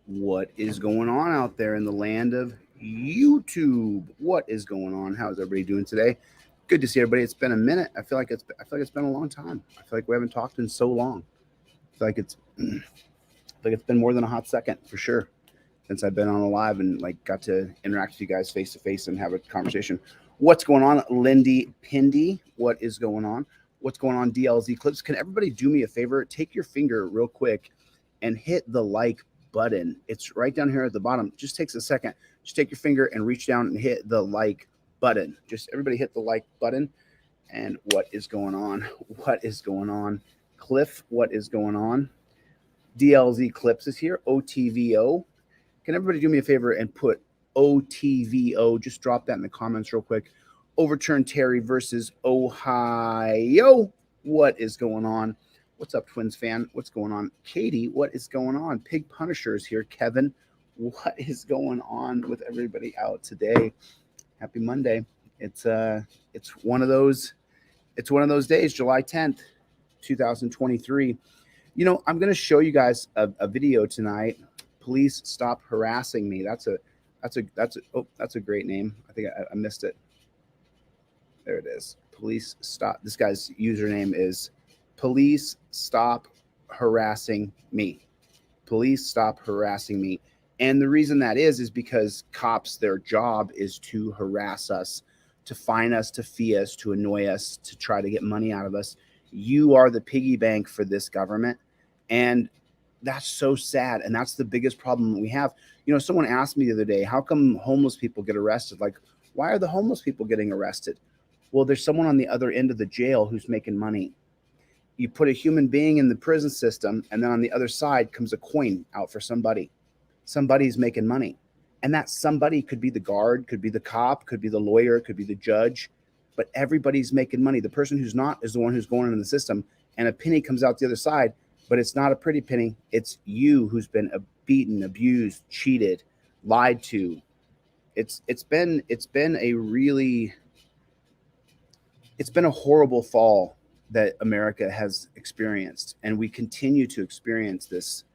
What is going on out there in the land of YouTube? What is going on? How's everybody doing today? Good to see everybody. It's been a minute. I feel like it's been a long time. I feel like we haven't talked in so long. I feel like it's I feel like it's been more than a hot second for sure since I've been on a live and like got to interact with you guys face to face and have a conversation. What's going on, Lindy Pindy? What is going on? What's going on, DLZ Clips? Can everybody do me a favor? Take your finger real quick and hit the like button. It's right down here at the bottom. Just takes a second. Just take your finger and reach down and hit the like button. Just everybody hit the like button. And what is going on? What is going on? Cliff, what is going on? DLZ Clips is here. OTVO. Can everybody do me a favor and put OTVO? Just drop that in the comments real quick. Overturn Terry versus Ohio. What is going on? What's up, Twins fan? What's going on? Katie, what is going on? Pig Punisher is here. Kevin, what is going on with everybody out today? Happy Monday. It's one of those days, July 10th, 2023. You know, I'm going to show you guys a video tonight. Please stop harassing me. That's a great name. I think I missed it. There it is. Police stop. This guy's username is Police Stop Harassing Me. Police stop harassing me. And the reason that is because cops, their job is to harass us, to fine us, to fee us, to annoy us, to try to get money out of us. You are the piggy bank for this government. And that's so sad. And that's the biggest problem we have. You know, someone asked me the other day, how come homeless people get arrested? Like, why are the homeless people getting arrested? Well, there's someone on the other end of the jail who's making money. You put a human being in the prison system, and then on the other side comes a coin out for somebody. Somebody's making money. And that somebody could be the guard, could be the cop, could be the lawyer, could be the judge, but everybody's making money. The person who's not is the one who's going in the system, and a penny comes out the other side, but it's not a pretty penny. It's you who's been beaten, abused, cheated, lied to. It's been a horrible fall that America has experienced, and we continue to experience this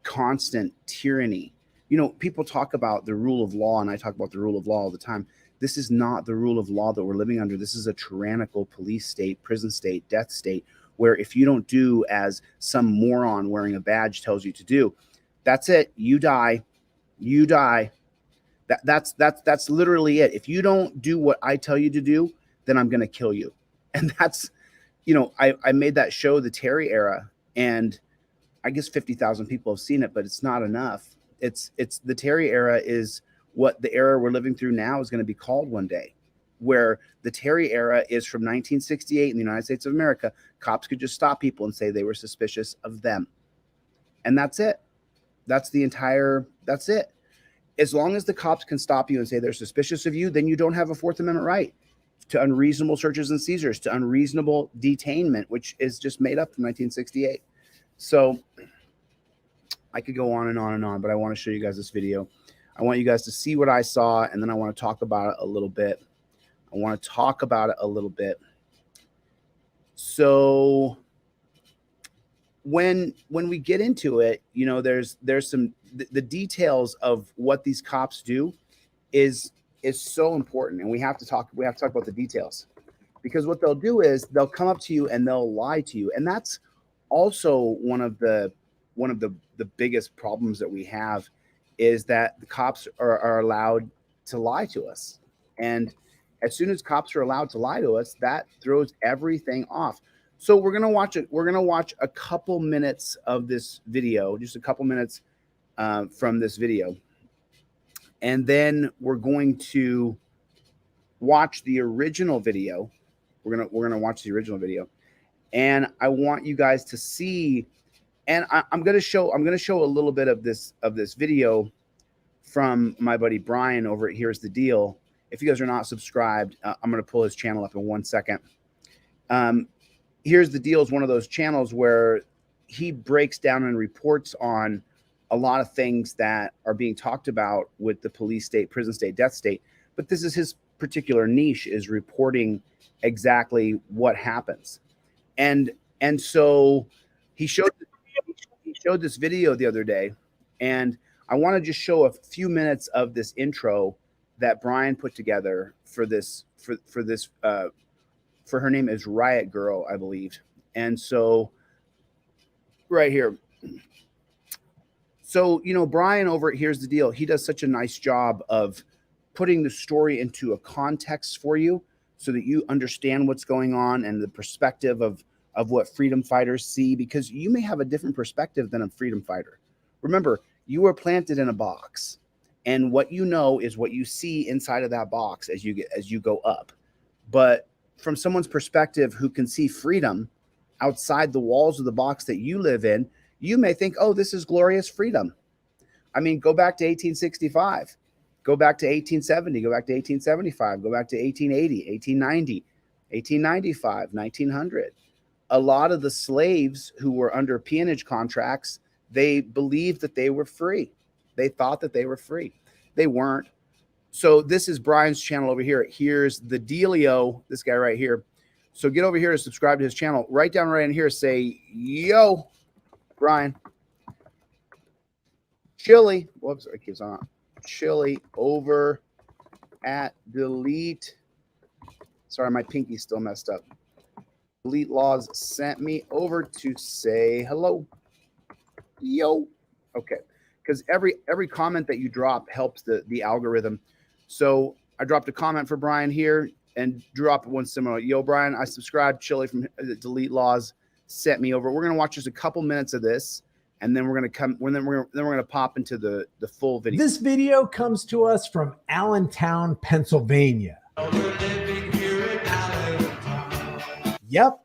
constant tyranny. You know, people talk about the rule of law, and I talk about the rule of law all the time. This is not the rule of law that we're living under. This is a tyrannical police state, prison state, death state, where if you don't do as some moron wearing a badge tells you to do, that's it. You die. You die. That's literally it. If you don't do what I tell you to do, then I'm going to kill you. And that's, you know, I made that show, The Terry Era, and I guess 50,000 people have seen it, but it's not enough. It's The Terry Era is what the era we're living through now is going to be called one day, where the Terry Era is from 1968 in the United States of America. Cops could just stop people and say they were suspicious of them. And that's it. That's it. As long as the cops can stop you and say they're suspicious of you, then you don't have a Fourth Amendment right to unreasonable searches and seizures, to unreasonable detainment, which is just made up from 1968. So I could go on and on and on, but I want to show you guys this video. I want you guys to see what I saw, and then I want to talk about it a little bit. So when we get into it, you know, there's some the details of what these cops do is so important, and we have to talk about the details, because what they'll do is they'll come up to you and they'll lie to you, and that's also one of the biggest problems that we have, is that the cops are allowed to lie to us. And as soon as cops are allowed to lie to us, that throws everything off. So we're gonna watch it. We're gonna watch a couple minutes of this video, just a couple minutes from this video, and then we're going to watch the original video. We're gonna watch the original video, and I want you guys to see. And I'm gonna show a little bit of this video from my buddy Brian over at Here's the Deal. If you guys are not subscribed, I'm gonna pull his channel up in 1 second. Here's the Deal is one of those channels where he breaks down and reports on a lot of things that are being talked about with the police state, prison state, death state. But this is his particular niche, is reporting exactly what happens. And so he showed this video the other day, And I want to just show a few minutes of this intro that Brian put together for this, for her name is Riot Girl, I believe. And so right here. So, Brian over at Here's the Deal, he does such a nice job of putting the story into a context for you so that you understand what's going on and the perspective of what freedom fighters see, because you may have a different perspective than a freedom fighter. Remember, you were planted in a box, and what you know is what you see inside of that box as you go up. But from someone's perspective who can see freedom outside the walls of the box that you live in, you may think, oh, this is glorious freedom. I mean, go back to 1865, go back to 1870, go back to 1875, go back to 1880, 1890, 1895, 1900. A lot of the slaves who were under peonage contracts, they believed that they were free. They thought that they were free. They weren't. So this is Brian's channel over here. Here's the Dealio, this guy right here. So get over here to subscribe to his channel. Write down right in here, say, yo, Brian. Chille, whoops, it keeps on. Chille over at Delete. Sorry, my pinky's still messed up. Delete Laws sent me over to say hello. Yo. Okay. Because every comment that you drop helps the algorithm. So I dropped a comment for Brian here and drop one similar. Yo, Brian, I subscribed. Chille from Delete Laws sent me over. We're gonna watch just a couple minutes of this, and then we're gonna pop into the full video. This video comes to us from Allentown, Pennsylvania. We're living here in Allentown. Yep,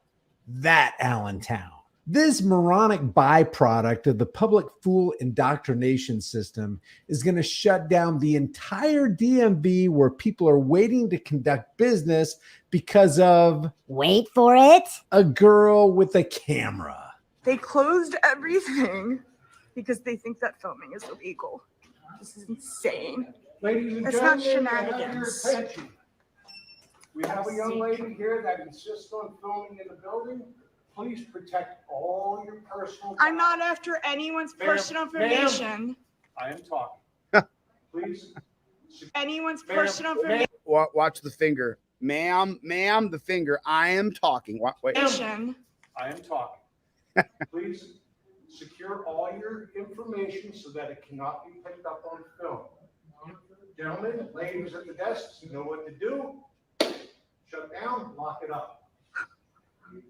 that Allentown. This moronic byproduct of the public fool indoctrination system is going to shut down the entire DMV where people are waiting to conduct business because of, wait for it, a girl with a camera. They closed everything because they think that filming is illegal. This is insane. Ladies and That's not gentlemen, we have your shenanigans. attention. We have a young lady here that insists on filming in the building. Please protect all your personal. I'm not after anyone's Ma'am, personal information. I am talking. Please. Anyone's Ma'am, personal information. Watch the finger, ma'am, the finger. I am talking. Wait. I am talking. Please secure all your information so that it cannot be picked up on film. Gentlemen, ladies at the desks, you know what to do. Shut down, lock it up.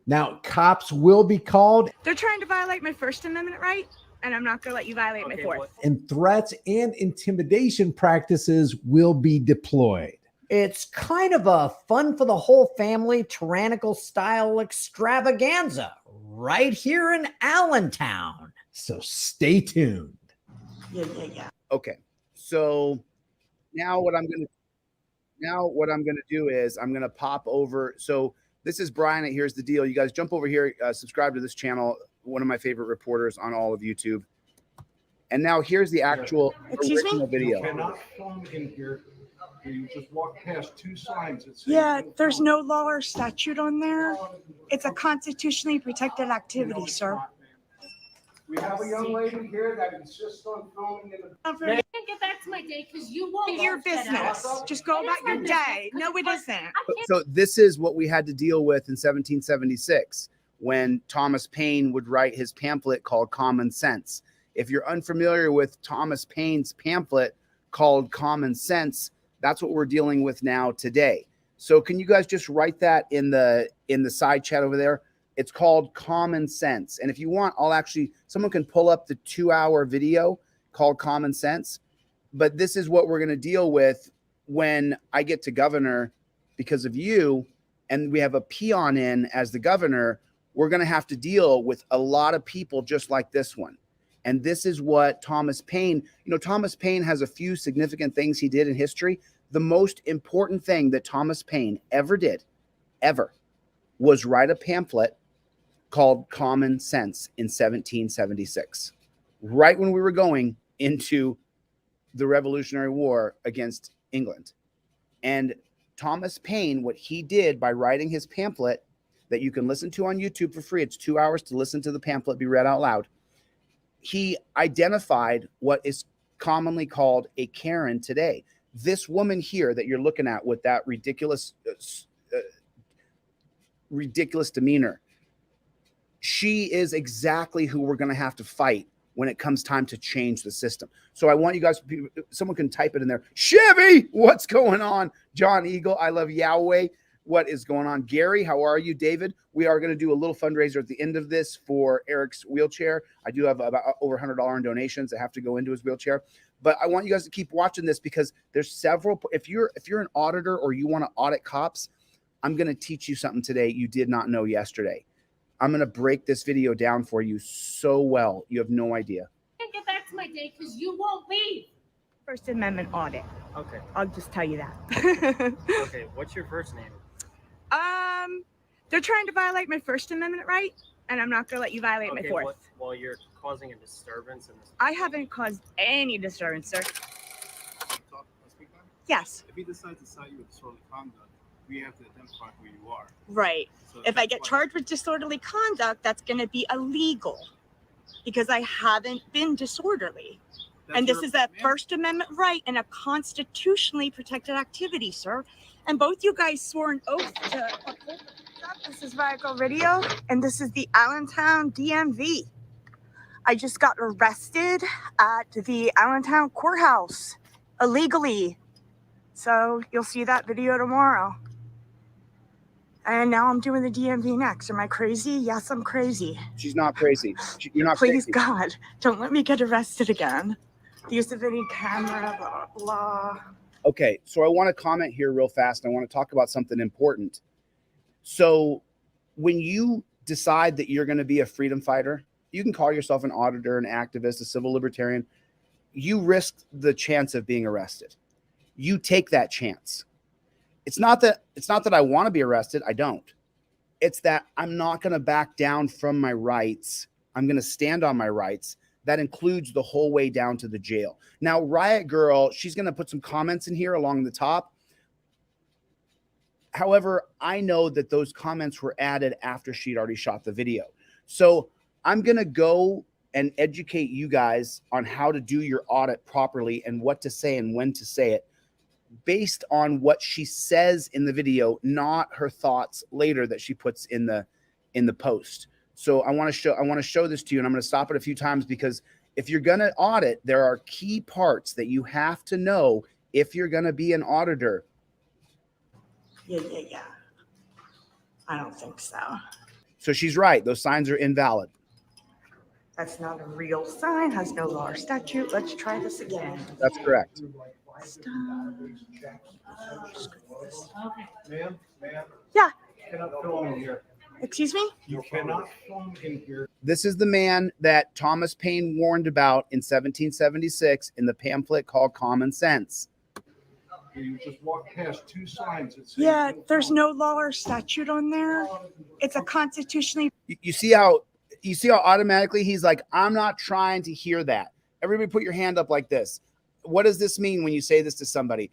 Now, cops will be called, They're trying to violate my First Amendment right, and I'm not going to let you violate my Fourth. and threats and intimidation practices will be deployed. it's kind of a fun for the whole family tyrannical style extravaganza right here in Allentown. So stay tuned. Yeah. Okay. So now what I'm gonna do is I'm gonna pop over. So this is Brian at Here's the Deal. You guys jump over here, subscribe to this channel, one of my favorite reporters on all of YouTube. And now here's the actual original video. You cannot film in here. You just walk past two signs that say Yeah, there's no law or statute on there. It's a constitutionally protected activity, sir. We have a young lady here that insists on filming in the. I can't get back to my day because you won't. Your business. Just go about your day. No, it isn't. So this is what we had to deal with in 1776 when Thomas Paine would write his pamphlet called Common Sense. If you're unfamiliar with Thomas Paine's pamphlet called Common Sense, that's what we're dealing with now today. So can you guys just write that in the side chat over there? It's called Common Sense. And if you want, someone can pull up the 2-hour video called Common Sense. But this is what we're going to deal with when I get to governor because of you. And we have a peon in as the governor. We're going to have to deal with a lot of people just like this one. And this is what Thomas Paine, Thomas Paine has a few significant things he did in history. The most important thing that Thomas Paine ever did, was write a pamphlet called Common Sense in 1776, right when we were going into the Revolutionary War against England. And Thomas Paine, what he did by writing his pamphlet that you can listen to on YouTube for free, it's 2 hours to listen to the pamphlet be read out loud. he identified what is commonly called a Karen today. This woman here that you're looking at with that ridiculous demeanor, she is exactly who we're going to have to fight when it comes time to change the system. So I want you guys, someone can type it in there. Chevy, what's going on? John Eagle, I love Yahweh. What is going on? Gary, how are you? David, we are going to do a little fundraiser at the end of this for Eric's wheelchair. I do have about over $100 in donations that have to go into his wheelchair. But I want you guys to keep watching this because there's several. If you're an auditor or you want to audit cops, I'm going to teach you something today you did not know yesterday. I'm going to break this video down for you so well. You have no idea. I can't get back to my day because you won't leave. First Amendment audit. Okay. I'll just tell you that. Okay. What's your first name? They're trying to violate my First Amendment right, and I'm not going to let you violate my Fourth. Well, you're causing a disturbance in this. I haven't caused any disturbance, sir. Yes. If he decides to cite you with disorderly conduct, we have to identify who you are. Right. So If I get charged with disorderly conduct, that's going to be illegal because I haven't been disorderly. And this is a First Amendment right and a constitutionally protected activity, sir. And both you guys swore an oath to uphold. This is Viacle Video, and this is the Allentown DMV. I just got arrested at the Allentown courthouse illegally. So you'll see that video tomorrow. And now I'm doing the DMV next. Am I crazy? Yes, I'm crazy. She's not crazy. You're not Please, crazy. God, don't let me get arrested again. The use of any camera, blah, blah, blah. Okay, so I want to comment here real fast. I want to talk about something important. So when you decide that you're going to be a freedom fighter, you can call yourself an auditor, an activist, a civil libertarian. You risk the chance of being arrested. You take that chance. It's not that I want to be arrested. I don't. It's that I'm not going to back down from my rights. I'm going to stand on my rights. That includes the whole way down to the jail. Now, Riot Girl, she's going to put some comments in here along the top. However, I know that those comments were added after she'd already shot the video. So I'm going to go and educate you guys on how to do your audit properly and what to say and when to say it based on what she says in the video, not her thoughts later that she puts in the post. So I want to show this to you, and I'm going to stop it a few times because if you're going to audit, there are key parts that you have to know if you're going to be an auditor. Yeah. I don't think so. So she's right. Those signs are invalid. That's not a real sign, has no law or statute. Let's try this again. That's correct. Stop. Ma'am, Yeah. you cannot film in here. Excuse me? You cannot film in here. This is the man that Thomas Paine warned about in 1776 in the pamphlet called Common Sense. You just walk past two signs that say. Yeah, there's no law or statute on there. It's a constitutionally. You see how automatically he's like, I'm not trying to hear that. Everybody put your hand up like this. What does this mean when you say this to somebody?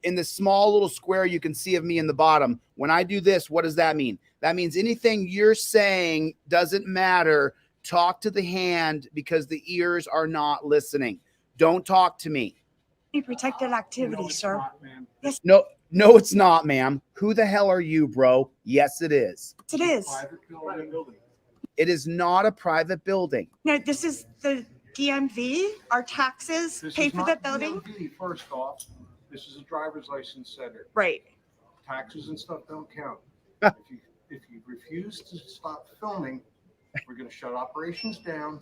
In the small little square you can see of me in the bottom, when I do this, what does that mean? That means anything you're saying doesn't matter. Talk to the hand because the ears are not listening. Don't talk to me. Protected activity, sir. Yes, No, it's not, ma'am. Who the hell are you, bro? Yes, it is. it is. Private building. It is not a private building. No, this is the DMV. Our taxes This pay is for not that building. DMV, first off, this is a driver's license center. Right. Taxes and stuff don't count. If you refuse to stop filming, we're going to shut operations down and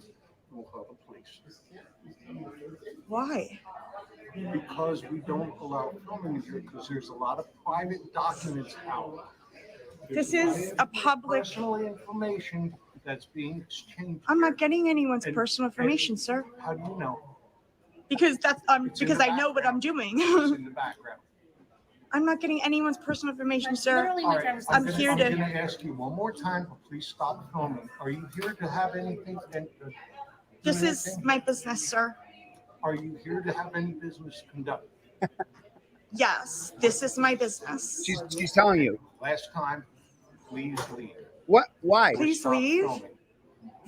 we'll call the police. Why? Because we don't allow filming in here because there's a lot of private documents out. This is a public. Personal information that's being exchanged. I'm not getting anyone's And- personal information, sir. How do you know? Because that's It's in because the I know what I'm doing. It's in the background. I'm not getting anyone's personal information, That's sir. literally All my right, driver's I'm license. here to- I'm going to ask you one more time, but please stop filming. Are you here to have anything? This is my business, sir. Are you here to have any business conduct? Yes, this is my business. She's telling you. Last time, please leave. What? Why? Please Stop leave. filming.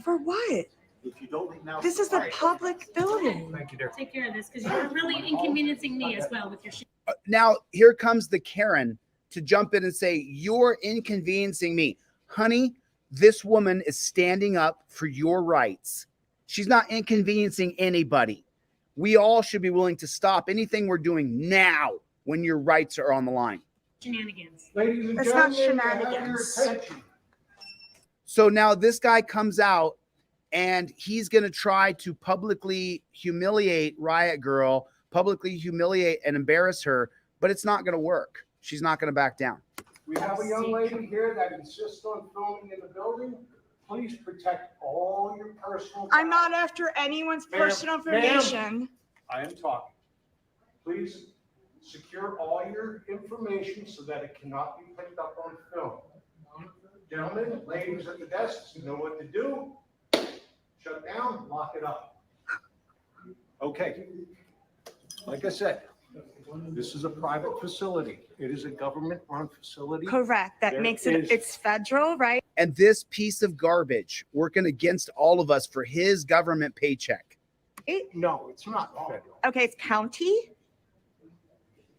For what? If you don't leave now. This is a public building. Thank you, dear. Take care of this because you're really inconveniencing me as well with your shit. Now, here comes the Karen to jump in and say, you're inconveniencing me. Honey, this woman is standing up for your rights. She's not inconveniencing anybody. We all should be willing to stop anything we're doing now when your rights are on the line. Shenanigans. Ladies and That's not gentlemen, I have your shenanigans. attention. So now this guy comes out and he's going to try to publicly humiliate Riot Girl, publicly humiliate and embarrass her, but it's not going to work. She's not going to back down. We have a young lady here that insists on filming in the building. Please protect all your personal. I'm not after anyone's Ma'am, personal information. I am talking. Please secure all your information so that it cannot be picked up on film. Gentlemen, ladies at the desks, you know what to do. Shut down, lock it up. Okay. Like I said, this is a private facility. It is a government-run facility. Correct. That There makes is- it's federal, right? And this piece of garbage working against all of us for his government paycheck. No, it's not federal. Okay, it's county.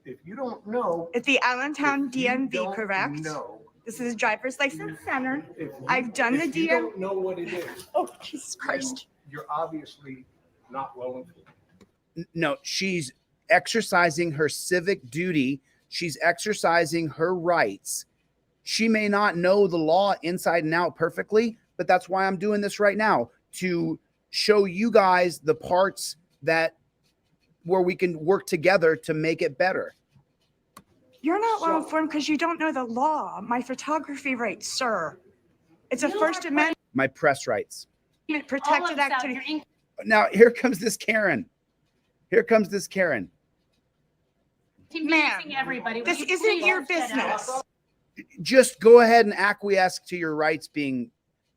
If you don't know. It's the Allentown if you DMV, don't correct? know, This is driver's license center. if you- I've done the if you DM. don't know what it is, Oh, Jesus Christ. you're obviously not well informed. No, she's exercising her civic duty. She's exercising her rights. She may not know the law inside and out perfectly, but that's why I'm doing this right now, to show you guys the parts that where we can work together to make it better. You're not well informed because you don't know the law. My photography rights, sir. It's a You First are Amendment My press rights. protected All of activity. You're Now, here comes this Karen. Here comes this Karen. inconveniencing everybody. This Would you isn't please your shut up? business. Just go ahead and acquiesce to your rights being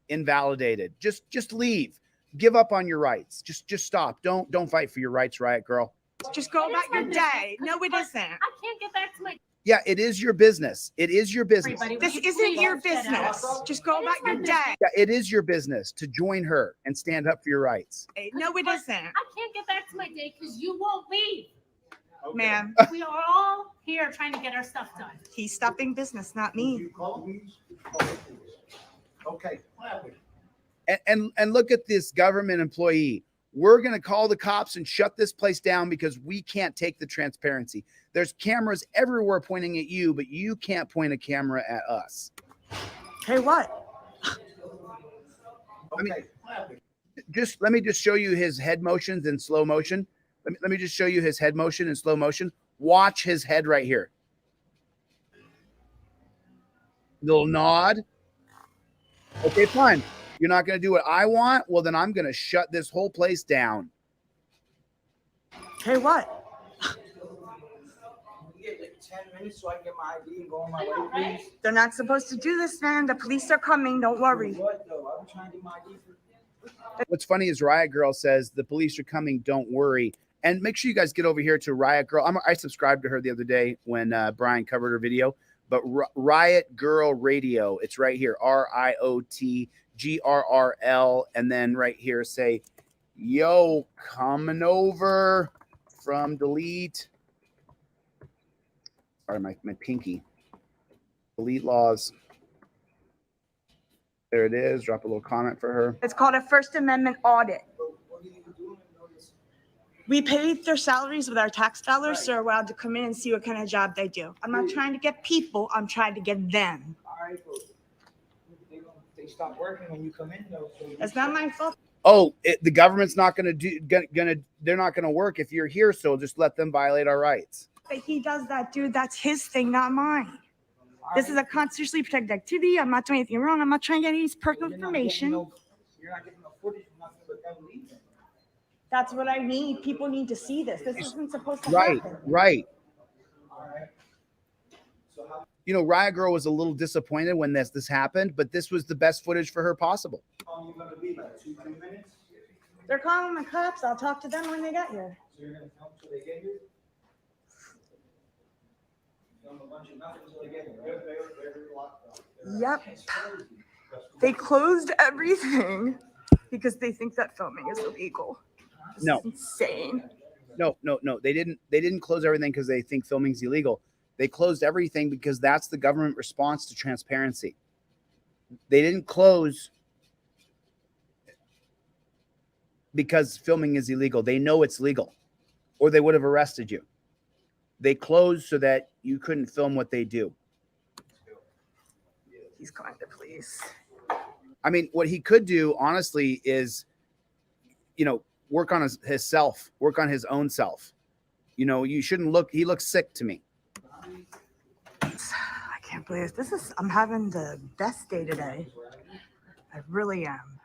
invalidated. Just leave. Give up on your rights. Just stop. Don't fight for your rights, Riot Girl. Just go It about is my your business. day. No, it isn't. I can't get back to my Yeah, it is your business. It is your business. everybody. This Would you isn't please your shut up? business. Just go It about is my your business. day. Yeah, it is your business to join her and stand up for your rights. No, it isn't, I can't get back to my day because you won't leave. Okay. ma'am. We are all here trying to get our stuff done. He's stopping business, not Will me. you call these? Call the police. Okay. And look at this government employee. We're going to call the cops and shut this place down because we can't take the transparency. There's cameras everywhere pointing at you, but you can't point a camera at us. Hey, what? Okay. Just let me just show you his head motions in slow motion. Let me just show you his head motion in slow motion. Watch his head right here. Little nod. Okay, fine. You're not going to do what I want? Well, then I'm going to shut this whole place down. Hey, what? Get like 10 minutes so I can get my ID and go on my I know, way, right? please. They're not supposed to do this, man. The police are coming. Don't worry. What though? I'm trying to get my ID for What's funny is Riot Girl says the police are coming. Don't worry. And make sure you guys get over here to Riot Girl. I subscribed to her the other day when Brian covered her video. But Riot Girl Radio, it's right here. RIOTGRRL. And then right here say, yo, coming over from delete. Sorry, my pinky. Delete laws. There it is. Drop a little comment for her. It's called a First Amendment audit. what are you doing? Notice. We pay their salaries with our tax dollars, so they're allowed to come in and see what kind of job they do. I'm not trying to get people. I'm trying to get them. All right, bro. They stop working when you come in though. So It's not my fault. Oh, the government's not going to they're not going to work if you're here. So just let them violate our rights. But he does that, dude. That's his thing, not mine. This is a constitutionally protected activity. I'm not doing anything wrong. I'm not trying to get any personal information. You're not getting no footage. You're not gonna let them leave. That's what I need. People need to see this. This isn't supposed to Right, happen. right. All right. So how You know, Riot Girl was a little disappointed when this happened, but this was the best footage for her possible. long you gonna be? Like 2-3 minutes? They're calling the cops. I'll talk to them when they get here. So you're gonna film till they get here? Film a bunch of nothing till they get here. Right? Yep. They closed everything. because they think that filming is illegal. This No. is insane. No. They didn't close everything because they think filming's illegal. They closed everything because that's the government response to transparency. They didn't close because filming is illegal. They know it's legal, or they would have arrested you. They closed so that you couldn't film what they do. He's calling the police. I mean, what he could do, honestly, is, work on his self, work on his own self. You shouldn't look. He looks sick to me. I can't believe this. I'm having the best day today. I really am.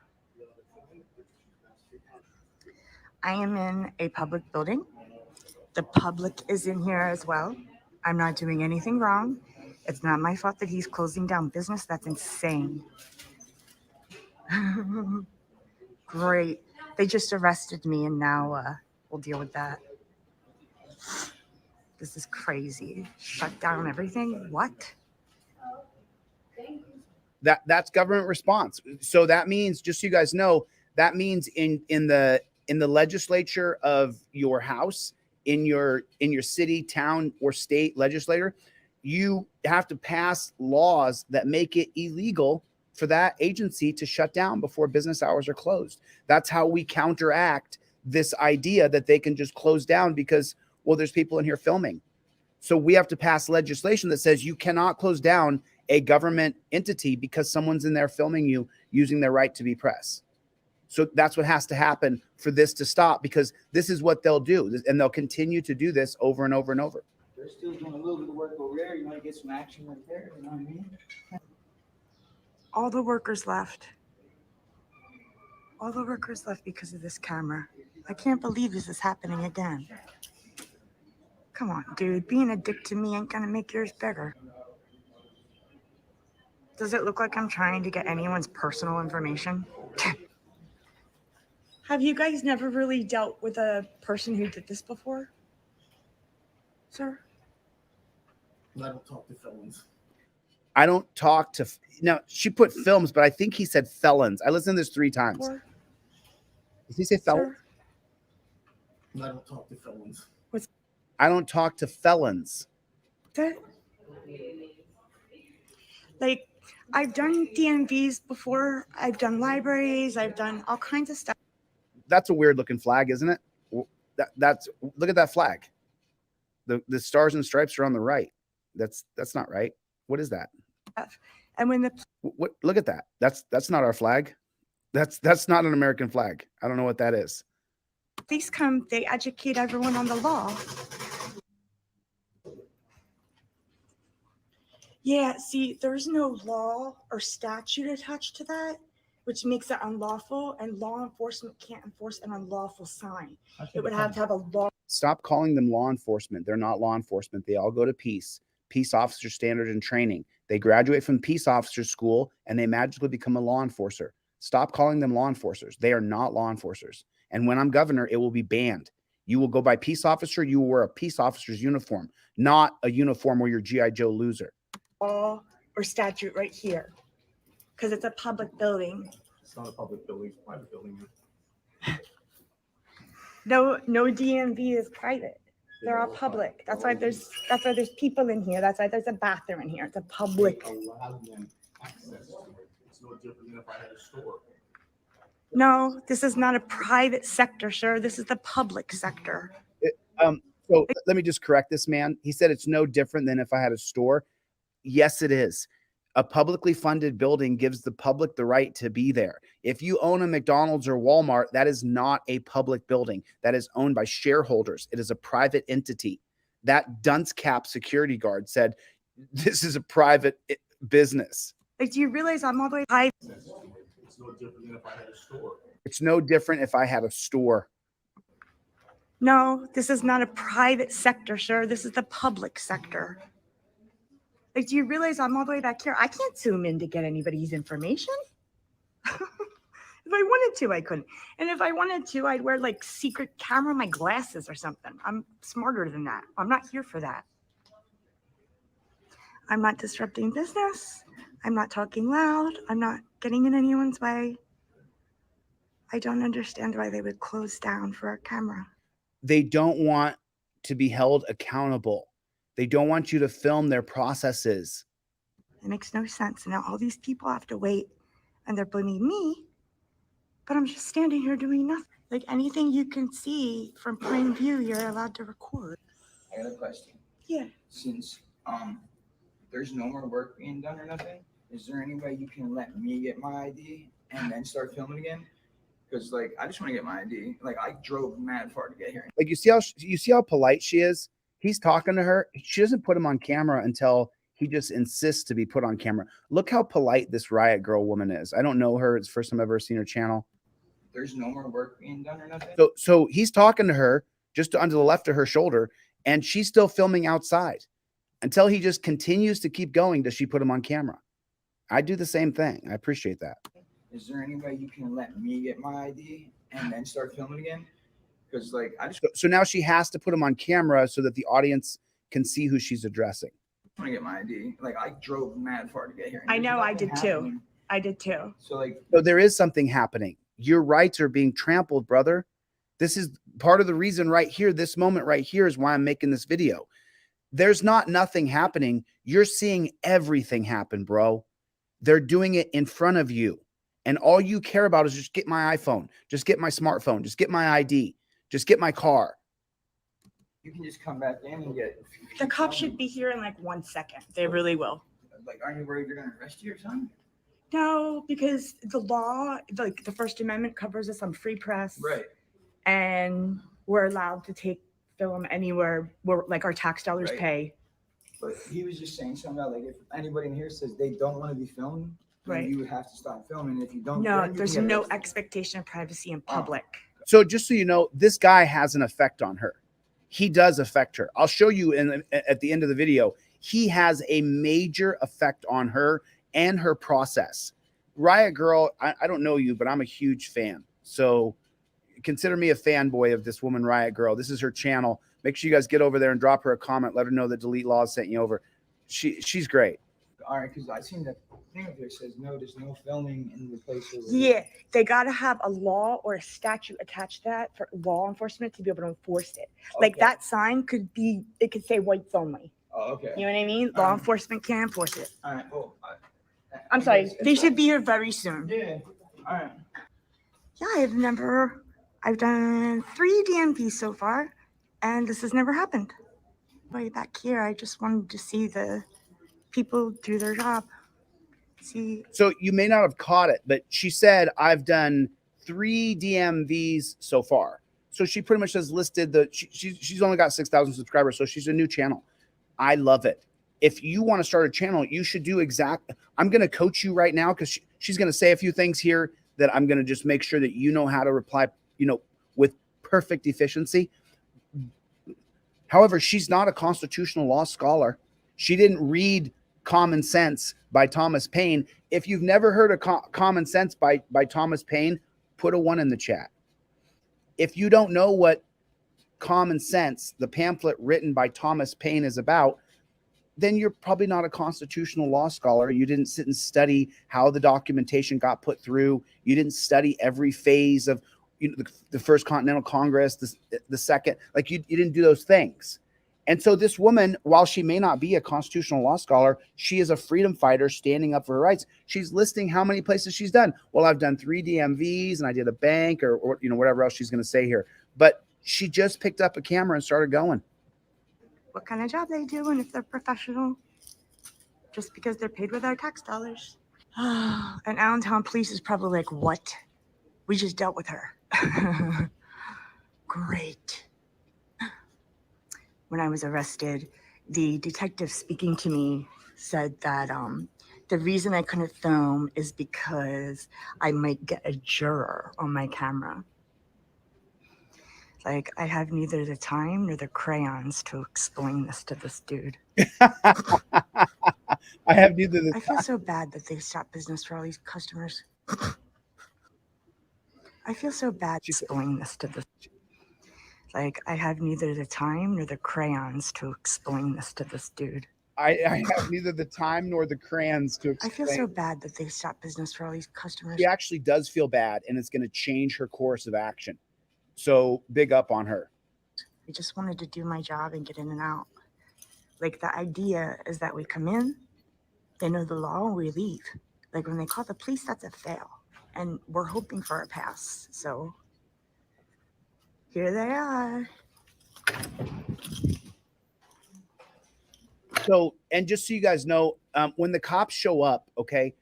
I am in a public building. The public is in here as well. I'm not doing anything wrong. It's not my fault that he's closing down business. That's insane. Great. They just arrested me, and now we'll deal with that. This is crazy. Shut down everything? What? That's government response. So that means, just so you guys know, that means in the legislature of your house, in your city, town, or state legislator, you have to pass laws that make it illegal for that agency to shut down before business hours are closed. That's how we counteract this idea that they can just close down because, well, there's people in here filming. So we have to pass legislation that says you cannot close down a government entity because someone's in there filming you using their right to be press. So that's what has to happen for this to stop, because this is what they'll do, and they'll continue to do this over and over and over. They're still doing a little bit of work over there. You want to get some action right there. You know what I mean? All the workers left. All the workers left because of this camera. I can't believe this is happening again. Come on, dude. Being a dick to me ain't gonna make yours bigger. Does it look like I'm trying to get anyone's personal information? Have you guys never really dealt with a person who did this before? Sir? I don't talk to felons. I don't talk to, now she put films, but I think he said felons. I listened to this 3 times. Or, Did he say felons? sir? I don't talk to felons. I don't talk to felons. That, like, I've done DMVs before. I've done libraries. I've done all kinds of stuff. That's a weird looking flag, isn't it? That's look at that flag. The stars and stripes are on the right. That's not right. What is that? And when the What? Look at that. That's not our flag. That's not an American flag. I don't know what that is. police come, they educate everyone on the law. Yeah, see, there's no law or statute attached to that, which makes it unlawful, and law enforcement can't enforce an unlawful sign. It would have to have a law. Stop calling them law enforcement. They're not law enforcement. They all go to peace officer standard and training. They graduate from peace officer school and they magically become a law enforcer. Stop calling them law enforcers. They are not law enforcers. And when I'm governor, it will be banned. You will go by peace officer. You will wear a peace officer's uniform, not a uniform where you're G.I. Joe loser. Law or statute right here, because it's a public building. It's not a public building, it's a private building. No DMV is private. They're all public. That's why there's people in here. That's why there's a bathroom in here. It's a public. Allow them access to it. It's no different than if I had a store. No, this is not a private sector, sir. This is the public sector. So let me just correct this man. He said it's no different than if I had a store. Yes, it is. A publicly funded building gives the public the right to be there. If you own a McDonald's or Walmart, that is not a public building. That is owned by shareholders. It is a private entity. That dunce cap security guard said, this is a private business. Like, do you realize I'm all the way high? It's no different than if I had a store. It's no different if I had a store. No, this is not a private sector, sir. This is the public sector. Like, do you realize I'm all the way back here? I can't zoom in to get anybody's information. If I wanted to, I couldn't. And if I wanted to, I'd wear like secret camera on my glasses or something. I'm smarter than that. I'm not here for that. I'm not disrupting business. I'm not talking loud. I'm not getting in anyone's way. I don't understand why they would close down for a camera. They don't want to be held accountable. They don't want you to film their processes. It makes no sense. Now all these people have to wait and they're blaming me, but I'm just standing here doing nothing. Like anything you can see from plain view, you're allowed to record. I got a question. Yeah. Since there's no more work being done or nothing, is there any way you can let me get my ID and then start filming again? Because like I just want to get my ID. Like I drove mad far to get here. Like you see how polite she is? He's talking to her. She doesn't put him on camera until he just insists to be put on camera. Look how polite this Riot Girl woman is. I don't know her. It's the first time I've ever seen her channel. There's no more work being done or nothing. So he's talking to her just under the left of her shoulder, and she's still filming outside until he just continues to keep going. Does she put him on camera? I do the same thing. I appreciate that. Is there any way you can let me get my ID and then start filming again? Because like I just So now she has to put him on camera so that the audience can see who she's addressing. want to get my ID. Like I drove mad far to get here. I know, I Nothing did too. happening. I did too. So like So there is something happening. Your rights are being trampled, brother. This is part of the reason right here. This moment right here is why I'm making this video. There's not nothing happening. You're seeing everything happen, bro. They're doing it in front of you. And all you care about is just get my iPhone, just get my smartphone, just get my ID, just get my car. you can just come back in and get. The cops should be here in like 1 second. They really will. Like, aren't you worried they're gonna arrest you or something? No, because the law, like the First Amendment covers us on free press. Right. And we're allowed to take film anywhere where like our tax dollars Right. pay. But he was just saying something about like if anybody in here says they don't want to be filmed, then Right. you would have to stop filming. If you don't, No, then you there's can get no arrested. expectation of privacy in public. So just so you know, this guy has an effect on her. He does affect her. I'll show you at the end of the video. He has a major effect on her and her process. Riot Girl, I don't know you, but I'm a huge fan. So consider me a fanboy of this woman, Riot Girl. This is her channel. Make sure you guys get over there and drop her a comment. Let her know that Delete Laws sent you over. She's great. All right, because I seen that thing up there says no, there's no filming in the place. Yeah, they got to have a law or a statute attached to that for law enforcement to be able to enforce it. Like Okay. that sign could be, it could say whites only. Oh, okay. You know what I mean? Law enforcement can't enforce it. All right. Well, I'm sorry. They should be here very soon. Yeah. All right. Yeah, I've done 3 DMVs so far, and this has never happened. Way back here, I just wanted to see the people do their job. See, So you may not have caught it, but she said, I've done 3 DMVs so far. So she pretty much has listed she's only got 6,000 subscribers. So she's a new channel. I love it. If you want to start a channel, you should do I'm going to coach you right now because she's going to say a few things here that I'm going to just make sure that you know how to reply, with perfect efficiency. However, she's not a constitutional law scholar. She didn't read Common Sense by Thomas Paine. If you've never heard of Common Sense by Thomas Paine, put a 1 in the chat. If you don't know what Common Sense, the pamphlet written by Thomas Paine, is about, then you're probably not a constitutional law scholar. You didn't sit and study how the documentation got put through. You didn't study every phase of the First Continental Congress, the second. Like you didn't do those things. And so this woman, while she may not be a constitutional law scholar, she is a freedom fighter standing up for her rights. She's listing how many places she's done. Well, I've done 3 DMVs and I did a bank or whatever else she's going to say here. But she just picked up a camera and started going. what kind of job they do and if they're professional, just because they're paid with our tax dollars. And Allentown police is probably like, what? We just dealt with her. Great. When I was arrested, the detective speaking to me said that the reason I couldn't film is because I might get a juror on my camera. Like, I have neither the time nor the crayons to explain this to this dude. I have neither the I feel so bad that they stopped business for all these customers. I feel so bad explaining this to this. Like, I have neither the time nor the crayons to explain this to this dude. I have neither the time nor the crayons to I explain. feel so bad that they stopped business for all these customers. She actually does feel bad, and it's going to change her course of action. So big up on her. I just wanted to do my job and get in and out. Like, the idea is that we come in, they know the law, and we leave. Like, when they call the police, that's a fail. And we're hoping for a pass. So here they are. So, and just so you guys know, when the cops show up, okay,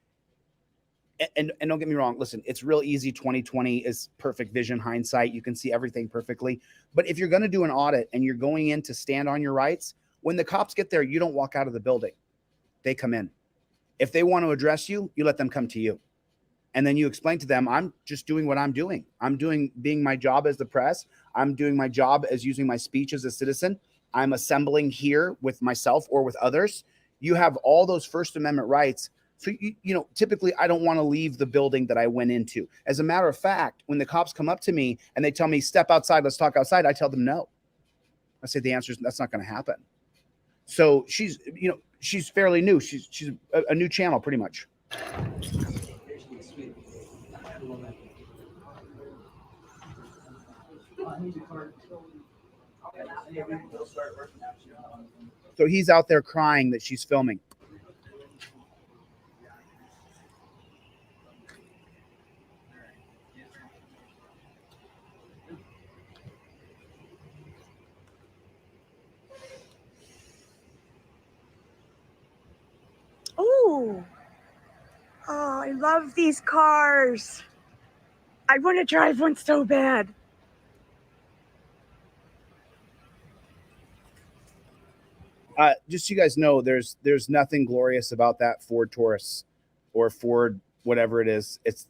and don't get me wrong, listen, it's real easy. 2020 is perfect vision, hindsight. You can see everything perfectly. But if you're going to do an audit and you're going in to stand on your rights, when the cops get there, you don't walk out of the building. They come in. If they want to address you, you let them come to you. And then you explain to them, I'm just doing what I'm doing. I'm being my job as the press. I'm doing my job as using my speech as a citizen. I'm assembling here with myself or with others. You have all those First Amendment rights. So, typically I don't want to leave the building that I went into. As a matter of fact, when the cops come up to me and they tell me, step outside, let's talk outside, I tell them no. I say the answer is that's not going to happen. So she's fairly new. She's a new channel pretty much. So he's out there crying that she's filming. Oh, I love these cars. I want to drive one so bad. Just so you guys know, there's nothing glorious about that Ford Taurus or Ford whatever it is. It's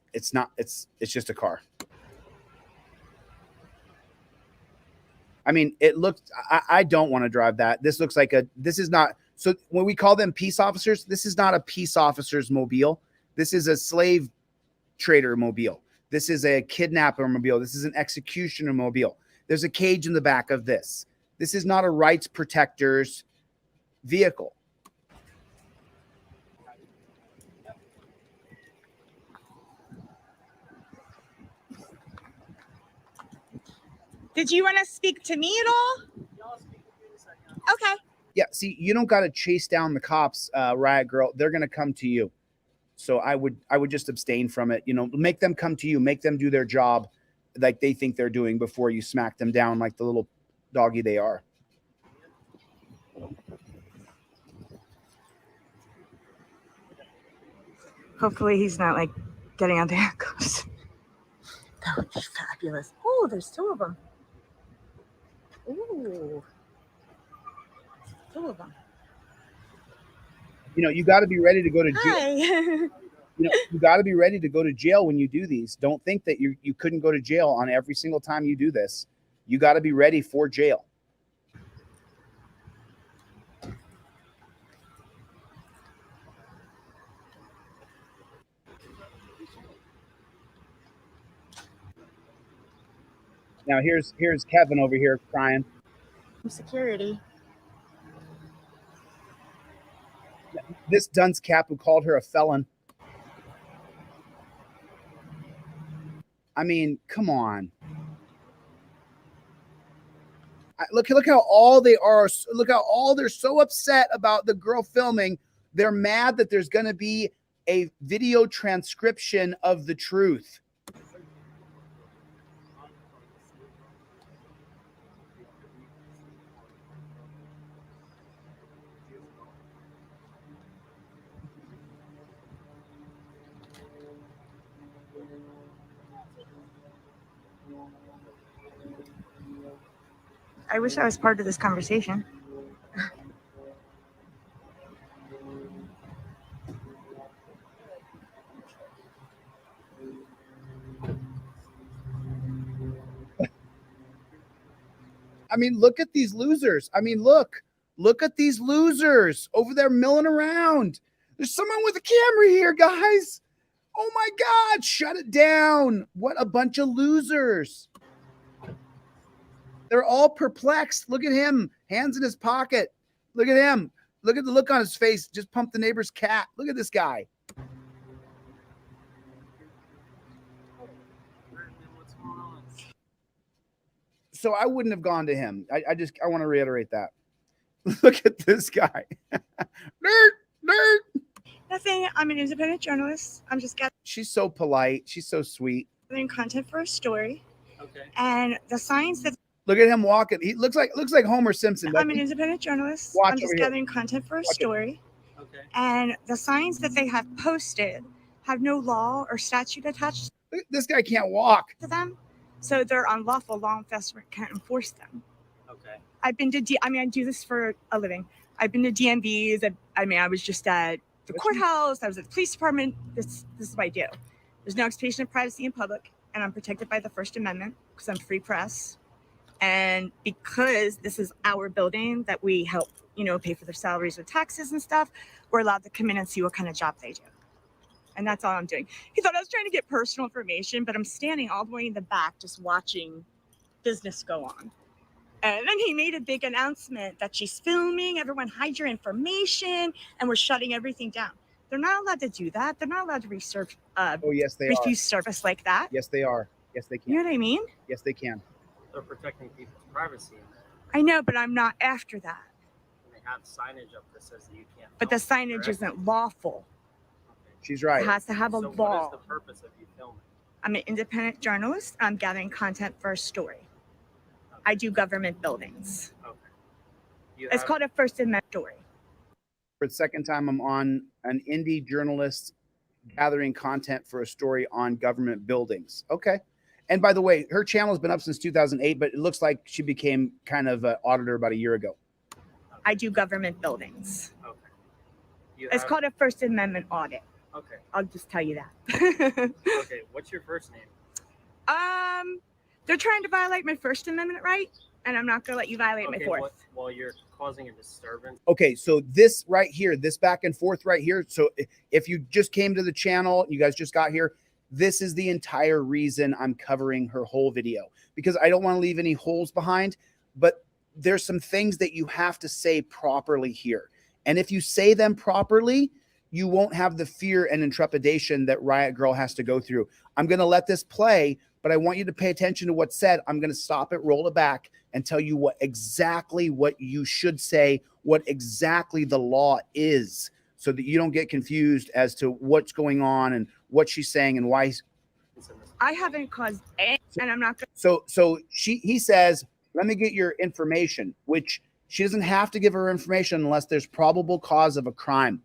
just a car. I mean, it looks. I don't want to drive that. This looks like this is not. So when we call them peace officers, this is not a peace officer's mobile. This is a slave trader mobile. This is a kidnapper mobile. This is an executioner mobile. There's a cage in the back of this. This is not a rights protector's vehicle. Did you want to speak to me at all? Okay. Yeah, see, you don't got to chase down the cops, Riot Girl. They're going to come to you. So I would just abstain from it. Make them come to you. Make them do their job like they think they're doing before you smack them down like the little doggy they are. Hopefully he's not like getting out the handcuffs. That would be fabulous. Oh, there's two of them. Ooh. Two of them. You got to be ready to go to jail. Hi. You got to be ready to go to jail when you do these. Don't think that you couldn't go to jail on every single time you do this. You got to be ready for jail. Now here's Kevin over here crying. Security. This dunce cap who called her a felon. I mean, come on. Look how all they are. Look how all they're so upset about the girl filming. They're mad that there's going to be a video transcription of the truth. I wish I was part of this conversation. I mean, look at these losers. I mean, look at these losers over there milling around. There's someone with a camera here, guys. Oh my God, shut it down. What a bunch of losers. They're all perplexed. Look at him, hands in his pocket. Look at him. Look at the look on his face. Just pumped the neighbor's cat. Look at this guy. What's going on? So I wouldn't have gone to him. I want to reiterate that. Look at this guy. Nerd. Nothing. I'm an independent journalist. I'm just She's so polite. She's so sweet. gathering content for a story. Okay. And the signs that Look at him walking. He looks like Homer Simpson. I'm an independent journalist. Watch I'm just over here. gathering content for a Watch it. story. Okay. And the signs that they have posted have no law or statute attached This guy can't walk. to them. So they're unlawful. Law enforcement can't enforce them. Okay. I've been to I do this for a living. I've been to DMVs. I was just at the courthouse. I was at the police department. This is what I do. There's no expectation of privacy in public, and I'm protected by the First Amendment because I'm free press. And because this is our building that we help, pay for their salaries with taxes and stuff, we're allowed to come in and see what kind of job they do. And that's all I'm doing. He thought I was trying to get personal information, but I'm standing all the way in the back just watching business go on. And then he made a big announcement that she's filming, everyone hide your information, and we're shutting everything down. They're not allowed to do that. They're not allowed to Oh, yes, they are. refuse service like that. Yes, they are. Yes, they You can. know what I mean? Yes, they can. They're protecting people's privacy. I know, but I'm not after that. And they have signage up that says that you can't. But the film, signage correct? isn't lawful. Okay. She's It right. has to have a So what law. is the purpose of you filming? I'm an independent journalist. I'm gathering content for a story. I do government buildings. Okay. You It's have- called a First Amendment story. For the second time, I'm on an indie journalist gathering content for a story on government buildings. Okay. And by the way, her channel has been up since 2008, but it looks like she became kind of an auditor about a year ago. I do government buildings. Okay. You It's have- called a First Amendment audit. Okay. I'll just tell you that. Okay. What's your first name? They're trying to violate my First Amendment right, and I'm not going to let you violate my Fourth. Well, you're causing a disturbance. Okay, so this right here, this back and forth right here. So if you just came to the channel, you guys just got here, this is the entire reason I'm covering her whole video, because I don't want to leave any holes behind, but there's some things that you have to say properly here. And if you say them properly, you won't have the fear and intrepidation that Riot Girl has to go through. I'm going to let this play, but I want you to pay attention to what's said. I'm going to stop it, roll it back, and tell you what you should say, what exactly the law is, so that you don't get confused as to what's going on and what she's saying and why. I haven't caused any, and I'm not going So he says, let me get your information, which she doesn't have to give her information unless there's probable cause of a crime.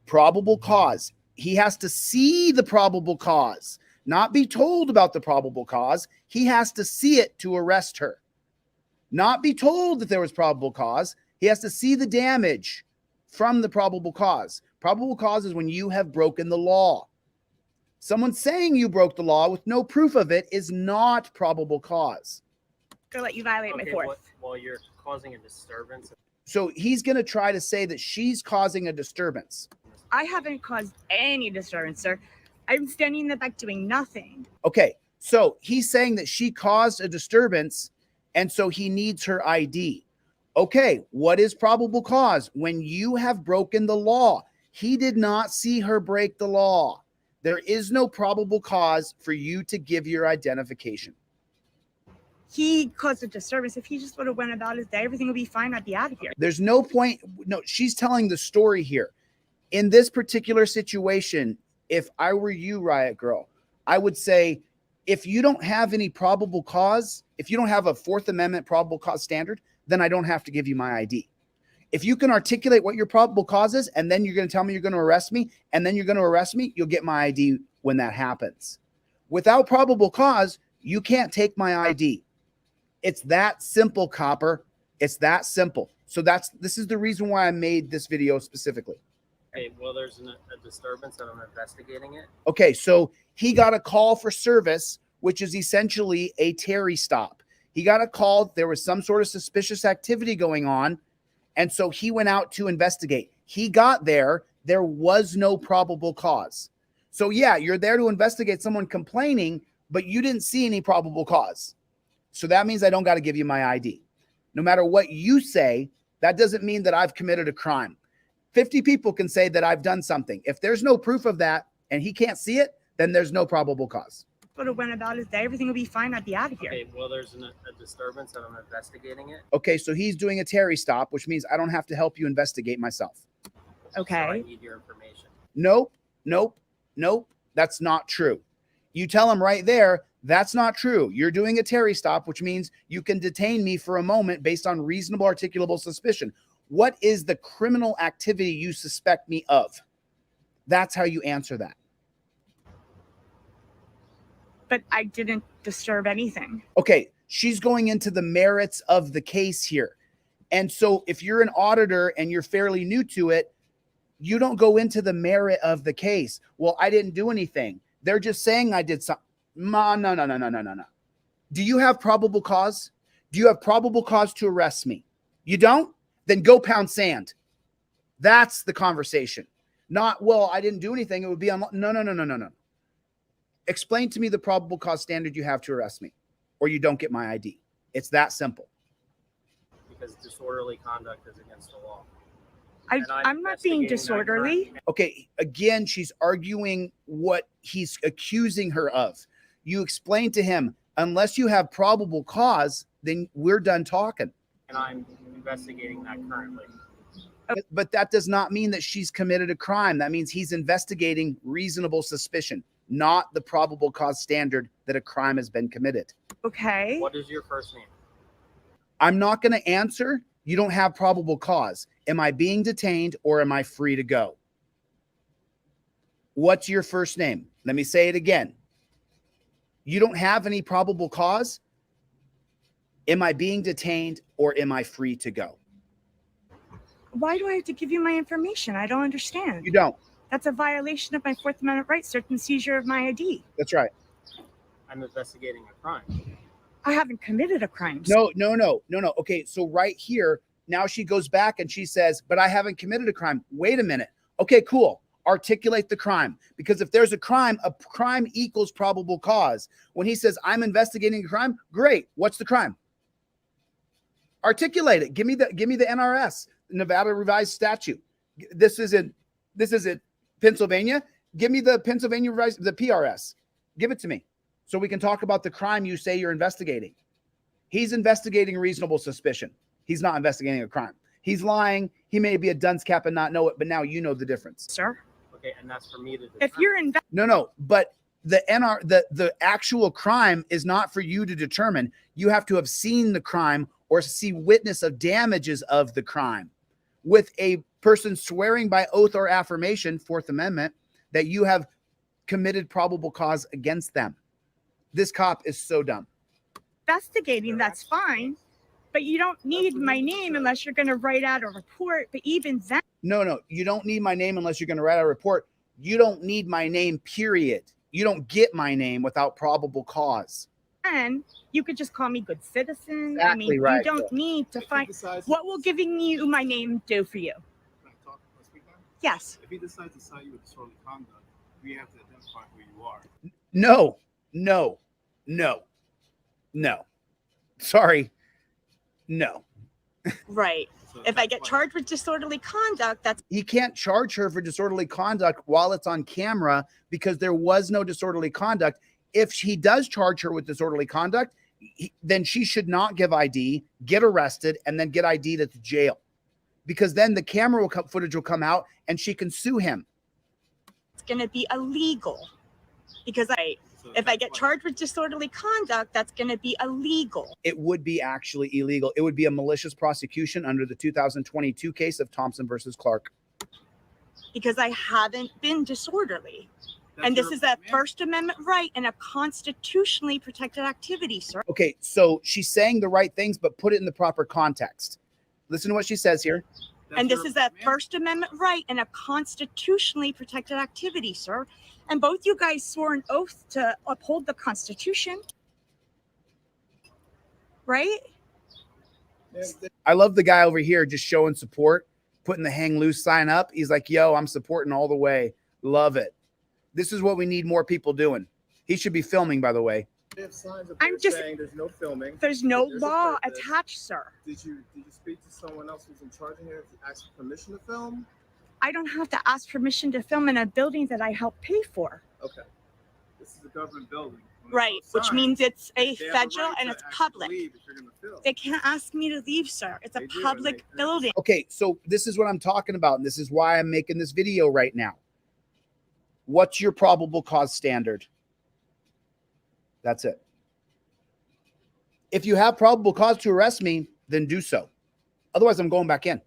Probable cause. He has to see the probable cause, not be told about the probable cause. He has to see it to arrest her. Not be told that there was probable cause. He has to see the damage from the probable cause. Probable cause is when you have broken the law. Someone saying you broke the law with no proof of it is not probable cause. to let you violate my Fourth. Well, you're causing a disturbance. So he's going to try to say that she's causing a disturbance. I haven't caused any disturbance, sir. I'm standing in the back doing nothing. Okay, so he's saying that she caused a disturbance, and so he needs her ID. Okay, what is probable cause? When you have broken the law. He did not see her break the law. There is no probable cause for you to give your identification. He caused a disturbance. If he just would have went about his day, everything would be fine. I'd be out of here. There's no point. No, she's telling the story here. In this particular situation, if I were you, Riot Girl, I would say, if you don't have any probable cause, if you don't have a Fourth Amendment probable cause standard, then I don't have to give you my ID. If you can articulate what your probable cause is, and then you're going to tell me you're going to arrest me, and then you're going to arrest me, you'll get my ID when that happens. Without probable cause, you can't take my ID. It's that simple, copper. It's that simple. So this is the reason why I made this video specifically. Okay, well, there's a disturbance and I'm investigating it. Okay, so he got a call for service, which is essentially a Terry stop. He got a call. There was some sort of suspicious activity going on, and so he went out to investigate. He got there. There was no probable cause. So, yeah, you're there to investigate someone complaining, but you didn't see any probable cause. So that means I don't got to give you my ID. No matter what you say, That doesn't mean that I've committed a crime. 50 people can say that I've done something. If there's no proof of that and he can't see it, then there's no probable cause. Would have went about his day. Everything will be fine. I'd be out of here. Okay, well, there's a disturbance and I'm investigating it. Okay, so he's doing a Terry stop, which means I don't have to help you investigate myself. Okay. So I need your information. Nope, nope, nope. That's not true. You tell him right there, that's not true. You're doing a Terry stop, which means you can detain me for a moment based on reasonable articulable suspicion. What is the criminal activity you suspect me of? That's how you answer that. But I didn't disturb anything. Okay, she's going into the merits of the case here. And so if you're an auditor and you're fairly new to it, you don't go into the merit of the case. Well, I didn't do anything. They're just saying I did something. No. Do you have probable cause? Do you have probable cause to arrest me? You don't? Then go pound sand. That's the conversation. Not, well, I didn't do anything. It would be on. No. Explain to me the probable cause standard you have to arrest me, or you don't get my ID. It's that simple. Because disorderly conduct is against the law. I'm not being disorderly. Okay, again, she's arguing what he's accusing her of. You explain to him, unless you have probable cause, then we're done talking. And I'm investigating that currently. But that does not mean that she's committed a crime. That means he's investigating reasonable suspicion, not the probable cause standard that a crime has been committed. Okay. What is your first name? I'm not going to answer. You don't have probable cause. Am I being detained or am I free to go? What's your first name? Let me say it again. You don't have any probable cause. Am I being detained or am I free to go? Why do I have to give you my information? I don't understand. You don't. That's a violation of my Fourth Amendment rights, search and seizure of my ID. That's right. I'm investigating a crime. I haven't committed a crime. No. Okay, so right here, now she goes back and she says, but I haven't committed a crime. Wait a minute. Okay, cool. Articulate the crime. Because if there's a crime equals probable cause. When he says, I'm investigating a crime, great. What's the crime? Articulate it. Give me the NRS, Nevada Revised Statute. This is in Pennsylvania. Give me the Pennsylvania Revised, the PRS. Give it to me so we can talk about the crime you say you're investigating. He's investigating reasonable suspicion. He's not investigating a crime. He's lying. He may be a dunce cap and not know it, but now you know the difference. Sir? Okay, and that's for me to determine. If you're No, but the actual crime is not for you to determine. You have to have seen the crime or see witness of damages of the crime with a person swearing by oath or affirmation, Fourth Amendment, that you have committed probable cause against them. This cop is so dumb. investigating, that's fine. But you don't need my name unless you're going to write out a report. But even then. No, you don't need my name unless you're going to write a report. You don't need my name, period. You don't get my name without probable cause. And you could just call me good citizen. Exactly I mean, right. you don't need to find. What will giving you my name do for you? Can I talk? Can I speak now? Yes. If he decides to cite you with disorderly conduct, we have to identify who you are. No. Sorry. No. Right. So If I that's get why- charged with disorderly conduct, that's He can't charge her for disorderly conduct while it's on camera because there was no disorderly conduct. If he does charge her with disorderly conduct, then she should not give ID, get arrested, and then get ID'd at the jail. Because then the camera footage will come out and she can sue him. going to be illegal. Because So if I that's get why- charged with disorderly conduct, that's going to be illegal. It would be actually illegal. It would be a malicious prosecution under the 2022 case of Thompson versus Clark. Because I haven't been disorderly. That's And this your- is a ma'am, First Amendment right and a constitutionally protected activity, sir. Okay, so she's saying the right things, but put it in the proper context. Listen to what she says here. that's And this your- is a ma'am, First Amendment right and a constitutionally protected activity, sir. And both you guys swore an oath to uphold the Constitution. Right? I love the guy over here just showing support, putting the hang loose sign up. He's like, yo, I'm supporting all the way. Love it. This is what we need more people doing. He should be filming, by the way. They have signs up I'm there just- saying there's no filming. There's no There's a law purpose. attached, sir. Did you speak to someone else who's in charge of here to ask for permission to film? I don't have to ask permission to film in a building that I help pay for. Okay. This is a government building. When there's Right, no which signs, means it's a they have federal right and to it's actually public. leave if you're gonna film. They can't ask me to leave, sir. It's a They do, and public they- building. Okay, so this is what I'm talking about, and this is why I'm making this video right now. What's your probable cause standard? That's it. If you have probable cause to arrest me, then do so. Otherwise, I'm going back in.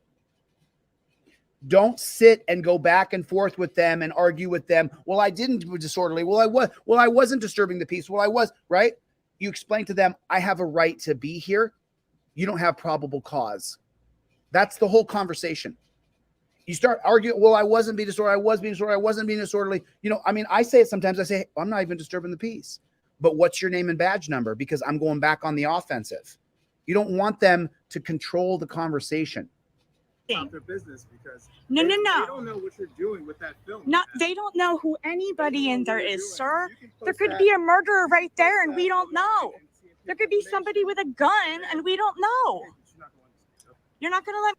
Don't sit and go back and forth with them and argue with them. Well, I didn't do disorderly. Well, I was. Well, I wasn't disturbing the peace. Well, I was, right? You explain to them, I have a right to be here. You don't have probable cause. That's the whole conversation. You start arguing, well, I wasn't being disorderly. I was being disorderly. I wasn't being disorderly. You know, I mean, I say it sometimes. I say, hey, I'm not even disturbing the peace. But what's your name and badge number? Because I'm going back on the offensive. You don't want them to control the conversation. Stop their business because No, they, no, no. They don't know what you're doing with that film. Not, they don't know who anybody in there is, sir. There could be be a murderer right there and we don't know. There could be somebody with a gun and we don't know. You're not going to let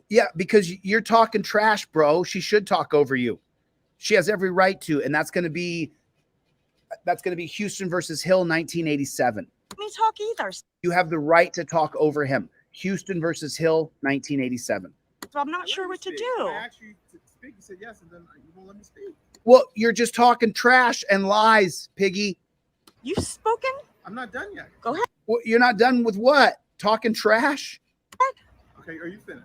Yeah, because you're talking trash, bro. She should talk over you. She has every right to, and that's going to be Houston versus Hill, 1987. me talk either. You have the right to talk over him. Houston versus Hill, 1987. So I'm not sure what to do. I asked you to speak. You said yes, and then you won't let me speak. Well, you're just talking trash and lies, Piggy. You've spoken? I'm not done yet. Go ahead. Well, you're not done with what? Talking trash? Okay, are you finished?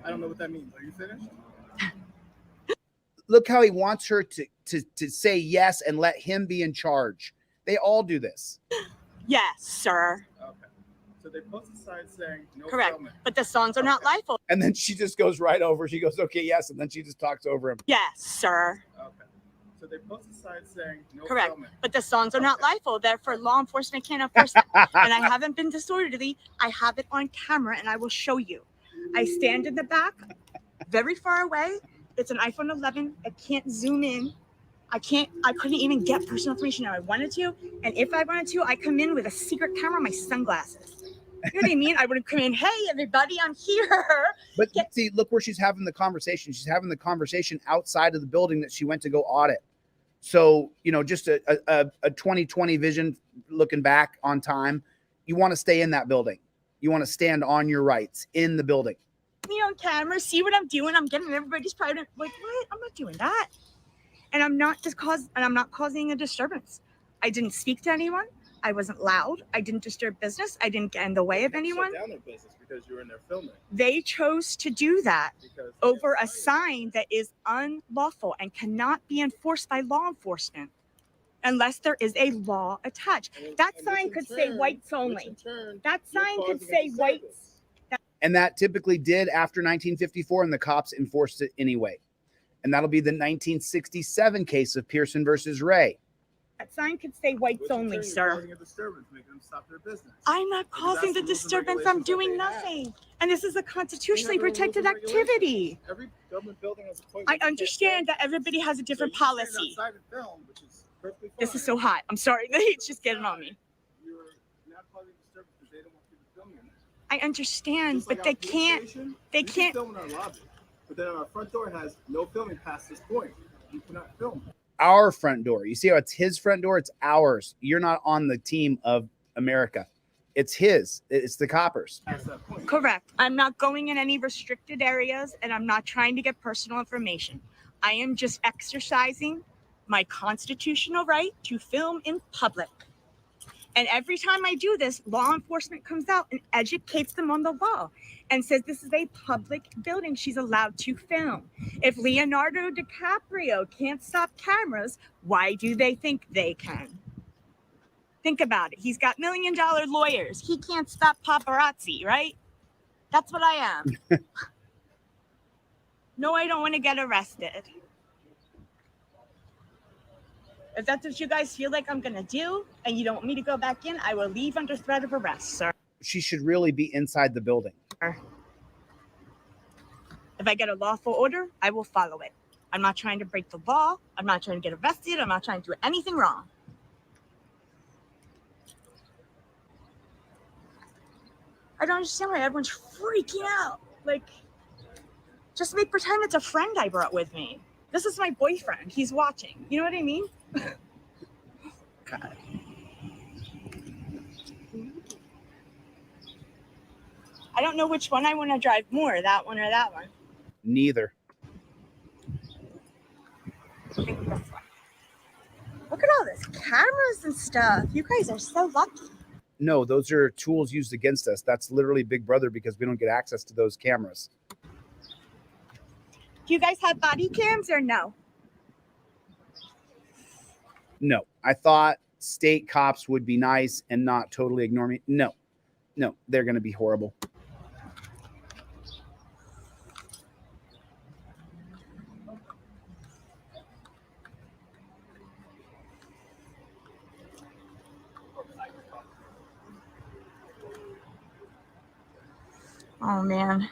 I don't know what that means. Are you finished? Look how he wants her to say yes and let him be in charge. They all do this. Yes, sir. Okay. So they posted signs saying no Correct. filming. But the songs are not lawful. And then she just goes right over. She goes, okay, yes. And then she just talks over him. Yes, sir. Okay. So they posted signs saying no Correct. filming. But the songs are not lawful. Therefore, law enforcement can't enforce them. And I haven't been disorderly. I have it on camera and I will show you. I stand in the back, very far away. It's an iPhone 11. I can't zoom in. I couldn't even get personal information now. I wanted to. And if I wanted to, I come in with a secret camera, my sunglasses. You know what I mean? I would come in, hey, everybody, I'm here. But see, look where she's having the conversation. She's having the conversation outside of the building that she went to go audit. So, you know, just a 2020 vision looking back on time. You want to stay in that building. You want to stand on your rights in the building. Me on camera, see what I'm doing. I'm getting everybody's private. Like, what? I'm not doing that. And I'm not causing a disturbance. I didn't speak to anyone. I wasn't loud. I didn't disturb business. I didn't get in the way of anyone. Shut down their business because you were in there filming. They chose to do that Because over a sign that is unlawful and cannot be enforced by law enforcement unless there is a law attached. That sign could say whites only. That sign could say whites. And that typically did after 1954, and the cops enforced it anyway. And that'll be the 1967 case of Pearson versus Ray. That sign could say whites only, sir. Causing a disturbance, making them stop their business. I'm not causing the disturbance. I'm doing nothing. And this is a constitutionally protected activity. Every government building has a point. I understand that everybody has a different policy. This is so hot. I'm sorry. The heat's just getting on me. You're not causing disturbance because they don't want people filming in there. I understand, Just like but they our police can't. station, They you can can't. film in our lobby, but then our front door has no filming past this point. You cannot film. Our front door. You see how it's his front door? It's ours. You're not on the team of America. It's his. It's the coppers. Past that point. Correct. I'm not going in any restricted areas and I'm not trying to get personal information. I am just exercising my constitutional right to film in public. And every time I do this, law enforcement comes out and educates them on the law and says this is a public building. She's allowed to film. If Leonardo DiCaprio can't stop cameras, why do they think they can? Think about it. He's got $1 million lawyers. He can't stop paparazzi, right? That's what I am. No, I don't want to get arrested. If that's what you guys feel like I'm going to do and you don't want me to go back in, I will leave under threat of arrest, sir. She should really be inside the building. If I get a lawful order, I will follow it. I'm not trying to break the law. I'm not trying to get arrested. I'm not trying to do anything wrong. I don't understand why everyone's freaking out. Like, just make pretend it's a friend I brought with me. This is my boyfriend. He's watching. You know what I mean? God. I don't know which one I want to drive more, that one or that one. Neither. I think this one. Look at all this cameras and stuff. You guys are so lucky. No, those are tools used against us. That's literally Big Brother because we don't get access to those cameras. Do you guys have body cams or no? No, I thought state cops would be nice and not totally ignore me. No, they're going to be horrible. Oh, man.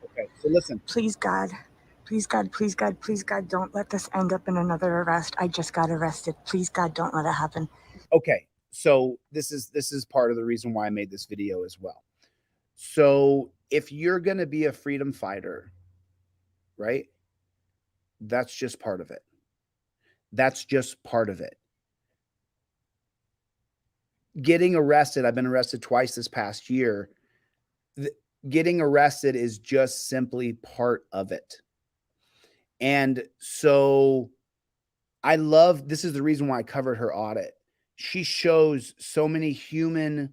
Okay, so listen. Please, God. Please, God, please, God, please, God, don't let this end up in another arrest. I just got arrested. Please, God, don't let it happen. Okay, so this is part of the reason why I made this video as well. So if you're going to be a freedom fighter, right? That's just part of it. That's just part of it. Getting arrested, I've been arrested twice this past year. Getting arrested is just simply part of it. And so this is the reason why I covered her audit. She shows so many human,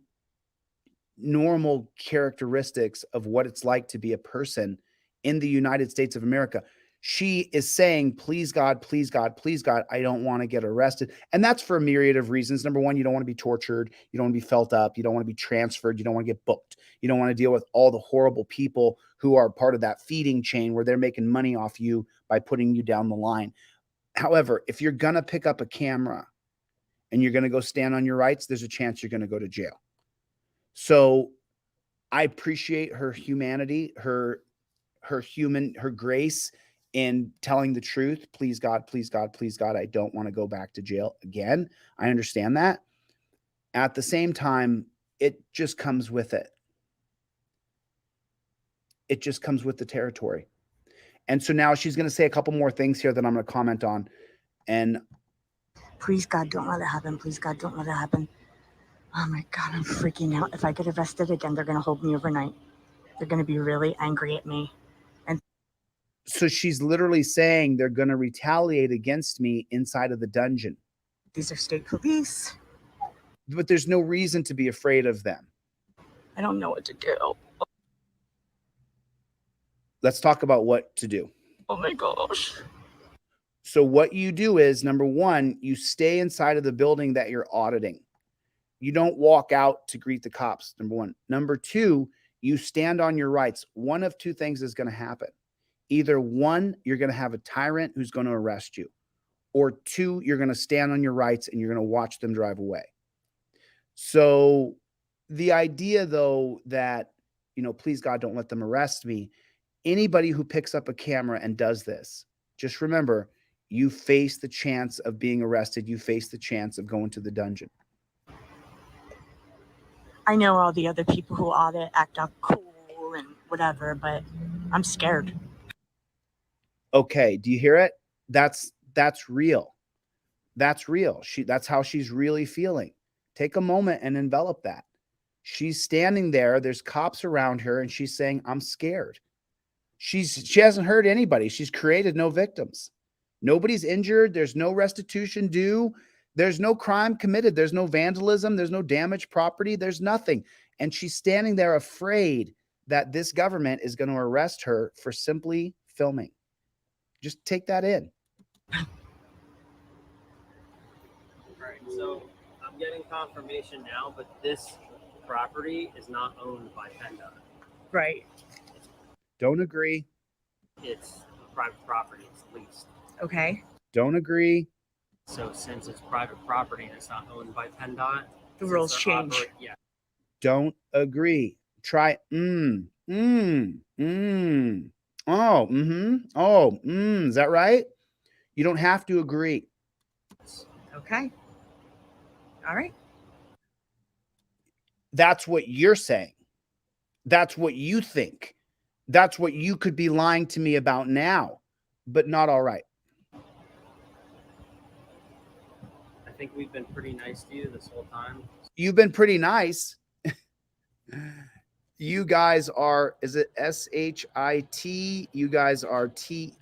normal characteristics of what it's like to be a person in the United States of America. She is saying, please, God, please, God, please, God, I don't want to get arrested. And that's for a myriad of reasons. Number one, you don't want to be tortured. You don't want to be felt up. You don't want to be transferred. You don't want to get booked. You don't want to deal with all the horrible people who are part of that feeding chain where they're making money off you by putting you down the line. However, if you're going to pick up a camera and you're going to go stand on your rights, there's a chance you're going to go to jail. So I appreciate her humanity, her grace in telling the truth. Please, God, please, God, please, God, I don't want to go back to jail again. I understand that. At the same time, it just comes with it. It just comes with the territory. And so now she's going to say a couple more things here that I'm going to comment on. And please, God, don't let it happen. Please, God, don't let it happen. Oh my God, I'm freaking out. If I get arrested again, they're going to hold me overnight. They're going to be really angry at me. And so she's literally saying they're going to retaliate against me inside of the dungeon. These are state police. But there's no reason to be afraid of them. I don't know what to do. Let's talk about what to do. Oh my gosh. So what you do is, number one, you stay inside of the building that you're auditing. You don't walk out to greet the cops, number one. Number two, you stand on your rights. One of two things is going to happen. Either one, you're going to have a tyrant who's going to arrest you. Or two, you're going to stand on your rights and you're going to watch them drive away. So the idea, though, that, please, God, don't let them arrest me. Anybody who picks up a camera and does this, just remember, you face the chance of being arrested. You face the chance of going to the dungeon. I know all the other people who audit act all cool and whatever, but I'm scared. Okay, do you hear it? That's real. That's real. That's how she's really feeling. Take a moment and envelop that. She's standing there. There's cops around her, and she's saying, "I'm scared." She hasn't hurt anybody. She's created no victims. Nobody's injured. There's no restitution due. There's no crime committed. There's no vandalism. There's no damaged property. There's nothing. And she's standing there afraid that this government is going to arrest her for simply filming. Just take that in. All right. So I'm getting confirmation now, but this property is not owned by PennDOT. Right. Don't agree. It's private property. It's leased. Okay. Don't agree. So since it's private property and it's not owned by PennDOT, the rules change. Yeah. Don't agree. Try. Oh. Is that right? You don't have to agree. Okay. All right. That's what you're saying. That's what you think. That's what you could be lying to me about now, but not all right. I think we've been pretty nice to you this whole time. You've been pretty nice. You guys are, is it SHIT? You guys are T.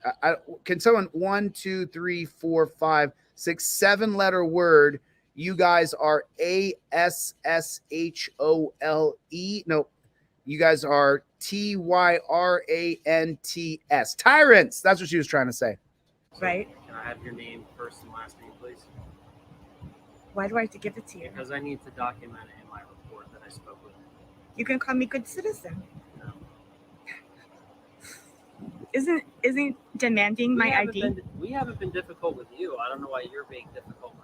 Can someone 1, 2, 3, 4, 5, 6, 7 letter word? You guys are ASSHOLE. No, you guys are TYRANTS. Tyrants. That's what she was trying to say. Right. Can I have your name, first and last name, please? Why do I have to give it to you? Because I need to document it in my report that I spoke with you. You can call me good citizen. No. Isn't demanding my ID? We haven't been difficult with you. I don't know why you're being difficult.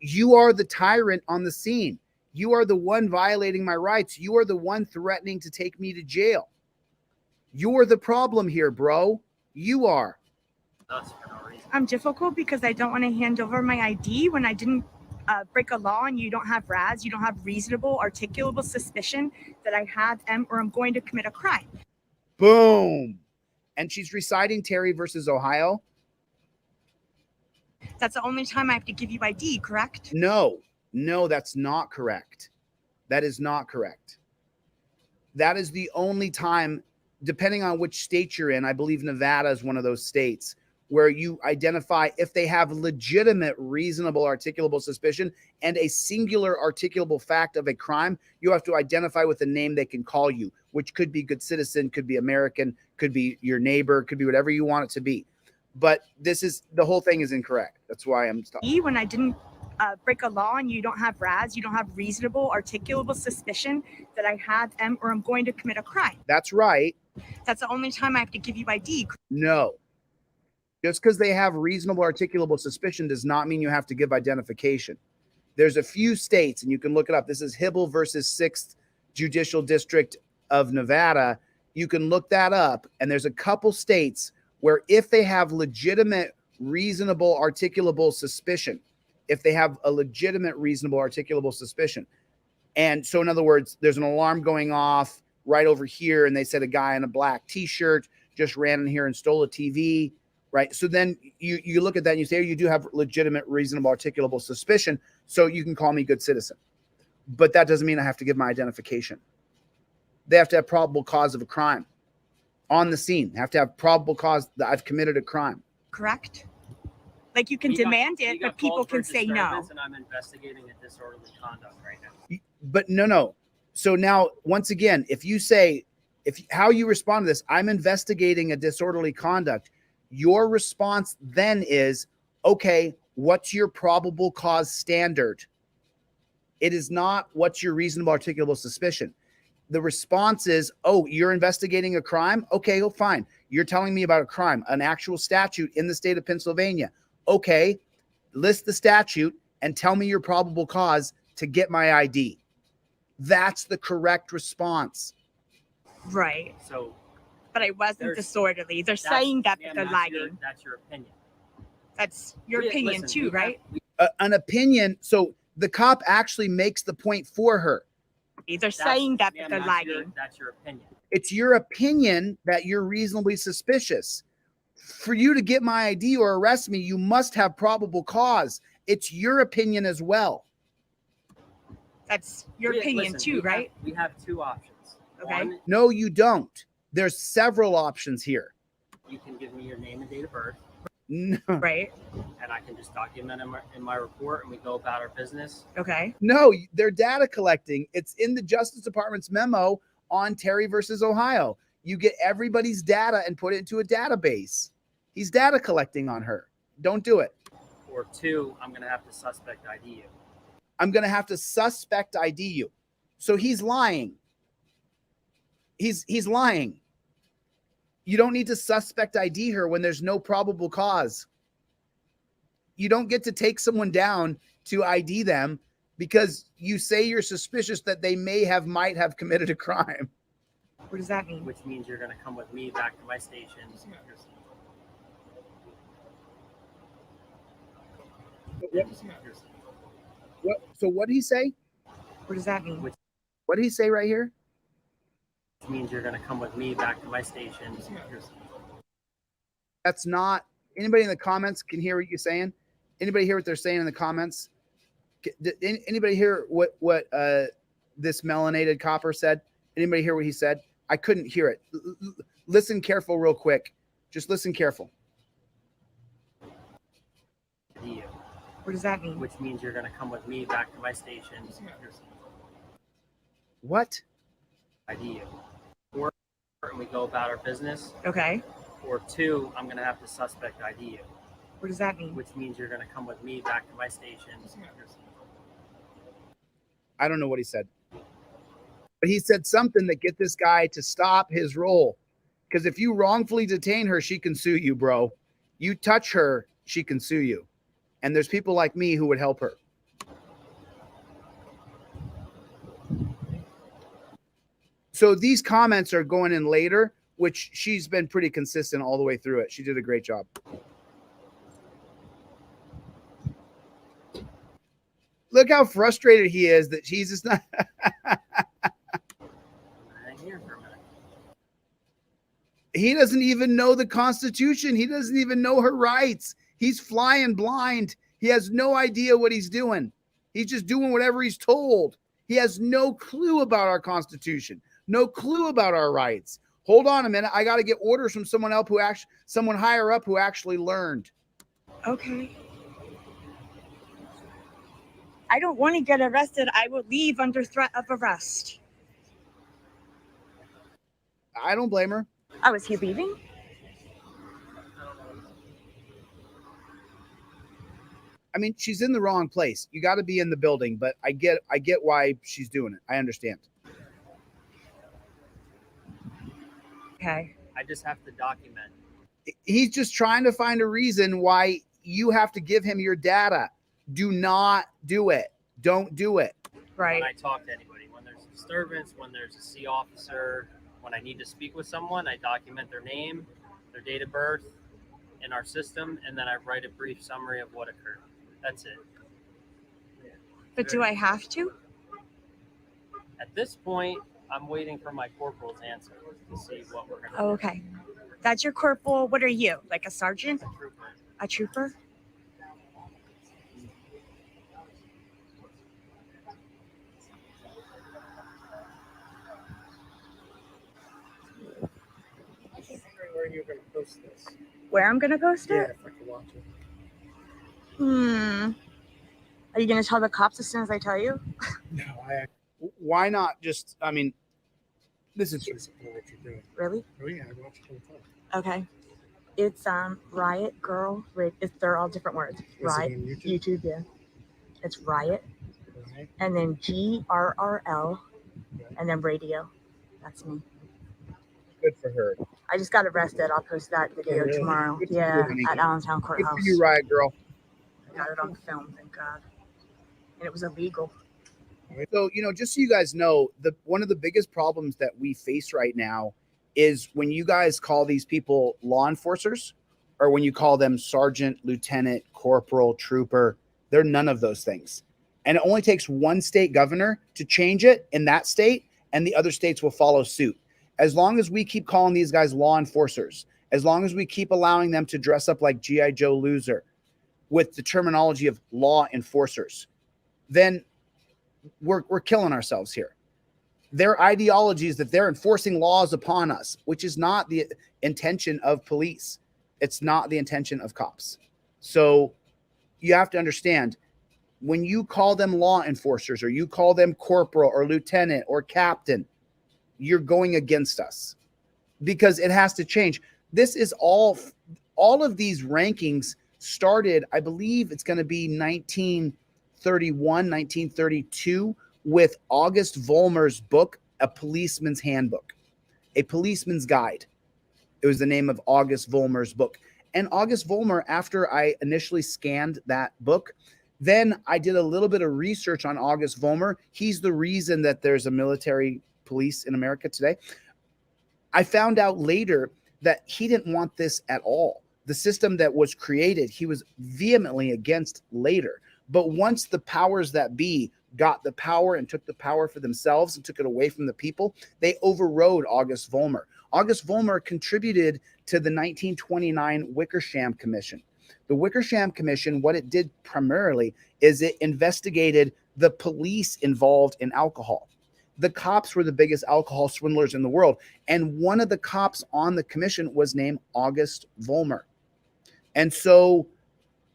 You are the tyrant on the scene. You are the one violating my rights. You are the one threatening to take me to jail. You're the problem here, bro. You are. Us for no reason. I'm difficult because I don't want to hand over my ID when I didn't break a law, and you don't have RAS, you don't have reasonable, articulable suspicion that I have or I'm going to commit a crime. Boom. And she's reciting Terry versus Ohio. That's the only time I have to give you ID, correct? No, that's not correct. That is not correct. That is the only time, depending on which state you're in. I believe Nevada is one of those states where you identify if they have legitimate, reasonable, articulable suspicion and a singular articulable fact of a crime. You have to identify with a name they can call you, which could be good citizen, could be American, could be your neighbor, could be whatever you want it to be. But the whole thing is incorrect. That's why I'm stopping. When I didn't break a law and you don't have RAS, you don't have reasonable, articulable suspicion that I have or I'm going to commit a crime. That's right. That's the only time I have to give you ID. No. Just because they have reasonable, articulable suspicion does not mean you have to give identification. There's a few states, and you can look it up. This is Hibble versus 6th Judicial District of Nevada. You can look that up, and there's a couple states where if they have legitimate, reasonable, articulable suspicion, if they have a legitimate, reasonable, articulable suspicion. And so in other words, there's an alarm going off right over here, and they said a guy in a black t-shirt just ran in here and stole a TV, right? So then you look at that and you say, oh, you do have legitimate, reasonable, articulable suspicion, so you can call me good citizen. But that doesn't mean I have to give my identification. They have to have probable cause of a crime on the scene. They have to have probable cause that I've committed a crime. Correct? Like you can demand it, but people can say no. And I'm investigating a disorderly conduct right now. But no. So now, once again, if you say, how you respond to this, I'm investigating a disorderly conduct, your response then is, okay, what's your probable cause standard? It is not what's your reasonable, articulable suspicion. The response is, oh, you're investigating a crime? Okay, well, fine. You're telling me about a crime, an actual statute in the state of Pennsylvania. Okay, list the statute and tell me your probable cause to get my ID. That's the correct response. Right. So, but I wasn't disorderly. They're saying that, but they're lying. That's your opinion. That's your opinion too, right? An opinion. So the cop actually makes the point for her. They're saying that, but they're lying. That's your opinion. It's your opinion that you're reasonably suspicious. For you to get my ID or arrest me, you must have probable cause. It's your opinion as well. That's your opinion too, right? We have two options. Okay. No, you don't. There's several options here. You can give me your name and date of birth. No. Right. And I can just document in my report, and we go about our business. Okay. No, they're data collecting. It's in the Justice Department's memo on Terry versus Ohio. You get everybody's data and put it into a database. He's data collecting on her. Don't do it. Or two, I'm going to have to suspect ID you. I'm going to have to suspect ID you. So he's lying. He's lying. You don't need to suspect ID her when there's no probable cause. You don't get to take someone down to ID them because you say you're suspicious that they might have committed a crime. What does that mean? Which means you're going to come with me back to my station. What? So what did he say? What does that mean? What did he say right here? Which means you're going to come with me back to my station. That's not, anybody in the comments can hear what you're saying? Anybody hear what they're saying in the comments? Did anybody hear what this melanated copper said? Anybody hear what he said? I couldn't hear it. Listen careful real quick. Just listen careful. What does that mean? Which means you're going to come with me back to my station. What? ID you. Or we go about our business. Okay. Or 2, I'm going to have the suspect ID you. What does that mean? Which means you're going to come with me back to my station. I don't know what he said. But he said something that get this guy to stop his role. Because if you wrongfully detain her, she can sue you, bro. You touch her, she can sue you. And there's people like me who would help her. So these comments are going in later, which she's been pretty consistent all the way through it. She did a great job. Look how frustrated he is that he's just not. He doesn't even know the Constitution. He doesn't even know her rights. He's flying blind. He has no idea what he's doing. He's just doing whatever he's told. He has no clue about our Constitution, no clue about our rights. Hold on a minute. I got to get orders from someone else someone higher up who actually learned. Okay. I don't want to get arrested. I will leave under threat of arrest. I don't blame her. Oh, is he leaving? I mean, she's in the wrong place. You got to be in the building, but I get why she's doing it. I understand. Okay. I just have to document. He's just trying to find a reason why you have to give him your data. Do not do it. Don't do it. Right. When I talk to anybody, when there's a disturbance, when there's a C officer, when I need to speak with someone, I document their name, their date of birth in our system, and then I write a brief summary of what occurred. That's it. But do I have to? At this point, I'm waiting for my corporal's answer to see what we're going to Oh, okay. That's your corporal. What are you? Like a sergeant? do. Trooper. A trooper? Where you're going to post this? Where I'm gonna post Yeah, it? if I can watch it. Are you gonna tell the cops as soon as I tell you? No, Why not just, I mean, this is support what you're doing. Really? Oh yeah, I watch it all the time. Okay. It's Riot Girl. They're all different words. Is it Riot. on YouTube? Yeah. It's Riot, Right. and then GRRL, and then radio. That's me. good for her. I just got arrested. I'll post that video really? tomorrow. Good for Yeah, you, honey. at Allentown Good Courthouse. for you, Riot Girl. I got it on film, thank God. And it was illegal. So, just so you guys know, one of the biggest problems that we face right now is when you guys call these people law enforcers, or when you call them sergeant, lieutenant, corporal, trooper, they're none of those things. And it only takes one state governor to change it in that state, and the other states will follow suit. As long as we keep calling these guys law enforcers, as long as we keep allowing them to dress up like G.I. Joe Loser with the terminology of law enforcers, then we're killing ourselves here. Their ideology is that they're enforcing laws upon us, which is not the intention of police. It's not the intention of cops. So you have to understand, when you call them law enforcers, or you call them corporal or lieutenant or captain, you're going against us, because it has to change. This is all of these rankings started, I believe it's going to be 1931, 1932, with August Vollmer's book, A Policeman's Handbook, A Policeman's Guide. It was the name of August Vollmer's book. And August Vollmer, after I initially scanned that book, then I did a little bit of research on August Vollmer. He's the reason that there's a military police in America today. I found out later that he didn't want this at all. The system that was created, he was vehemently against later. But once the powers that be got the power and took the power for themselves and took it away from the people, they overrode August Vollmer. August Vollmer contributed to the 1929 Wickersham Commission. The Wickersham Commission, what it did primarily is it investigated the police involved in alcohol. The cops were the biggest alcohol swindlers in the world. And one of the cops on the commission was named August Vollmer. And so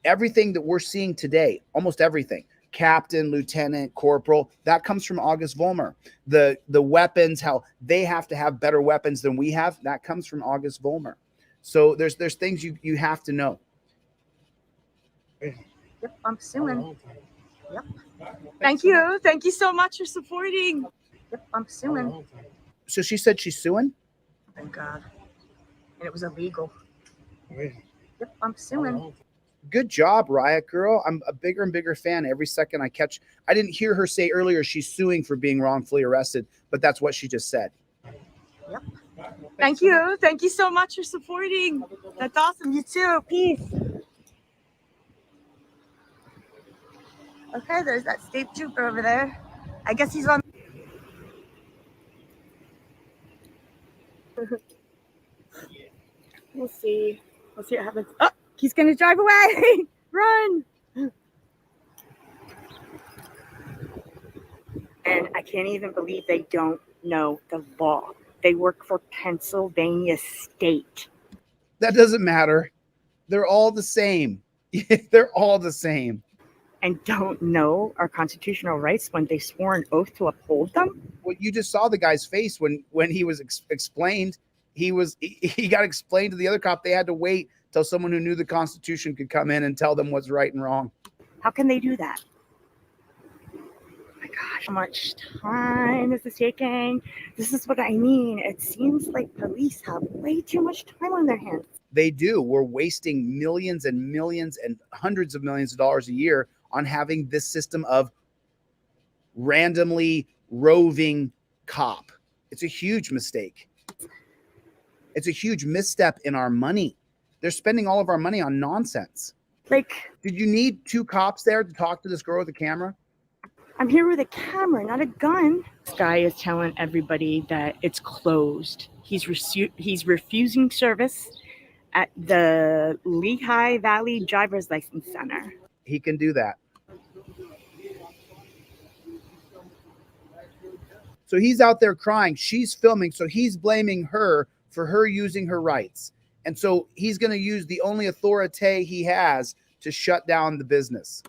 everything that we're seeing today, almost everything, captain, lieutenant, corporal, that comes from August Vollmer. The weapons, how they have to have better weapons than we have, that comes from August Vollmer. So there's things you have to know. Yep, I'm suing. Yep. Thank you. Thank you so much for supporting. Yep, I'm suing. So she said she's suing? Thank God. And it was illegal. Yep, I'm suing. Good job, Riot Girl. I'm a bigger and bigger fan every second I catch. I didn't hear her say earlier she's suing for being wrongfully arrested, but that's what she just said. Yep. Thank you. Thank you so much for supporting. That's awesome. You too. Peace. Okay, there's that state trooper over there. I guess he's on. We'll see. We'll see what happens. Oh, he's going to drive away. Run. And I can't even believe they don't know the law. They work for Pennsylvania State. That doesn't matter. They're all the same. They're all the same. And don't know our constitutional rights when they swore an oath to uphold them. Well, you just saw the guy's face when he was explained. He got explained to the other cop. They had to wait till someone who knew the Constitution could come in and tell them what's right and wrong. How can they do that? Oh my gosh, how much time is this taking? This is what I mean. It seems like police have way too much time on their hands. They do. We're wasting millions and millions and hundreds of millions of dollars a year on having this system of randomly roving cop. It's a huge mistake. It's a huge misstep in our money. They're spending all of our money on nonsense. Like, did you need two cops there to talk to this girl with a camera? I'm here with a camera, not a gun. This guy is telling everybody that it's closed. He's refusing service at the Lehigh Valley Driver's License Center. He can do that. So he's out there crying. She's filming. So he's blaming her for her using her rights. And so he's going to use the only authority he has to shut down the business.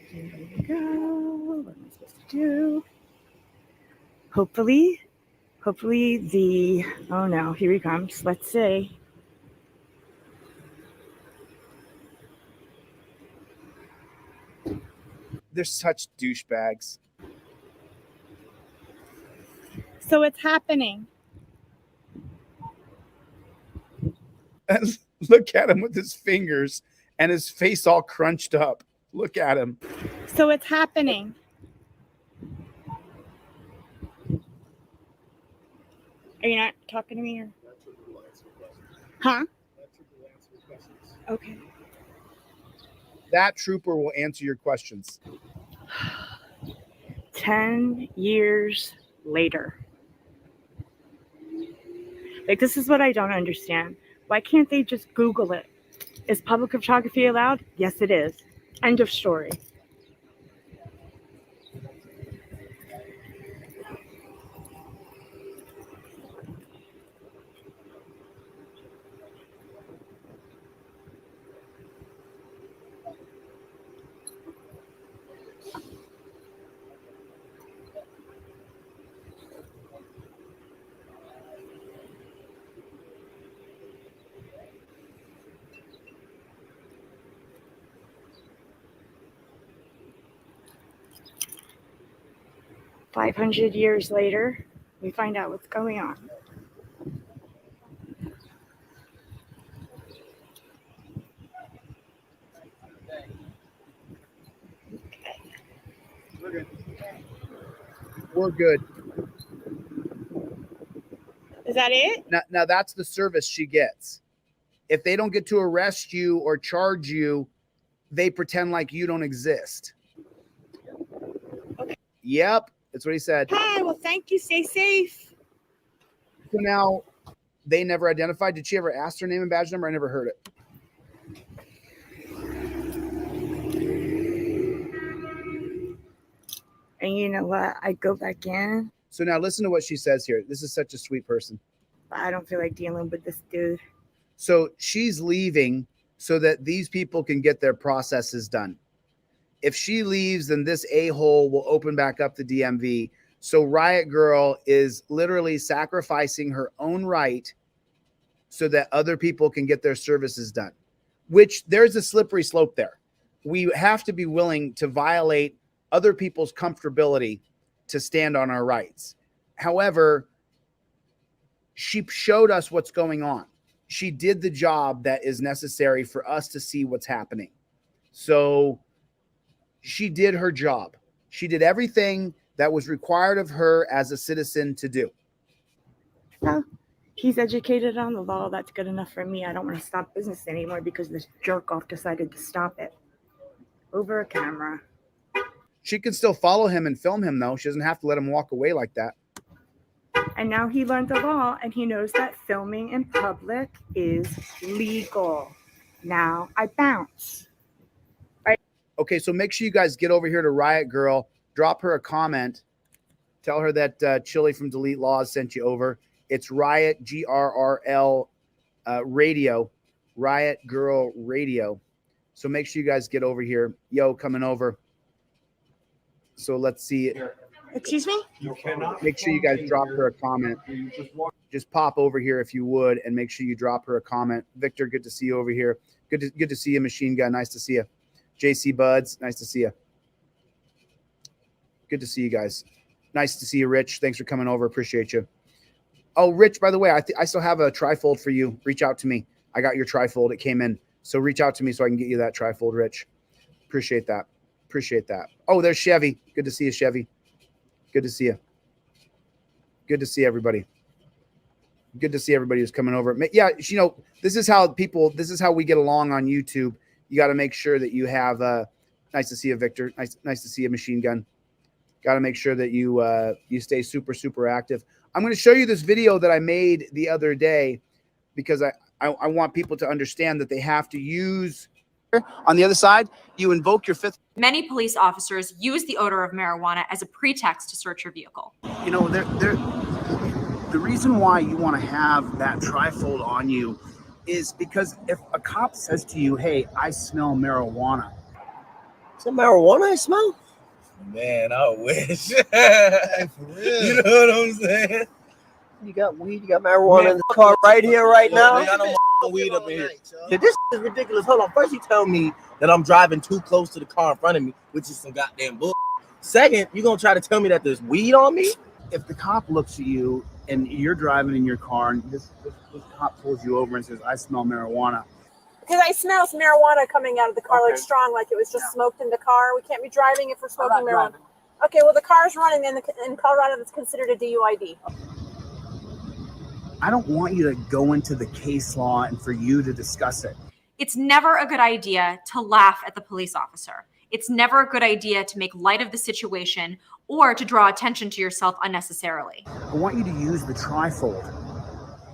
Here we go. What am I supposed to do? Hopefully oh no, here he comes. Let's see. They're such douchebags. So it's happening. And look at him with his fingers and his face all crunched up. Look at him. So it's happening. Are you not talking to me or? Huh? Okay. That trooper will answer your questions. 10 years later. Like, this is what I don't understand. Why can't they just Google it? Is public photography allowed? Yes, it is. End of story. $500 years later, we find out what's going on. We're good. Is that it? Now that's the service she gets. If they don't get to arrest you or charge you, they pretend like you don't exist. Yep, that's what he said. Hi, well, thank you. Stay safe. So now they never identified. Did she ever ask her name and badge number? I never heard it. And you know what? I go back in, So now listen to what she says here. This is such a sweet person. but I don't feel like dealing with this dude. So she's leaving so that these people can get their processes done. If she leaves, then this a-hole will open back up the DMV. So Riot Girl is literally sacrificing her own right so that other people can get their services done, which there's a slippery slope there. We have to be willing to violate other people's comfortability to stand on our rights. However, she showed us what's going on. She did the job that is necessary for us to see what's happening. So she did her job. She did everything that was required of her as a citizen to do. Well, he's educated on the law. That's good enough for me. I don't want to stop business anymore because this jerk off decided to stop it over a camera. She can still follow him and film him, though. She doesn't have to let him walk away like that. And now he learned the law and he knows that filming in public is legal. Now I bounce. Okay, so make sure you guys get over here to Riot Girl. Drop her a comment. Tell her that Chille from Delete Laws sent you over. It's Riot, GRRL Radio. Riot Girl Radio. So make sure you guys get over here. Yo, coming over. So let's see. Excuse me? You cannot. Make sure you guys drop her a comment. You just walk. Just pop over here if you would, and make sure you drop her a comment. Victor, good to see you over here. Good to see you, Machine Gun. Nice to see you. JC Buds, nice to see you. Good to see you guys. Nice to see you, Rich. Thanks for coming over. Appreciate you. Oh, Rich, by the way, I still have a trifold for you. Reach out to me. I got your trifold. It came in. So reach out to me so I can get you that trifold, Rich. Appreciate that. Appreciate that. Oh, there's Chevy. Good to see you, Chevy. Good to see you. Good to see everybody. Good to see everybody who's coming over. Yeah, you know, this is how we get along on YouTube. You got to make sure that you have nice to see you, Victor. Nice to see you, Machine Gun. Got to make sure that you stay super, super active. I'm going to show you this video that I made the other day because I want people to understand that they have to use. On the other side, you invoke your fifth. Many police officers use the odor of marijuana as a pretext to search your vehicle. You know, the reason why you want to have that trifold on you is because if a cop says to you, hey, I smell marijuana. Is it marijuana I smell? Man, I wish. Hey, for real. You know what I'm saying? You got weed, you got marijuana in the car right here, right now. I got no weed up in here. Yeah, this is ridiculous. Hold on. First, you tell me That I'm driving too close to the car in front of me, which is some goddamn bull. Second, you're gonna try to tell me that there's weed on me? If the cop looks at you and you're driving in your car and this cop pulls you over and says, I smell marijuana. Because I smell some marijuana coming out of the car, like strong, like it was just smoked in the car. We can't be driving if we're smoking marijuana. Okay, well, the car's running in Colorado. That's considered a DUID. I don't want you to go into the case law and for you to discuss it. It's never a good idea to laugh at the police officer. It's never a good idea to make light of the situation or to draw attention to yourself unnecessarily. I want you to use the trifold.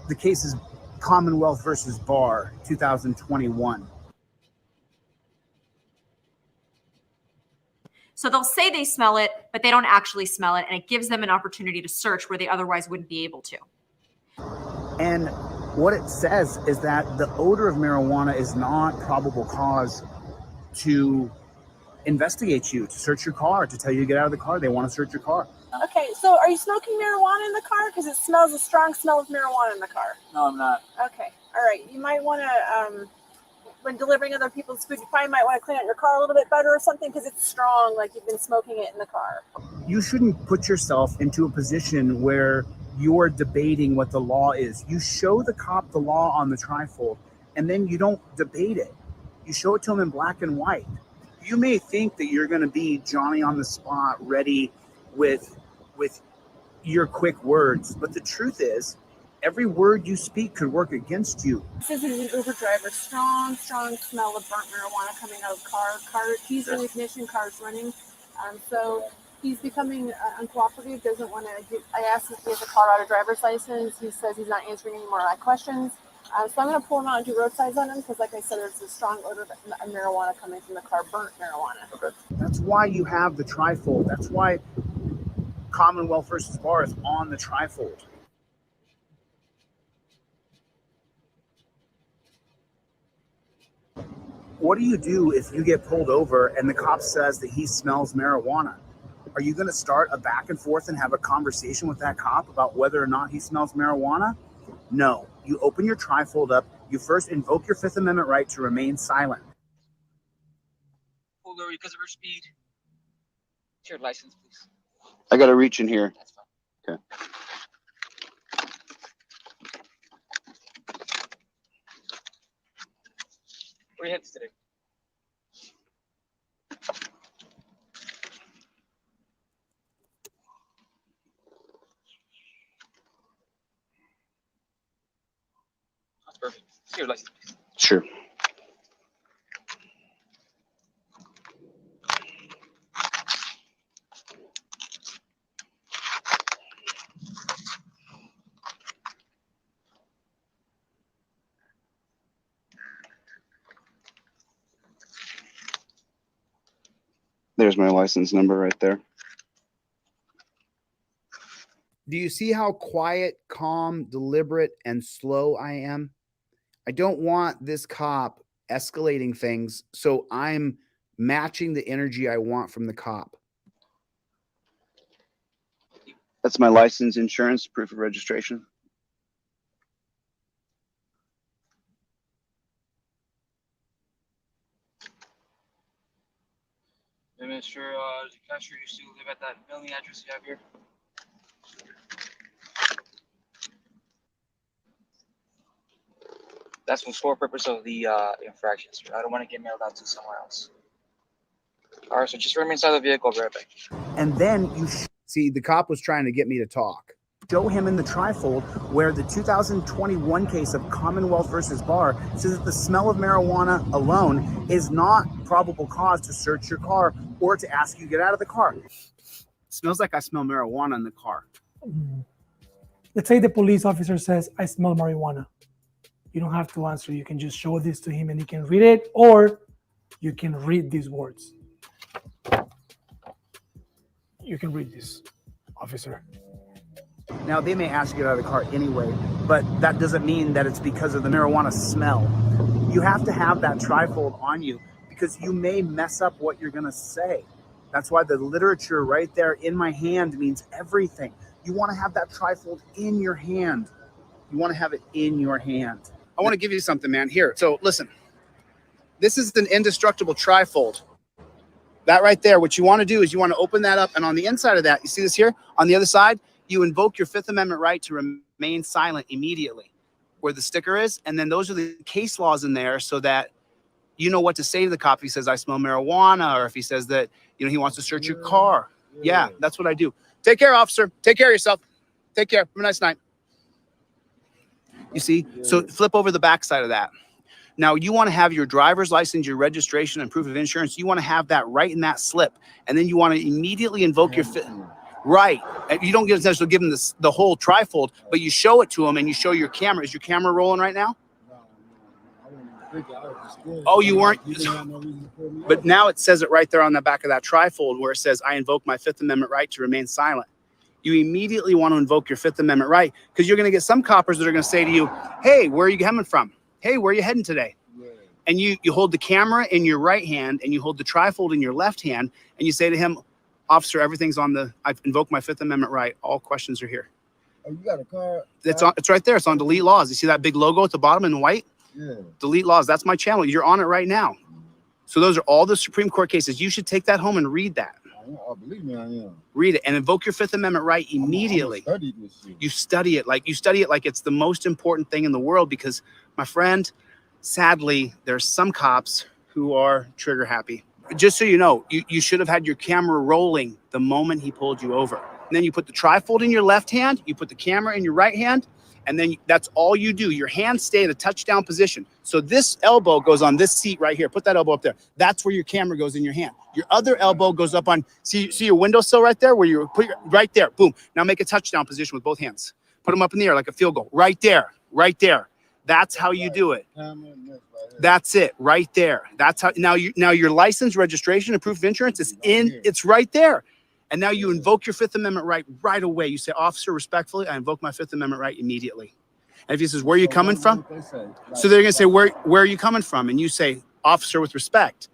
The case is Commonwealth versus Barr, 2021. So they'll say they smell it, but they don't actually smell it, and it gives them an opportunity to search where they otherwise wouldn't be able to. And what it says is that the odor of marijuana is not probable cause to investigate you, to search your car, to tell you to get out of the car. They want to search your car. Okay, so are you smoking marijuana in the car? Because it smells a strong smell of marijuana in the car. No, I'm not. Okay, all right. You might want to, when delivering other people's food, you probably might want to clean out your car a little bit better or something because it's strong, like you've been smoking it in the car. You shouldn't put yourself into a position where you're debating what the law is. You show the cop the law on the trifold, and then you don't debate it. You show it to him in black and white. You may think that you're going to be Johnny on the spot, ready with your quick words, but the truth is, every word you speak could work against you. This is an Uber driver. Strong smell of burnt marijuana coming out of the car. Car keys in ignition, car's running. So He's becoming uncooperative, doesn't want to give. I asked if he has a Colorado driver's license. He says he's not answering any more of my questions. So I'm going to pull him out and do roadsides on him because, like I said, there's a strong odor of marijuana coming from the car, burnt marijuana. Okay. That's why you have the trifold. That's why Commonwealth versus Bar is on the trifold. What do you do if you get pulled over and the cop says that he smells marijuana? Are you going to start a back and forth and have a conversation with that cop about whether or not he smells marijuana? No. You open your trifold up. You first invoke your Fifth Amendment right to remain silent. Pulled over because of her speed. What's your license, please? I got to reach in here. That's fine. Okay. Where are you headed today? That's perfect. See your license, please. Sure. There's my license number right there. Do you see how quiet, calm, deliberate, and slow I am? I don't want this cop escalating things, so I'm matching the energy I want from the cop. That's my license, insurance, proof of registration. Hey, Mr. DeCastro, you still live at that mailing address you have here? That's for purpose of the infraction, sir. I don't want to get mailed out to somewhere else. All right, so just remain inside the vehicle. I'll be right back. And then you see, the cop was trying to get me to talk. Show him in the trifold where the 2021 case of Commonwealth versus Barr says that the smell of marijuana alone is not probable cause to search your car or to ask you to get out of the car. It smells like I smell marijuana in the car. Let's say the police officer says, I smell marijuana. You don't have to answer. You can just show this to him and he can read it, or you can read these words. You can read this, officer. Now, they may ask you to get out of the car anyway, but that doesn't mean that it's because of the marijuana smell. You have to have that trifold on you because you may mess up what you're going to say. That's why the literature right there in my hand means everything. You want to have that trifold in your hand. You want to have it in your hand. I want to give you something, man. Here. So listen, this is an indestructible trifold. That right there, what you want to do is you want to open that up, and on the inside of that, you see this here? On the other side, you invoke your Fifth Amendment right to remain silent immediately, where the sticker is, and then those are the case laws in there so that you know what to say to the cop if he says, I smell marijuana, or if he says that, you know, he wants to search your car. Yeah, that's what I do. Take care, officer. Take care of yourself. Take care. Have a nice night. You see? So flip over the back side of that. Now, you want to have your driver's license, your registration, and proof of insurance. You want to have that right in that slip. And then you want to immediately invoke your right. And you don't give them the whole trifold, but you show it to them and you show your camera. Is your camera rolling right now? Oh, you weren't. But now it says it right there on the back of that trifold where it says, I invoke my Fifth Amendment right to remain silent. You immediately want to invoke your Fifth Amendment right because you're going to get some coppers that are going to say to you, hey, where are you coming from? Hey, where are you heading today? And you hold the camera in your right hand and you hold the trifold in your left hand and you say to him, officer, everything's I've invoked my Fifth Amendment right. All questions are here. Oh, you got a car? It's right there. It's on delete laws. You see that big logo at the bottom in white? Yeah. Delete laws. That's my channel. You're on it right now. So those are all the Supreme Court cases. You should take that home and read that. Believe me, I am. Read it and invoke your Fifth Amendment right immediately. You study it like it's the most important thing in the world because, my friend, sadly, there's some cops who are trigger happy. Just so you know, you should have had your camera rolling the moment he pulled you over. And then you put the trifold in your left hand, you put the camera in your right hand, and then that's all you do. Your hands stay in a touchdown position. So this elbow goes on this seat right here. Put that elbow up there. That's where your camera goes in your hand. Your other elbow goes up on, see your windowsill right there where you put your, right there, boom. Now make a touchdown position with both hands. Put them up in the air like a field goal. Right there, right there. That's how you do it. That's it, right there. That's how, now your license, registration, and proof of insurance is in, it's right there. And now you invoke your Fifth Amendment right away. You say, officer, respectfully, I invoke my Fifth Amendment right immediately. And if he says, where are you coming from? So they're going to say, where are you coming from? And you say, officer, with respect,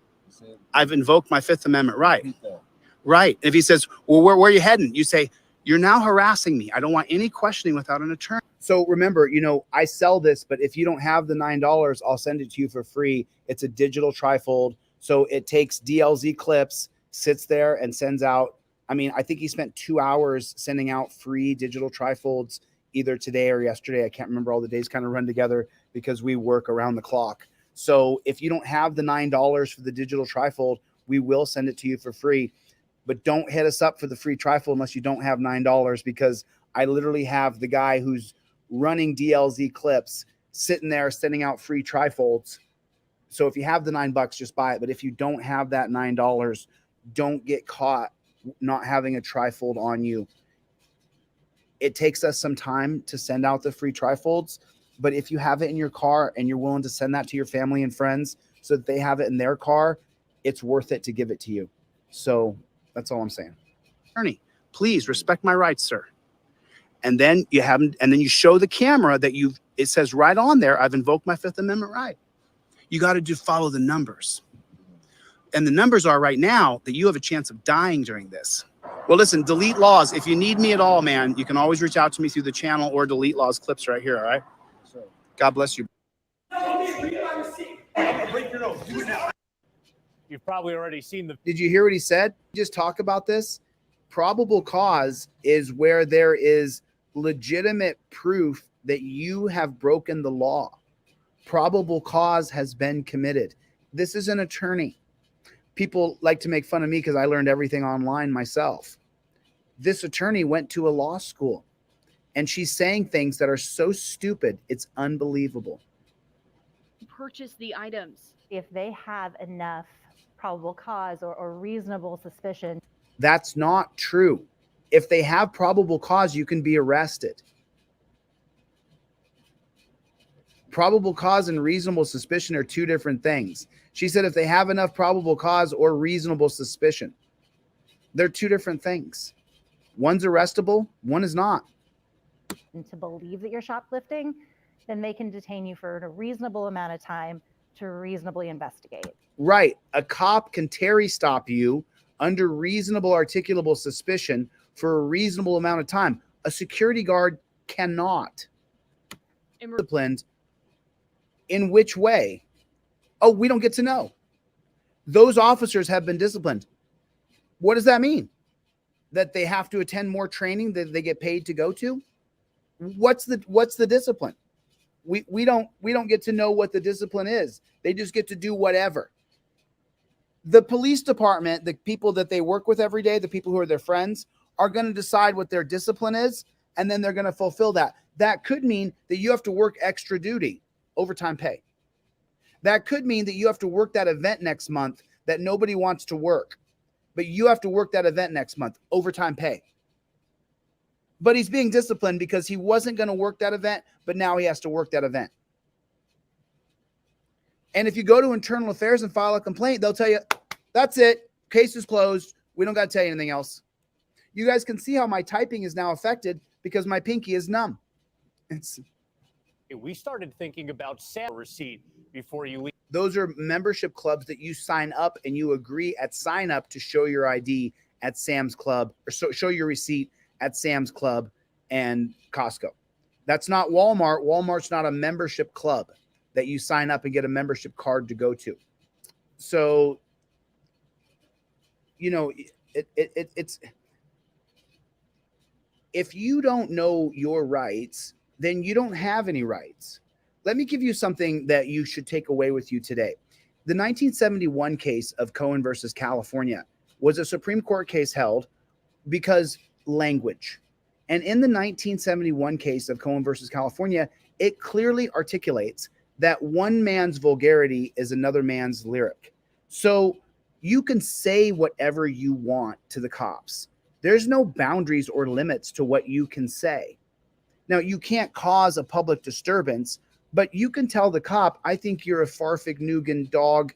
I've invoked my Fifth Amendment right. Right. If he says, well, where are you heading? You say, you're now harassing me. I don't want any questioning without an attorney. So remember, I sell this, but if you don't have the $9, I'll send it to you for free. It's a digital trifold. So it takes DLZ clips, sits there and sends out. I mean, I think he spent 2 hours sending out free digital trifolds either today or yesterday. I can't remember, all the days kind of run together because we work around the clock. So if you don't have the $9 for the digital trifold, we will send it to you for free. But don't hit us up for the free trifold unless you don't have $9, because I literally have the guy who's running DLZ clips sitting there sending out free trifolds. So if you have the $9, just buy it. But if you don't have that $9, don't get caught not having a trifold on you. It takes us some time to send out the free trifolds, but if you have it in your car and you're willing to send that to your family and friends so that they have it in their car, it's worth it to give it to you. So that's all I'm saying. Attorney, please respect my rights, sir. And then you show the camera that it says right on there, I've invoked my Fifth Amendment right. You got to follow the numbers. And the numbers are right now that you have a chance of dying during this. Well, listen, delete laws. If you need me at all, man, you can always reach out to me through the channel or delete laws clips right here. All right. God bless you. You've probably already seen the. Did you hear what he said? Just talk about this. Probable cause is where there is legitimate proof that you have broken the law. Probable cause has been committed. This is an attorney. People like to make fun of me because I learned everything online myself. This attorney went to a law school, and she's saying things that are so stupid, it's unbelievable. Purchase the items if they have enough probable cause or reasonable suspicion. That's not true. If they have probable cause, you can be arrested. Probable cause and reasonable suspicion are two different things. She said if they have enough probable cause or reasonable suspicion. They're two different things. One's arrestable, one is not. And to believe that you're shoplifting, then they can detain you for a reasonable amount of time to reasonably investigate. Right. A cop can Terry stop you under reasonable articulable suspicion for a reasonable amount of time. A security guard cannot. Disciplined in which way? Oh, we don't get to know. Those officers have been disciplined. What does that mean? That they have to attend more training that they get paid to go to? What's the discipline? We don't get to know what the discipline is. They just get to do whatever. The police department, the people that they work with every day, the people who are their friends, are going to decide what their discipline is, and then they're going to fulfill that. That could mean that you have to work extra duty, overtime pay. That could mean that you have to work that event next month that nobody wants to work, but you have to work that event next month, overtime pay. But he's being disciplined because he wasn't going to work that event, but now he has to work that event. And if you go to internal affairs and file a complaint, they'll tell you, that's it. Case is closed. We don't got to tell you anything else. You guys can see how my typing is now affected because my pinky is numb. We started thinking about SAM receipt before you leave. Those are membership clubs that you sign up and you agree at sign up to show your ID at Sam's Club or show your receipt at Sam's Club and Costco. That's not Walmart. Walmart's not a membership club that you sign up and get a membership card to go to. So, it's if you don't know your rights, then you don't have any rights. Let me give you something that you should take away with you today. The 1971 case of Cohen versus California was a Supreme Court case held because language. And in the 1971 case of Cohen versus California, it clearly articulates that one man's vulgarity is another man's lyric. So You can say whatever you want to the cops. There's no boundaries or limits to what you can say. Now, you can't cause a public disturbance, but you can tell the cop, I think you're a Farfignugan dog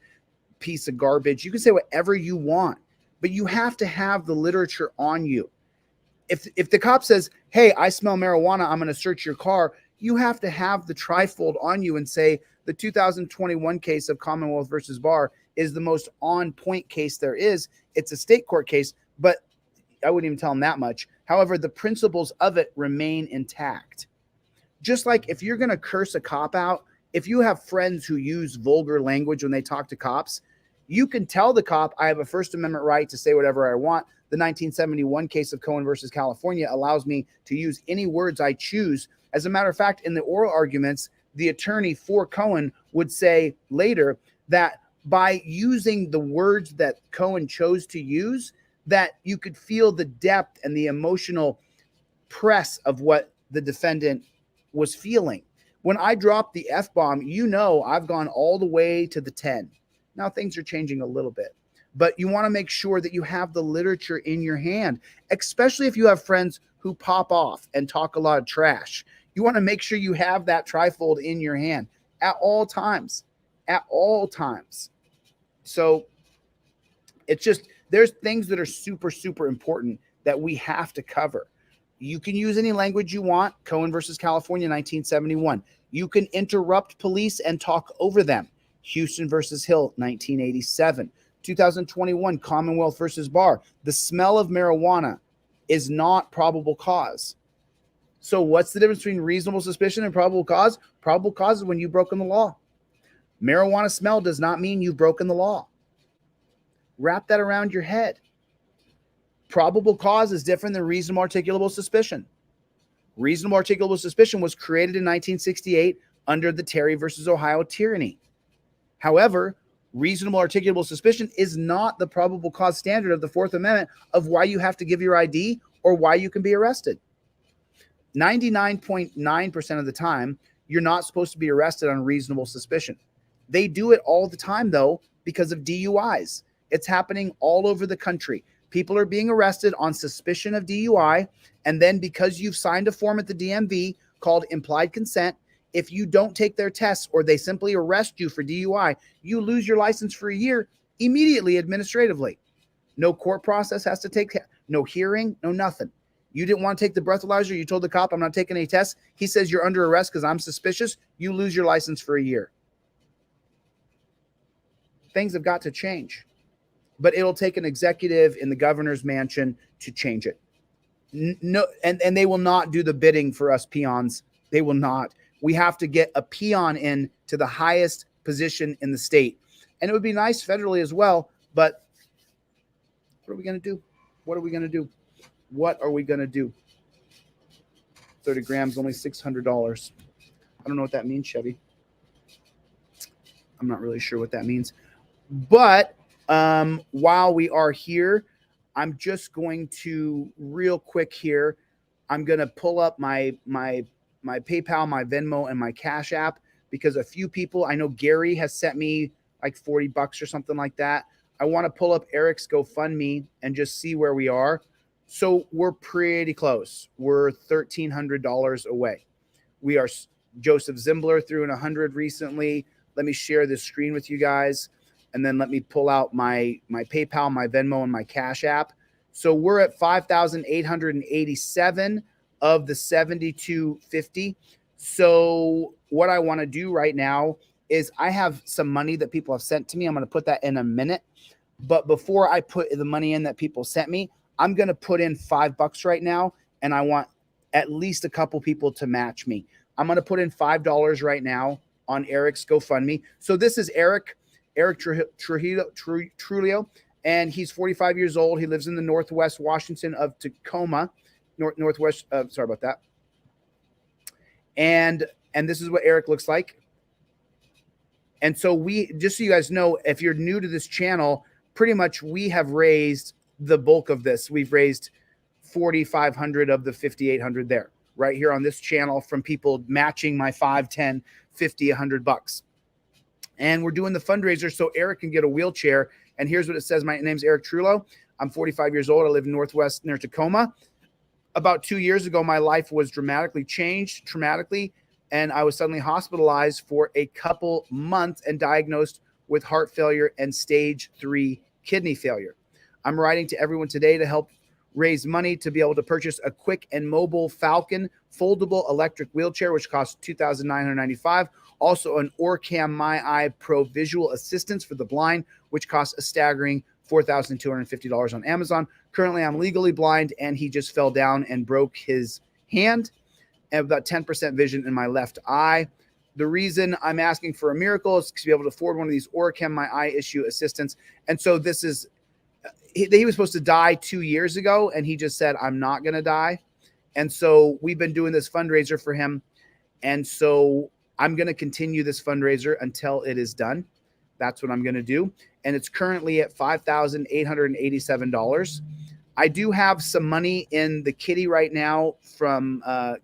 piece of garbage. You can say whatever you want, but you have to have the literature on you. If the cop says, hey, I smell marijuana, I'm going to search your car, you have to have the trifold on you and say the 2021 case of Commonwealth versus Barr is the most on point case there is. It's a state court case, but I wouldn't even tell them that much. However, the principles of it remain intact. Just like if you're going to curse a cop out, if you have friends who use vulgar language when they talk to cops, you can tell the cop, I have a First Amendment right to say whatever I want. The 1971 case of Cohen versus California allows me to use any words I choose. As a matter of fact, in the oral arguments, the attorney for Cohen would say later that by using the words that Cohen chose to use, that you could feel the depth and the emotional press of what the defendant was feeling. When I dropped the F-bomb, you know I've gone all the way to the 10. Now things are changing a little bit, but you want to make sure that you have the literature in your hand, especially if you have friends who pop off and talk a lot of trash. You want to make sure you have that trifold in your hand at all times, So it's just, there's things that are super, super important that we have to cover. You can use any language you want. Cohen versus California, 1971. You can interrupt police and talk over them. Houston versus Hill, 1987. 2021, Commonwealth versus Barr. The smell of marijuana is not probable cause. So what's the difference between reasonable suspicion and probable cause? Probable cause is when you've broken the law. Marijuana smell does not mean you've broken the law. Wrap that around your head. Probable cause is different than reasonable articulable suspicion. Reasonable articulable suspicion was created in 1968 under the Terry versus Ohio tyranny. However, reasonable articulable suspicion is not the probable cause standard of the Fourth Amendment of why you have to give your ID or why you can be arrested. 99.9% of the time, you're not supposed to be arrested on reasonable suspicion. They do it all the time, though, because of DUIs. It's happening all over the country. People are being arrested on suspicion of DUI, and then because you've signed a form at the DMV called implied consent, if you don't take their tests or they simply arrest you for DUI, you lose your license for a year immediately administratively. No court process has to take, no hearing, no nothing. You didn't want to take the breathalyzer. You told the cop, I'm not taking any tests. He says you're under arrest because I'm suspicious. You lose your license for a year. Things have got to change. But it'll take an executive in the governor's mansion to change it. No, and they will not do the bidding for us peons. They will not. We have to get a peon in to the highest position in the state. And it would be nice federally as well, but what are we going to do? What are we going to do? What are we going to do? 30 grams, only $600. I don't know what that means, Chevy. I'm not really sure what that means. But while we are here, I'm just going to real quick here. I'm going to pull up my PayPal, my Venmo, and my Cash App because a few people, I know Gary has sent me like $40 or something like that. I want to pull up Eric's GoFundMe and just see where we are. So we're pretty close. We're $1,300 away. We are. Joseph Zimbler threw in 100 recently. Let me share this screen with you guys. And then let me pull out my PayPal, my Venmo, and my Cash App. So we're at 5,887 of the 7,250. So what I want to do right now is I have some money that people have sent to me. I'm going to put that in a minute. But before I put the money in that people sent me, I'm going to put in $5 right now. And I want at least a couple people to match me. I'm going to put in $5 right now on Eric's GoFundMe. So this is Eric Trujillo, and he's 45 years old. He lives in the Northwest Washington of Tacoma, Northwest. Sorry about that. And this is what Eric looks like. And so we, just so you guys know, if you're new to this channel, pretty much we have raised the bulk of this. We've raised 4,500 of the 5,800 there, right here on this channel from people matching my 5, 10, 50, $100. And we're doing the fundraiser so Eric can get a wheelchair And here's what it says. My name's Eric Trullo. I'm 45 years old. I live in Northwest near Tacoma. About 2 years ago, my life was dramatically changed, traumatically, and I was suddenly hospitalized for a couple months and diagnosed with heart failure and stage 3 kidney failure. I'm writing to everyone today to help raise money to be able to purchase a quick and mobile Falcon foldable electric wheelchair, which costs $2,995. Also an Orcam My Eye Pro visual assistance for the blind, which costs a staggering $4,250 on Amazon. Currently, I'm legally blind, and he just fell down and broke his hand. I have about 10% vision in my left eye. The reason I'm asking for a miracle is to be able to afford one of these Orcam My Eye issue assistants. And so this is, he was supposed to die 2 years ago, and he just said, I'm not going to die. And so we've been doing this fundraiser for him. And so I'm going to continue this fundraiser until it is done. That's what I'm going to do. And it's currently at $5,887. I do have some money in the kitty right now from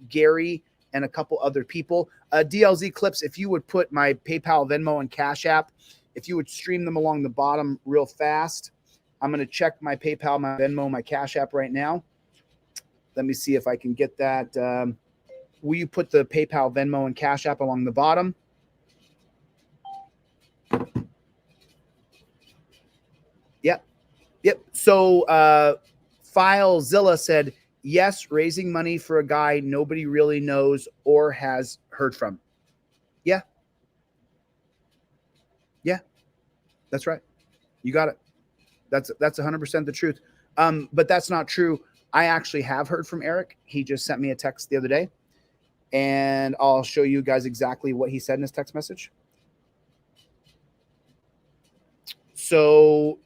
Gary and a couple other people. DLZ Clips, if you would put my PayPal, Venmo, and Cash App, if you would stream them along the bottom real fast. I'm going to check my PayPal, my Venmo, my Cash App right now. Let me see if I can get that. Will you put the PayPal, Venmo, and Cash App along the bottom? Yep. So FileZilla said, yes, raising money for a guy nobody really knows or has heard from. Yeah. That's right. You got it. That's 100% the truth. But that's not true. I actually have heard from Eric. He just sent me a text the other day, and I'll show you guys exactly what he said in his text message. So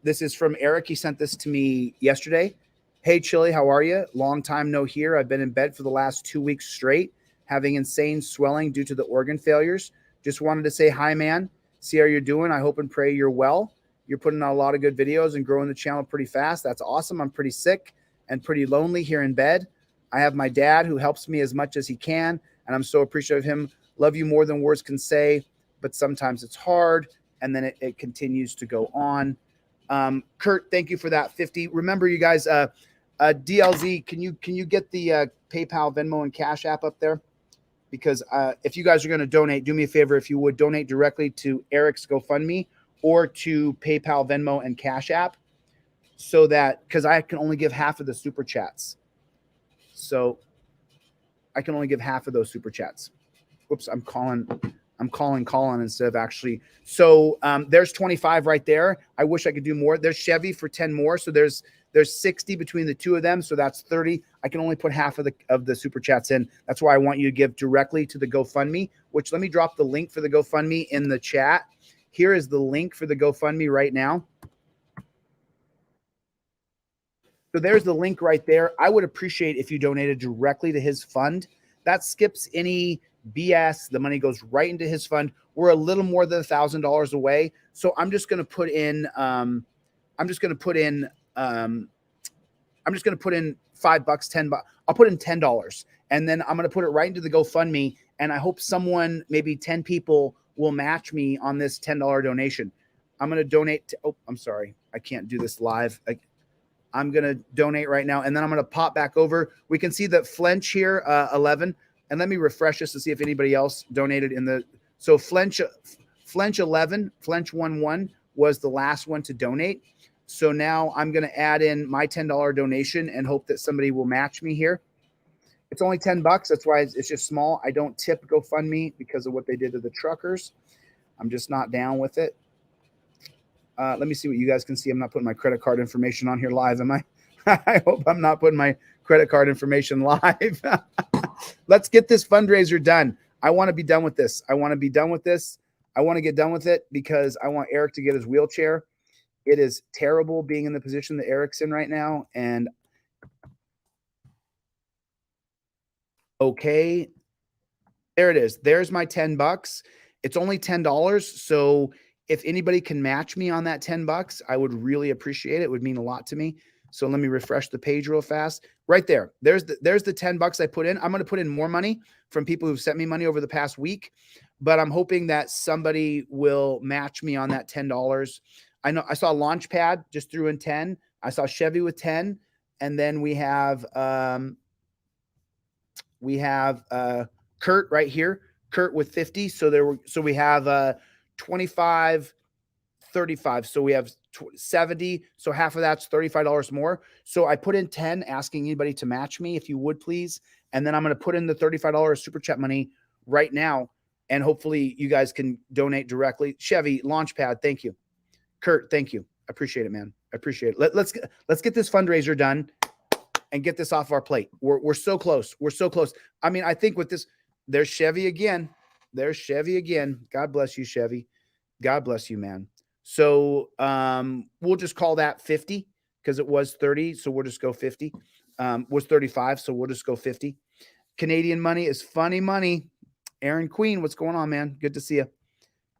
this is from Eric. He sent this to me yesterday. Hey, Chille, how are you? Long time no hear. I've been in bed for the last 2 weeks straight, having insane swelling due to the organ failures. Just wanted to say hi, man. See how you're doing. I hope and pray you're well. You're putting out a lot of good videos and growing the channel pretty fast. That's awesome. I'm pretty sick and pretty lonely here in bed. I have my dad who helps me as much as he can, and I'm so appreciative of him. Love you more than words can say, but sometimes it's hard, and then it continues to go on. Kurt, thank you for that 50. Remember, you guys, DLZ, can you get the PayPal, Venmo, and Cash App up there? Because if you guys are going to donate, do me a favor. If you would donate directly to Eric's GoFundMe or to PayPal, Venmo, and Cash App, so that, because I can only give half of the super chats. So I can only give half of those super chats. Whoops, I'm calling instead of actually. So there's 25 right there. I wish I could do more. There's Chevy for 10 more. So there's 60 between the two of them. So that's 30. I can only put half of the super chats in. That's why I want you to give directly to the GoFundMe, which let me drop the link for the GoFundMe in the chat. Here is the link for the GoFundMe right now. So there's the link right there. I would appreciate if you donated directly to his fund. That skips any BS. The money goes right into his fund. We're a little more than $1,000 away. So I'm just going to put in, $5, $10. I'll put in $10, and then I'm going to put it right into the GoFundMe. And I hope someone, maybe 10 people, will match me on this $10 donation. I'm going to donate to, oh, I'm sorry. I can't do this live. I'm going to donate right now, and then I'm going to pop back over. We can see that Flench here, 11. And let me refresh this to see if anybody else donated in the, so Flench 11, Flench 11 was the last one to donate. So now I'm going to add in my $10 donation and hope that somebody will match me here. It's only $10. That's why it's just small. I don't tip GoFundMe because of what they did to the truckers. I'm just not down with it. Let me see what you guys can see. I'm not putting my credit card information on here live, am I? I hope I'm not putting my credit card information live. Let's get this fundraiser done. I want to be done with this. I want to get done with it because I want Eric to get his wheelchair. It is terrible being in the position that Eric's in right now. And okay, there it is. There's my $10. It's only $10. So if anybody can match me on that $10, I would really appreciate it. It would mean a lot to me. So let me refresh the page real fast. Right there. There's the $10 I put in. I'm going to put in more money from people who've sent me money over the past week, but I'm hoping that somebody will match me on that $10. I know I saw Launchpad just threw in 10. I saw Chevy with 10, and then we have Kurt right here. Kurt with 50. So we have 25, 35. So we have 70. So half of that's $35 more. So I put in 10, asking anybody to match me, if you would please. And then I'm going to put in the $35 super chat money right now. And hopefully you guys can donate directly. Chevy, Launchpad, thank you. Kurt, thank you. I appreciate it, man. I appreciate it. Let's get this fundraiser done and get this off our plate. We're so close. We're so close. I mean, I think with this, there's Chevy again. There's Chevy again. God bless you, Chevy. God bless you, man. So we'll just call that 50 because it was 30. So we'll just go 50. Was 35. So we'll just go 50. Canadian money is funny money. Aaron Queen, what's going on, man? Good to see you.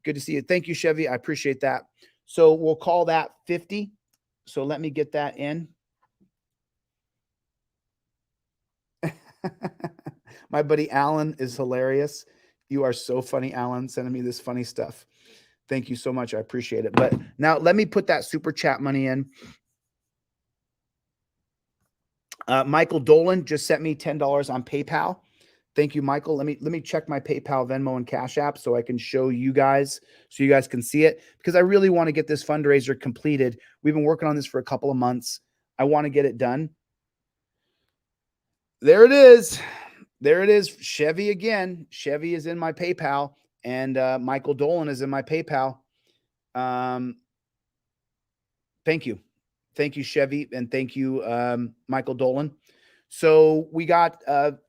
Good to see you. Thank you, Chevy. I appreciate that. So we'll call that 50. So let me get that in. My buddy Alan is hilarious. You are so funny, Alan, sending me this funny stuff. Thank you so much. I appreciate it. But now let me put that super chat money in. Michael Dolan just sent me $10 on PayPal. Thank you, Michael. Let me check my PayPal, Venmo, and Cash App so I can show you guys so you guys can see it, because I really want to get this fundraiser completed. We've been working on this for a couple of months. I want to get it done. There it is. There it is. Chevy again. Chevy is in my PayPal, and Michael Dolan is in my PayPal. Thank you. Thank you, Chevy, and thank you, Michael Dolan. So we got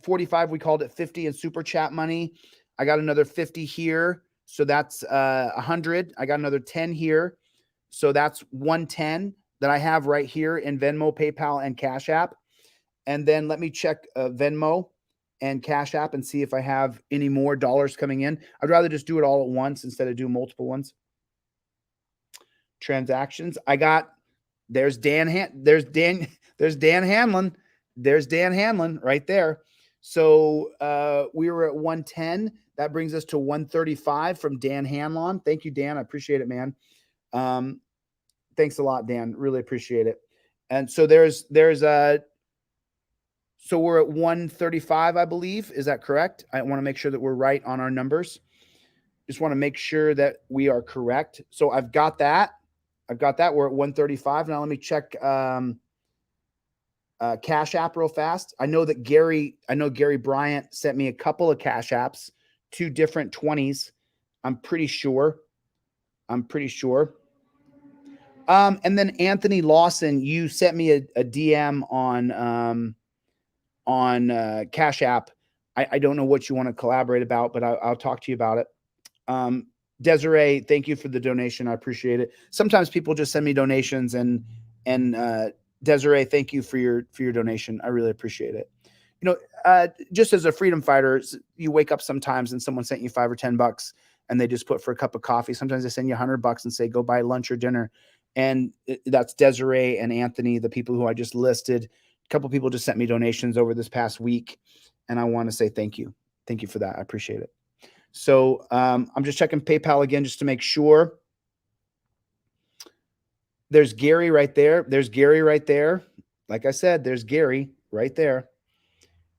45. We called it 50 in super chat money. I got another 50 here. So that's 100. I got another 10 here. So that's 110 that I have right here in Venmo, PayPal, and Cash App. And then let me check Venmo and Cash App and see if I have any more dollars coming in. I'd rather just do it all at once instead of do multiple ones. Transactions. I got, there's Dan Hanlon. There's Dan Hanlon right there. So we were at 110. That brings us to 135 from Dan Hanlon. Thank you, Dan. I appreciate it, man. Thanks a lot, Dan. Really appreciate it. And so so we're at 135, I believe. Is that correct? I want to make sure that we're right on our numbers. Just want to make sure that we are correct. So I've got that. We're at 135. Now let me check Cash App real fast. I know Gary Bryant sent me a couple of Cash Apps, 2 different 20s. I'm pretty sure. And then Anthony Lawson, you sent me a DM on Cash App. I don't know what you want to collaborate about, but I'll talk to you about it. Desiree, thank you for the donation. I appreciate it. Sometimes people just send me donations, and Desiree, thank you for your donation. I really appreciate it. You know, just as a freedom fighter, you wake up sometimes and someone sent you $5 or $10 and they just put for a cup of coffee. Sometimes they send you $100 and say, go buy lunch or dinner. And that's Desiree and Anthony, the people who I just listed. A couple of people just sent me donations over this past week, and I want to say thank you. Thank you for that. I appreciate it. So I'm just checking PayPal again just to make sure. There's Gary right there. Like I said, there's Gary right there.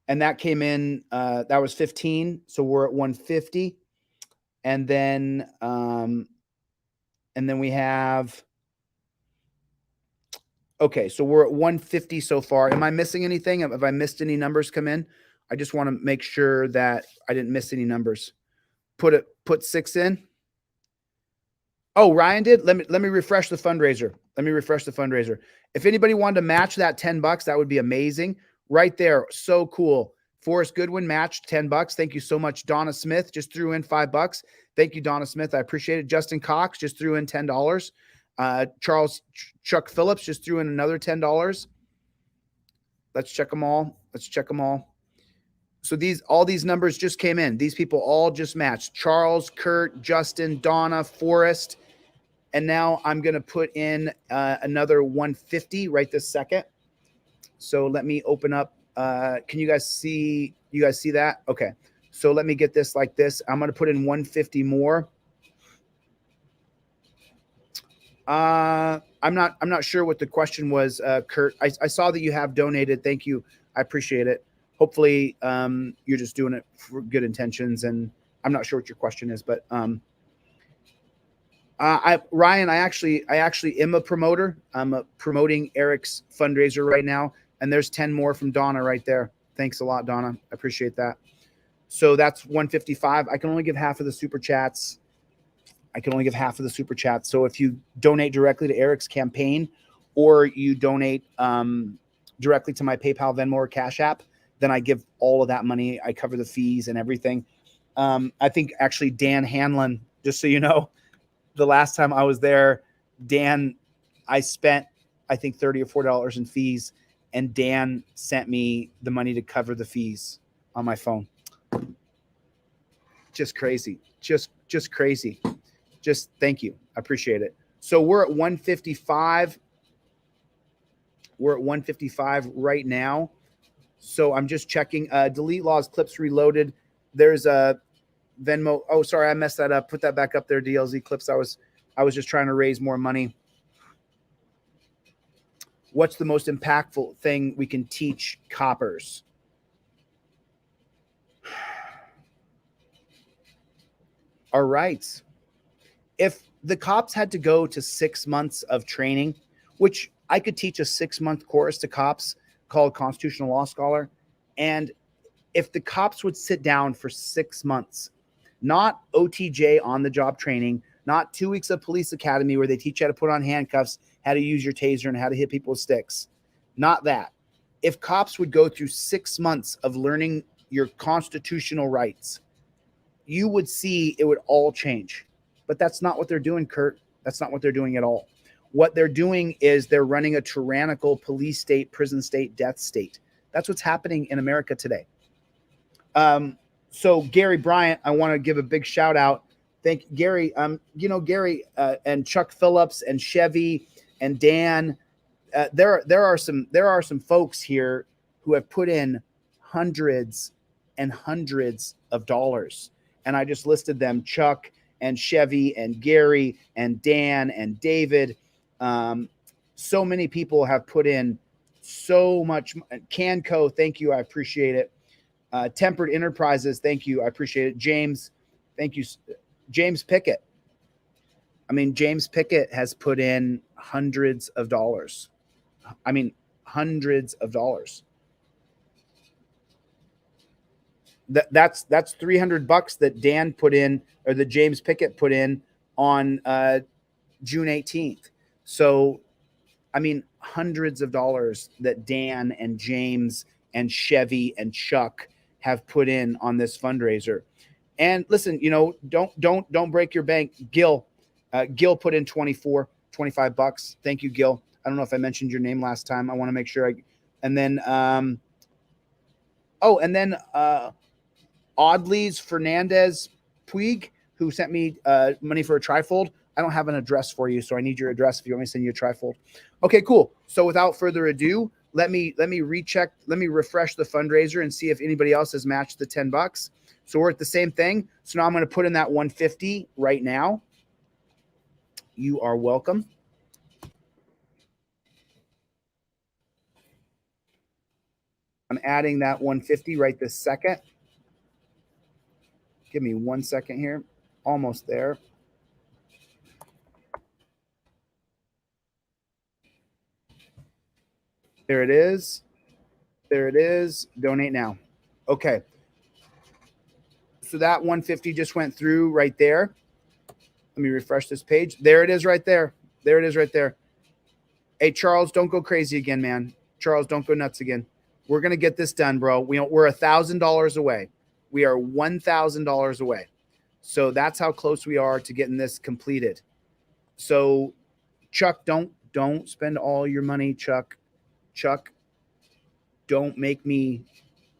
And that came in, that was 15. So we're at 150. And then we have, okay, so we're at 150 so far. Am I missing anything? Have I missed any numbers come in? I just want to make sure that I didn't miss any numbers. Put 6 in. Oh, Ryan did. Let me refresh the fundraiser. If anybody wanted to match that $10, that would be amazing. Right there. So cool. Forrest Goodwin matched $10. Thank you so much. Donna Smith just threw in $5. Thank you, Donna Smith. I appreciate it. Justin Cox just threw in $10. Chuck Phillips just threw in another $10. Let's check them all. So all these numbers just came in. These people all just matched. Charles, Kurt, Justin, Donna, Forrest. And now I'm going to put in another 150 right this second. So let me open up. Can you guys see? You guys see that? Okay. So let me get this like this. I'm going to put in 150 more. I'm not sure what the question was, Kurt. I saw that you have donated. Thank you. I appreciate it. Hopefully, you're just doing it for good intentions, and I'm not sure what your question is, but Ryan, I actually am a promoter. I'm promoting Eric's fundraiser right now, and there's 10 more from Donna right there. Thanks a lot, Donna. I appreciate that. So that's 155. I can only give half of the super chats. So if you donate directly to Eric's campaign, or you donate directly to my PayPal, Venmo, or Cash App, then I give all of that money. I cover the fees and everything. I think actually Dan Hanlon, just so you know, the last time I was there, Dan, I spent, I think $30 or $40 in fees, and Dan sent me the money to cover the fees on my phone. Just crazy. Just crazy. Just thank you. I appreciate it. So we're at 155. We're at 155 right now. So I'm just checking. Delete laws, clips reloaded. There's a Venmo. Oh, sorry, I messed that up. Put that back up there, DLZ clips. I was just trying to raise more money. What's the most impactful thing we can teach coppers? All right. If the cops had to go to 6 months of training, which I could teach a 6-month course to cops called Constitutional Law Scholar, and if the cops would sit down for 6 months, not OTJ on the job training, not 2 weeks of police academy where they teach you how to put on handcuffs, how to use your taser, and how to hit people with sticks. Not that. If cops would go through 6 months of learning your constitutional rights, you would see it would all change. But that's not what they're doing, Kurt. That's not what they're doing at all. What they're doing is they're running a tyrannical police state, prison state, death state. That's what's happening in America today. So Gary Bryant, I want to give a big shout out. Thank Gary. Gary and Chuck Phillips and Chevy and Dan. There are some folks here who have put in hundreds and hundreds of dollars, and I just listed them: Chuck and Chevy and Gary and Dan and David. So many people have put in so much. Canco, thank you. I appreciate it. Tempered Enterprises, thank you. I appreciate it. James, thank you. James Pickett. I mean, James Pickett has put in hundreds of dollars. I mean, hundreds of dollars. That's $300 that Dan put in, or that James Pickett put in on June 18th. So, I mean, hundreds of dollars that Dan and James and Chevy and Chuck have put in on this fundraiser. And listen, don't break your bank. Gil put in $25. Thank you, Gil. I don't know if I mentioned your name last time. I want to make sure and then Audley's Fernandez Puig, who sent me money for a trifold. I don't have an address for you, so I need your address if you want me to send you a trifold. Okay, cool. So without further ado, let me recheck. Let me refresh the fundraiser and see if anybody else has matched the $10. So we're at the same thing. So now I'm going to put in that 150 right now. You are welcome. I'm adding that 150 right this second. Give me 1 second here. Almost there. There it is. There it is. Donate now. Okay. So that 150 just went through right there. Let me refresh this page. There it is right there. There it is right there. Hey, Charles, don't go crazy again, man. Charles, don't go nuts again. We're going to get this done, bro. We're $1,000 away. We are $1,000 away. So that's how close we are to getting this completed. So, Chuck, don't spend all your money, Chuck. Chuck, don't make me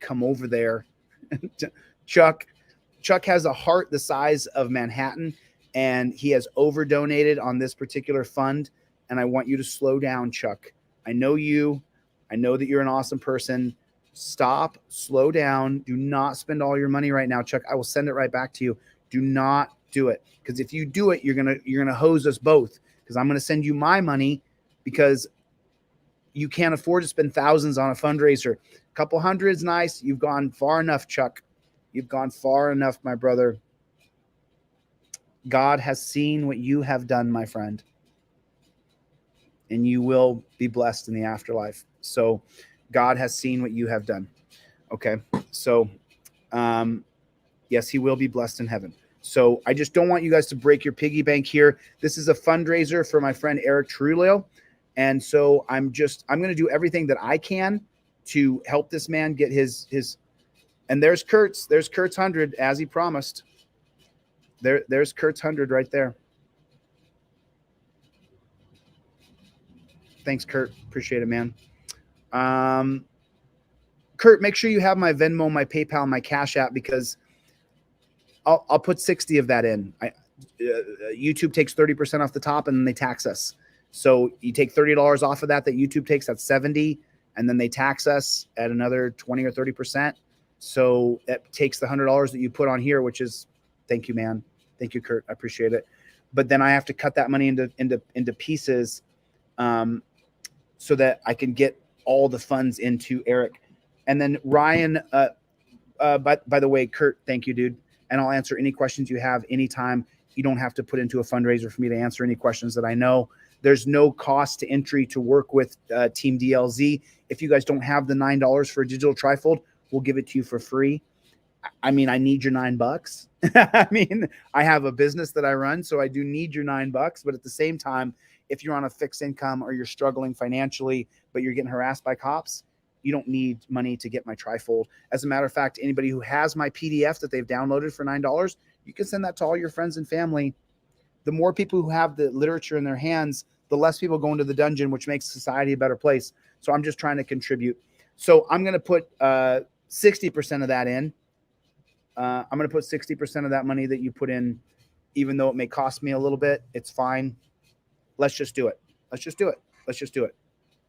come over there. Chuck has a heart the size of Manhattan, and he has over donated on this particular fund. And I want you to slow down, Chuck. I know you. I know that you're an awesome person. Stop, slow down. Do not spend all your money right now, Chuck. I will send it right back to you. Do not do it, because if you do it, you're gonna hose us both, because I'm gonna send you my money because you can't afford to spend thousands on a fundraiser. A couple hundred's nice. You've gone far enough, Chuck. You've gone far enough, my brother. God has seen what you have done, my friend, and you will be blessed in the afterlife. So God has seen what you have done. Okay. So, yes, he will be blessed in heaven. So I just don't want you guys to break your piggy bank here. This is a fundraiser for my friend Eric Trulio. And so I'm going to do everything that I can to help this man get his, and there's Kurt's 100, as he promised. There's Kurt's 100 right there. Thanks, Kurt. Appreciate it, man. Kurt, make sure you have my Venmo, my PayPal, my Cash App, because I'll put 60 of that in. YouTube takes 30% off the top, and then they tax us. So you take $30 off of that YouTube takes, that's 70, and then they tax us at another 20 or 30%. So it takes the $100 that you put on here, which is, thank you, man. Thank you, Kurt. I appreciate it. But then I have to cut that money into pieces, so that I can get all the funds into Eric. And then Ryan, by the way, Kurt, thank you, dude. And I'll answer any questions you have anytime. You don't have to put into a fundraiser for me to answer any questions that I know. There's no cost to entry to work with Team DLZ. If you guys don't have the $9 for a digital trifold, we'll give it to you for free. I mean, I need your $9. I mean, I have a business that I run, so I do need your $9. But at the same time, if you're on a fixed income or you're struggling financially, but you're getting harassed by cops, you don't need money to get my trifold. As a matter of fact, anybody who has my PDF that they've downloaded for $9, you can send that to all your friends and family. The more people who have the literature in their hands, the less people go into the dungeon, which makes society a better place. So I'm just trying to contribute. So I'm going to put 60% of that in. I'm going to put 60% of that money that you put in, even though it may cost me a little bit. It's fine. Let's just do it. Let's just do it. Let's just do it.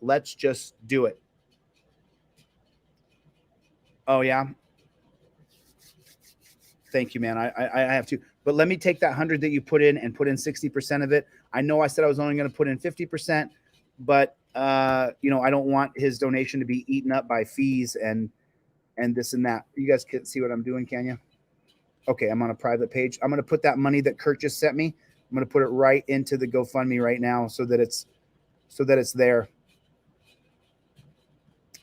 Let's just do it. Oh, yeah. Thank you, man. I have to. But let me take that 100 that you put in and put in 60% of it. I know I said I was only going to put in 50%, but I don't want his donation to be eaten up by fees and this and that. You guys can see what I'm doing, can you? Okay, I'm on a private page. I'm going to put that money that Kurt just sent me. I'm going to put it right into the GoFundMe right now so that it's there.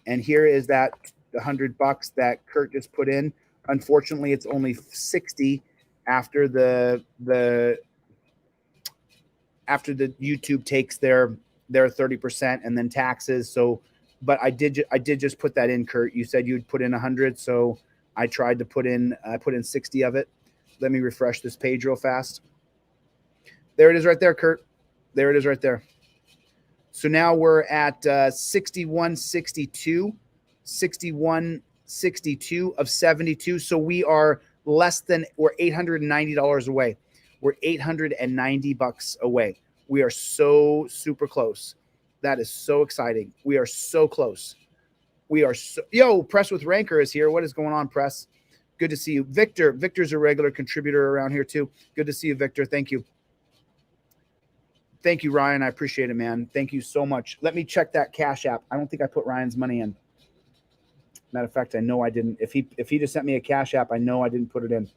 And here is the $100 that Kurt just put in. Unfortunately, it's only 60 after the YouTube takes their 30% and then taxes. So, but I did just put that in, Kurt. You said you'd put in 100, so I tried to put in 60 of it. Let me refresh this page real fast. There it is right there, Kurt. There it is right there. So now we're at 6162 of 72. So we're $890 away. We're $890 away. We are so super close. That is so exciting. We are so close. Press with Ranker is here. What is going on, Press? Good to see you. Victor's a regular contributor around here too. Good to see you, Victor. Thank you. Thank you, Ryan. I appreciate it, man. Thank you so much. Let me check that Cash App. I don't think I put Ryan's money in. Matter of fact, I know I didn't. If he just sent me a Cash App, I know I didn't put it in.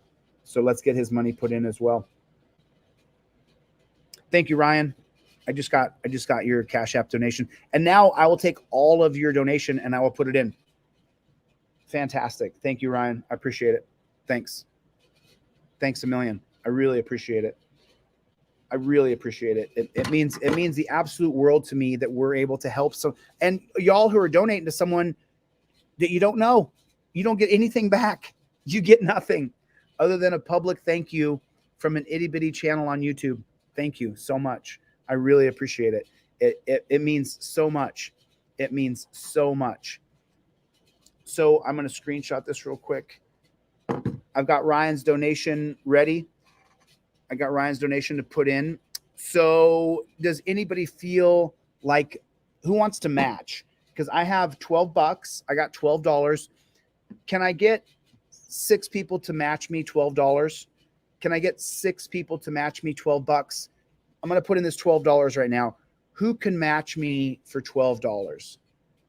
So let's get his money put in as well. Thank you, Ryan. I just got your Cash App donation. And now I will take all of your donation and I will put it in. Fantastic. Thank you, Ryan. I appreciate it. Thanks. Thanks a million. I really appreciate it. I really appreciate it. It means the absolute world to me that we're able to help some. And y'all who are donating to someone that you don't know, you don't get anything back. You get nothing other than a public thank you from an itty bitty channel on YouTube. Thank you so much. I really appreciate it. It means so much. It means so much. So I'm going to screenshot this real quick. I've got Ryan's donation ready. I got Ryan's donation to put in. So does anybody feel like, who wants to match? because I have $12. I got $12. Can I get 6 people to match me $12? Can I get 6 people to match me $12? I'm going to put in this $12 right now. Who can match me for $12?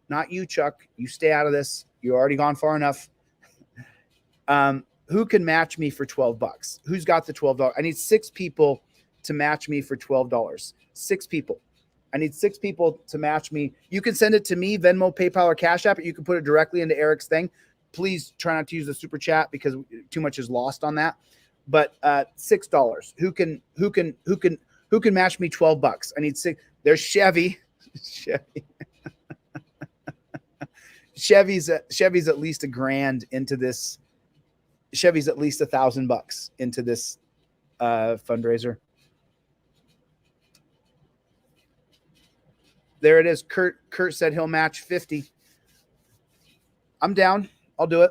Not you, Chuck. You stay out of this. You've already gone far enough. Who can match me for $12? Who's got the $12? I need 6 people to match me for $12. 6 people. I need 6 people to match me. You can send it to me, Venmo, PayPal, or Cash App. You can put it directly into Eric's thing. Please try not to use the super chat because too much is lost on that. But $6. Who can match me $12? I need 6. There's Chevy. Chevy's at least $1,000 into this. Chevy's at least $1,000 into this fundraiser. There it is. Kurt said he'll match 50. I'm down. I'll do it.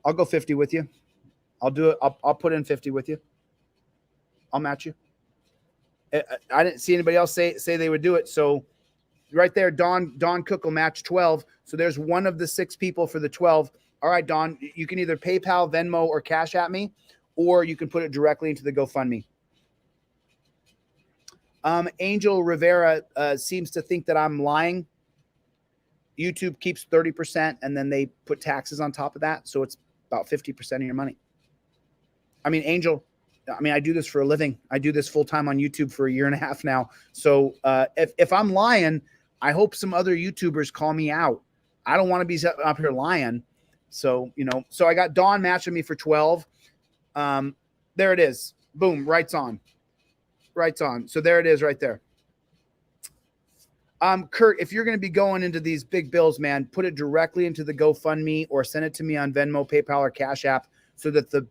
I'll go 50 with you. I'll do it. I'll put in 50 with you. I'll match you. I didn't see anybody else say they would do it. So right there, Don Cook will match 12. So there's one of the 6 people for the 12. All right, Don, you can either PayPal, Venmo, or Cash App me, or you can put it directly into the GoFundMe. Angel Rivera seems to think that I'm lying. YouTube keeps 30%, and then they put taxes on top of that. So it's about 50% of your money. I mean, Angel, I do this for a living. I do this full time on YouTube for 1.5 years now. So if I'm lying, I hope some other YouTubers call me out. I don't want to be up here lying. So, so I got Dawn matching me for 12. There it is. Boom. Right's on. So there it is right there. Kurt, if you're going to be going into these big bills, man, put it directly into the GoFundMe or send it to me on Venmo, PayPal, or Cash App so that the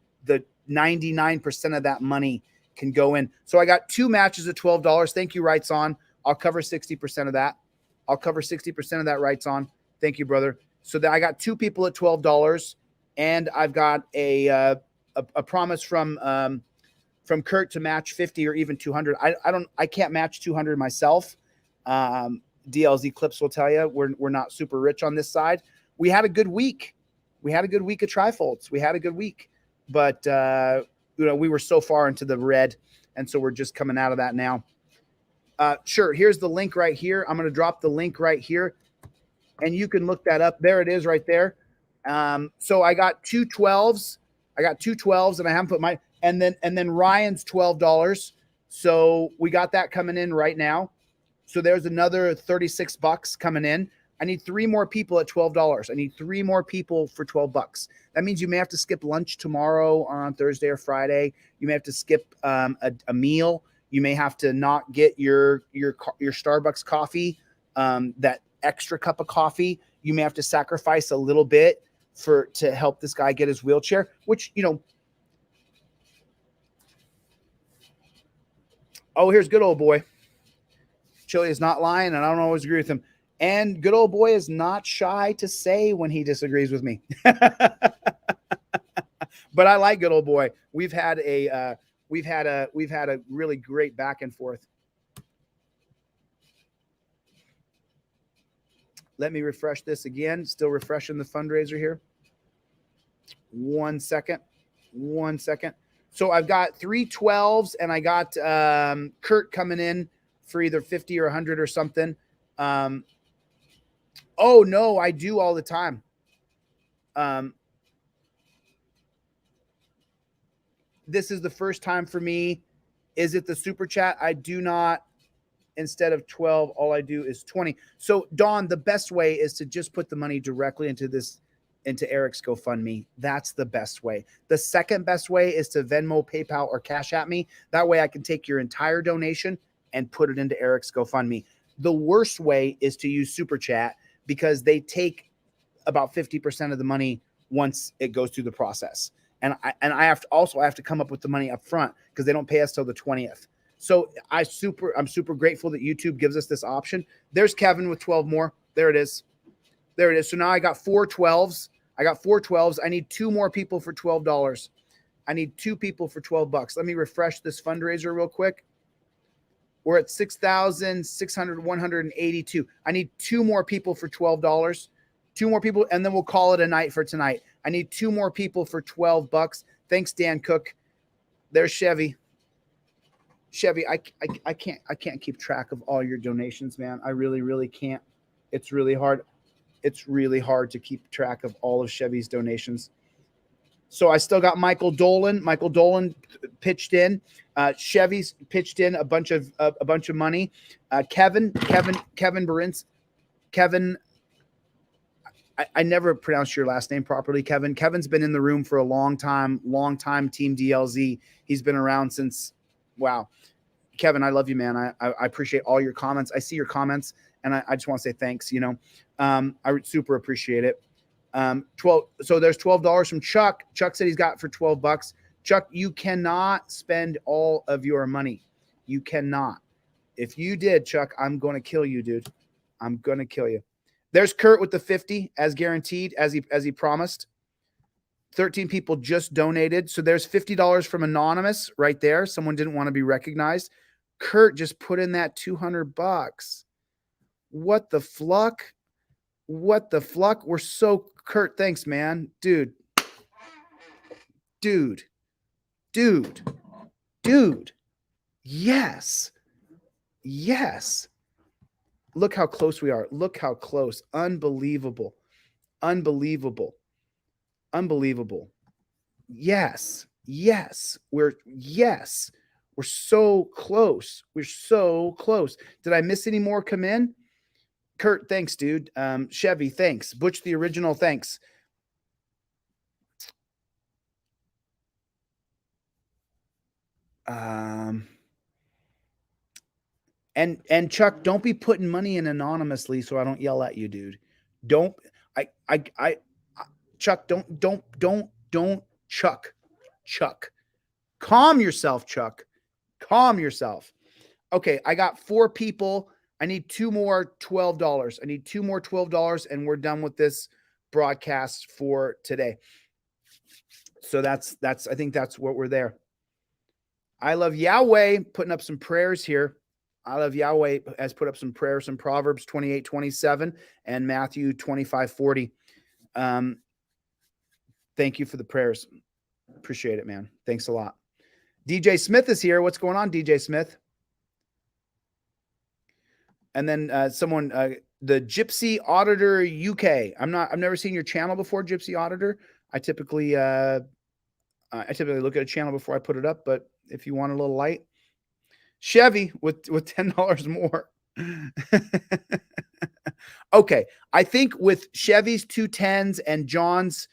99% of that money can go in. So I got 2 matches at $12. Thank you, Rights On. I'll cover 60% of that. I'll cover 60% of that, Rights On. Thank you, brother. So that I got 2 people at $12, and I've got a promise from Kurt to match 50 or even 200. I can't match 200 myself. DLZ Clips will tell you we're not super rich on this side. We had a good week. We had a good week of trifolds. We had a good week, but we were so far into the red, and so we're just coming out of that now. Sure. Here's the link right here. I'm going to drop the link right here, and you can look that up. There it is right there. So I got 2 12s. I got 2 12s, and I haven't put my and then Ryan's $12. So we got that coming in right now. So there's another $36 coming in. I need 3 more people at $12. I need 3 more people for $12. That means you may have to skip lunch tomorrow or on Thursday or Friday. You may have to skip a meal. You may have to not get your Starbucks coffee, that extra cup of coffee. You may have to sacrifice a little bit to help this guy get his wheelchair, which, oh, here's good old boy. Chille is not lying, and I don't always agree with him. And good old boy is not shy to say when he disagrees with me. But I like good old boy. We've had a really great back and forth. Let me refresh this again. Still refreshing the fundraiser here. 1 second. So I've got 3 12s, and I got Kurt coming in for either 50 or 100 or something. Oh no, I do all the time. This is the first time for me. Is it the super chat? I do not. Instead of 12, all I do is 20. So Dawn, the best way is to just put the money directly into Eric's GoFundMe. That's the best way. The second best way is to Venmo, PayPal, or Cash App me. That way I can take your entire donation and put it into Eric's GoFundMe. The worst way is to use Super Chat because they take about 50% of the money once it goes through the process. And I have to come up with the money up front because they don't pay us till the 20th. So I'm super grateful that YouTube gives us this option. There's Kevin with 12 more. There it is. So now I got 4 12s. I need 2 more people for $12. I need 2 people for $12. Let me refresh this fundraiser real quick. We're at 6,182. I need 2 more people for $12. 2 more people, and then we'll call it a night for tonight. I need 2 more people for $12. Thanks, Dan Cook. There's Chevy. Chevy, I can't keep track of all your donations, man. I really can't. It's really hard. It's really hard to keep track of all of Chevy's donations. So I still got Michael Dolan. Michael Dolan pitched in. Chevy's pitched in a bunch of money. Kevin Barins. Kevin, I never pronounced your last name properly, Kevin. Kevin's been in the room for a long time, Team DLZ. He's been around since, wow. Kevin, I love you, man. I appreciate all your comments. I see your comments, and I just want to say thanks, you know. I super appreciate it. 12. So there's $12 from Chuck. Chuck said he's got for $12. Chuck, you cannot spend all of your money. You cannot. If you did, Chuck, I'm going to kill you, dude. I'm going to kill you. There's Kurt with the 50 as guaranteed, as he promised. 13 people just donated. So there's $50 from Anonymous right there. Someone didn't want to be recognized. Kurt just put in that $200. What the fluck? What the fluck? We're so Kurt. Thanks, man. Dude. Yes. Look how close we are. Look how close. Unbelievable. Yes. We're so close. We're so close. Did I miss any more come in? Kurt, thanks, dude. Chevy, thanks. Butch the Original, thanks. And Chuck, don't be putting money in anonymously so I don't yell at you, dude. Chuck, don't, Chuck. Calm yourself, Chuck. Calm yourself. Okay, I got 4 people. I need 2 more $12. I need 2 more $12, and we're done with this broadcast for today. So that's I think that's what we're there. I love Yahweh putting up some prayers here. I love Yahweh has put up some prayers in Proverbs 28:27 and Matthew 25:40. Thank you for the prayers. Appreciate it, man. Thanks a lot. DJ Smith is here. What's going on, DJ Smith? And then someone, the Gypsy Auditor UK. I've never seen your channel before, Gypsy Auditor. I typically look at a channel before I put it up, but if you want a little light, Chevy with $10 more. Okay, I think with Chevy's 2 10s and John's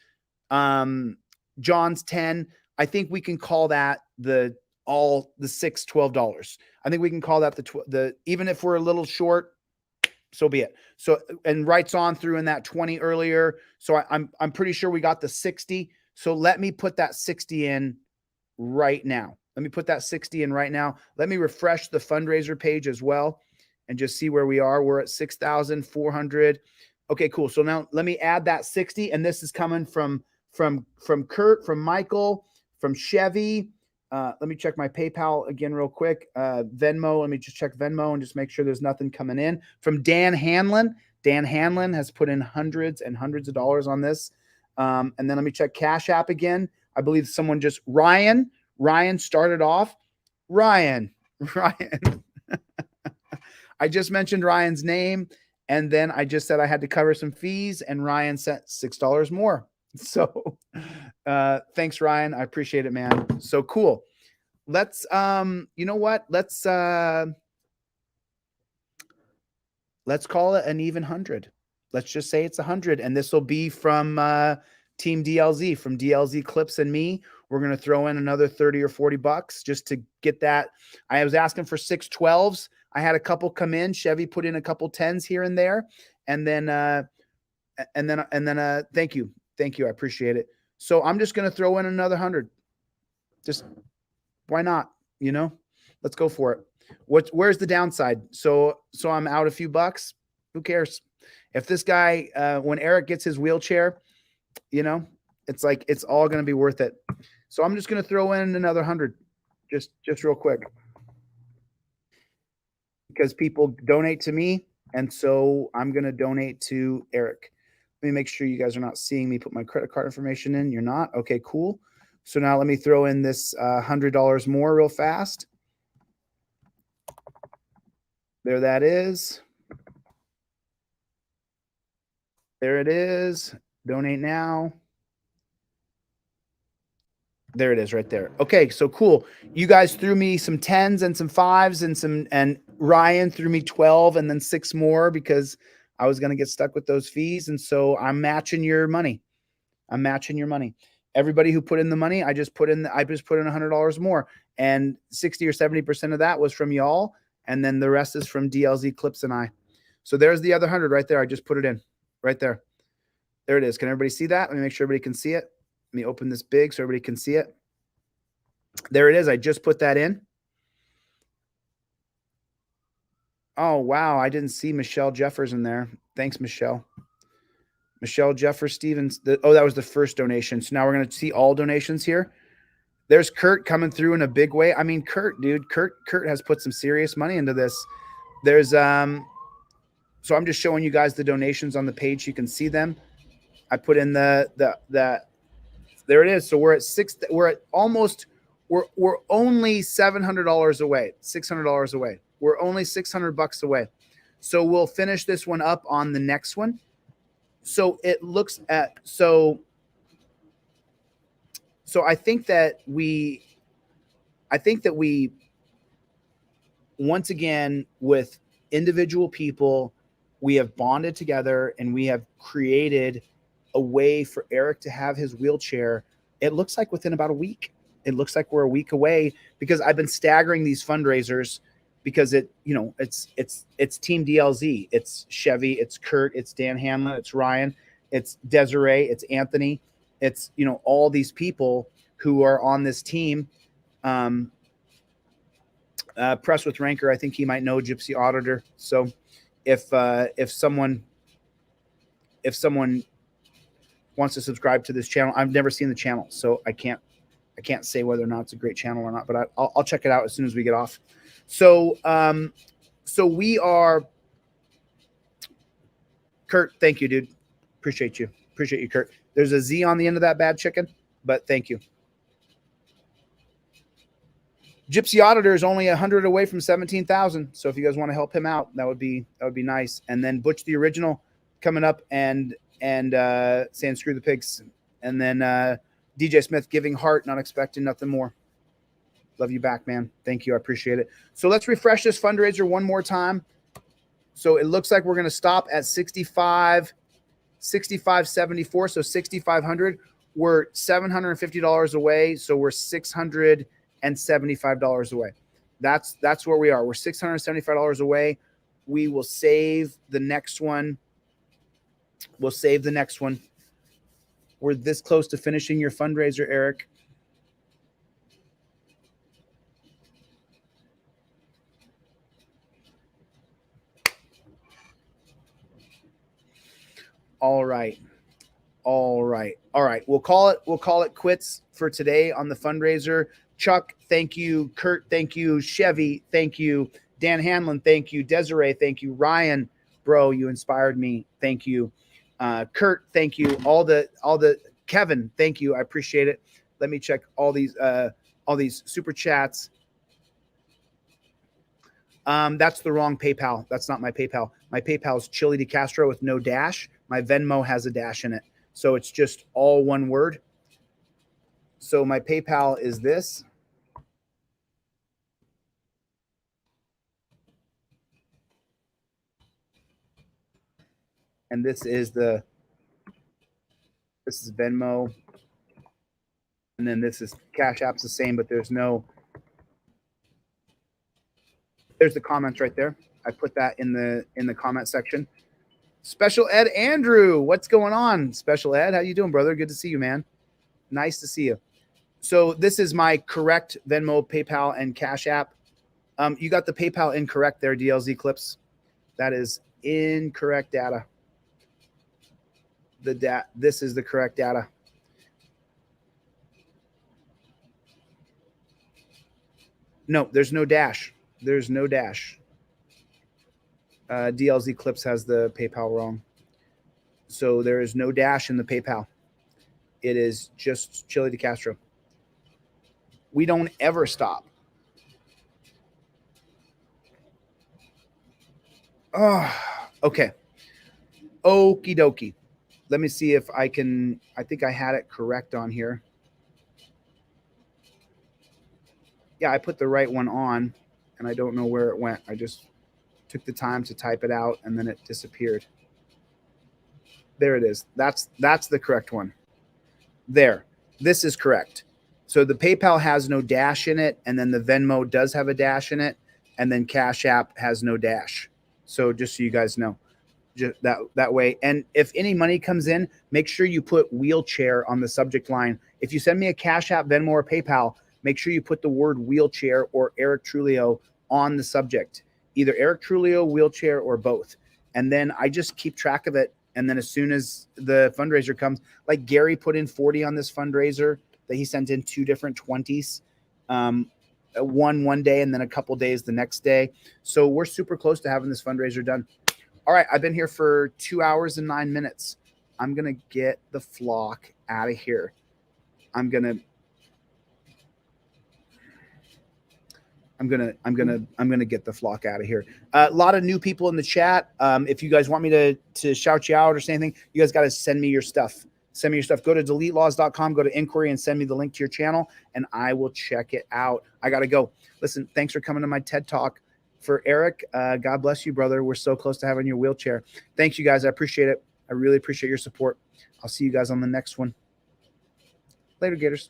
10, I think we can call that the $6 $12. I think we can call that the even if we're a little short, so be it. So and Rights On threw in that 20 earlier, so I'm pretty sure we got the 60. So let me put that 60 in right now. Let me refresh the fundraiser page as well and just see where we are. We're at 6,400. Okay, cool. So now let me add that 60. And this is coming from Kurt, from Michael, from Chevy. Let me check my PayPal again real quick. Venmo. Let me just check Venmo and just make sure there's nothing coming in. From Dan Hanlon. Dan Hanlon has put in hundreds and hundreds of dollars on this. And then let me check Cash App again. I believe someone just Ryan started off. Ryan. I just mentioned Ryan's name, and then I just said I had to cover some fees, and Ryan sent $6 more. So thanks, Ryan. I appreciate it, man. So cool. Let's you know what? Let's call it an even 100. Let's just say it's 100, and this will be from Team DLZ, from DLZ Clips and me. We're going to throw in another 30 or 40 bucks just to get that. I was asking for 6 12s. I had a couple come in. Chevy put in a couple 10s here and there. And then thank you. Thank you. I appreciate it. So I'm just going to throw in another 100. Just why not? You know, let's go for it. Where's the downside? So I'm out a few bucks. Who cares? If this guy, when Eric gets his wheelchair, you know, it's like, it's all going to be worth it. So I'm just going to throw in another 100, just real quick. because people donate to me. And so I'm going to donate to Eric. Let me make sure you guys are not seeing me put my credit card information in. You're not? Okay, cool. So now let me throw in this $100 more real fast. There that is. There it is. Donate now. There it is right there. Okay, so cool. You guys threw me some 10s and some 5s and Ryan threw me 12 and then 6 more because I was going to get stuck with those fees. And so I'm matching your money. I'm matching your money. Everybody who put in the money, I just put in $100 more, and 60 or 70% of that was from y'all. And then the rest is from DLZ Clips and I. So there's the other 100 right there. I just put it in right there. There it is. Can everybody see that? Let me make sure everybody can see it. Let me open this big so everybody can see it. There it is. I just put that in. Oh, wow. I didn't see Michelle Jeffers in there. Thanks, Michelle. Michelle Jeffers Stevens. That was the first donation. So now we're going to see all donations here. There's Kurt coming through in a big way. I mean, Kurt, dude, Kurt has put some serious money into this. There's, so I'm just showing you guys the donations on the page. You can see them. I put in the there it is. So we're only $700 away, $600 away. We're only $600 away. So we'll finish this one up on the next one. So it looks at, so I think that we once again, with individual people, we have bonded together and we have created a way for Eric to have his wheelchair. It looks like within about a week. It looks like we're a week away because I've been staggering these fundraisers because it's Team DLZ. It's Chevy, it's Kurt, it's Dan Hanlon, it's Ryan, it's Desiree, it's Anthony. It's, all these people who are on this team. Press with Ranker, I think he might know Gypsy Auditor. So if someone wants to subscribe to this channel, I've never seen the channel, so I can't say whether or not it's a great channel or not, but I'll check it out as soon as we get off. So we are, Kurt, thank you, dude. Appreciate you, Kurt. There's a Z on the end of that bad chicken, but thank you. Gypsy Auditor is only 100 away from 17,000. So if you guys want to help him out, that would be nice. And then Butch the Original coming up and saying screw the pigs. And then DJ Smith giving heart, not expecting nothing more. Love you back, man. Thank you. I appreciate it. So let's refresh this fundraiser one more time. So it looks like we're going to stop at 65.74. So 6,500. We're $750 away. So we're $675 away. That's where we are. We're $675 away. We will save the next one. We'll save the next one. We're this close to finishing your fundraiser, Eric. All right. We'll call it quits for today on the fundraiser. Chuck, thank you. Kurt, thank you. Chevy, thank you. Dan Hanlon, thank you. Desiree, thank you. Ryan, bro, you inspired me. Thank you. Kurt, thank you. All the Kevin, thank you. I appreciate it. Let me check all these super chats. That's the wrong PayPal. That's not my PayPal. My PayPal is ChilleDeCastro with no dash. My Venmo has a dash in it. So it's just all one word. So my PayPal is this. And this is Venmo. And then this is Cash App's the same, but there's the comments right there. I put that in the comment section. Special Ed Andrew, what's going on? Special Ed, how you doing, brother? Good to see you, man. Nice to see you. So this is my correct Venmo, PayPal, and Cash App. You got the PayPal incorrect there, DLZ Clips. That is incorrect data. This is the correct data. No, there's no dash. There's no dash. DLZ Clips has the PayPal wrong. So there is no dash in the PayPal. It is just Chille DeCastro. We don't ever stop. Oh, okay. Okie dokie. Let me see if I can. I think I had it correct on here. Yeah, I put the right one on, and I don't know where it went. I just took the time to type it out, and then it disappeared. There it is. That's the correct one. There. This is correct. So the PayPal has no dash in it, and then the Venmo does have a dash in it, and then Cash App has no dash. So just so you guys know, just that way. And if any money comes in, make sure you put wheelchair on the subject line. If you send me a Cash App, Venmo, or PayPal, make sure you put the word wheelchair or Eric Trulio on the subject. Either Eric Trulio, wheelchair, or both. And then I just keep track of it. And then as soon as the fundraiser comes, like Gary put in 40 on this fundraiser that he sent in 2 different 20s. One day and then a couple days the next day. So we're super close to having this fundraiser done. All right, I've been here for 2 hours and 9 minutes. I'm gonna get the flock out of here. I'm gonna get the flock out of here. A lot of new people in the chat. If you guys want me to shout you out or say anything, you guys got to send me your stuff. Send me your stuff. Go to deletelaws.com, go to inquiry and send me the link to your channel and I will check it out. I got to go. Listen, thanks for coming to my TED Talk. For Eric, God bless you, brother. We're so close to having your wheelchair. Thanks, you guys. I appreciate it. I really appreciate your support. I'll see you guys on the next one. Later, Gators.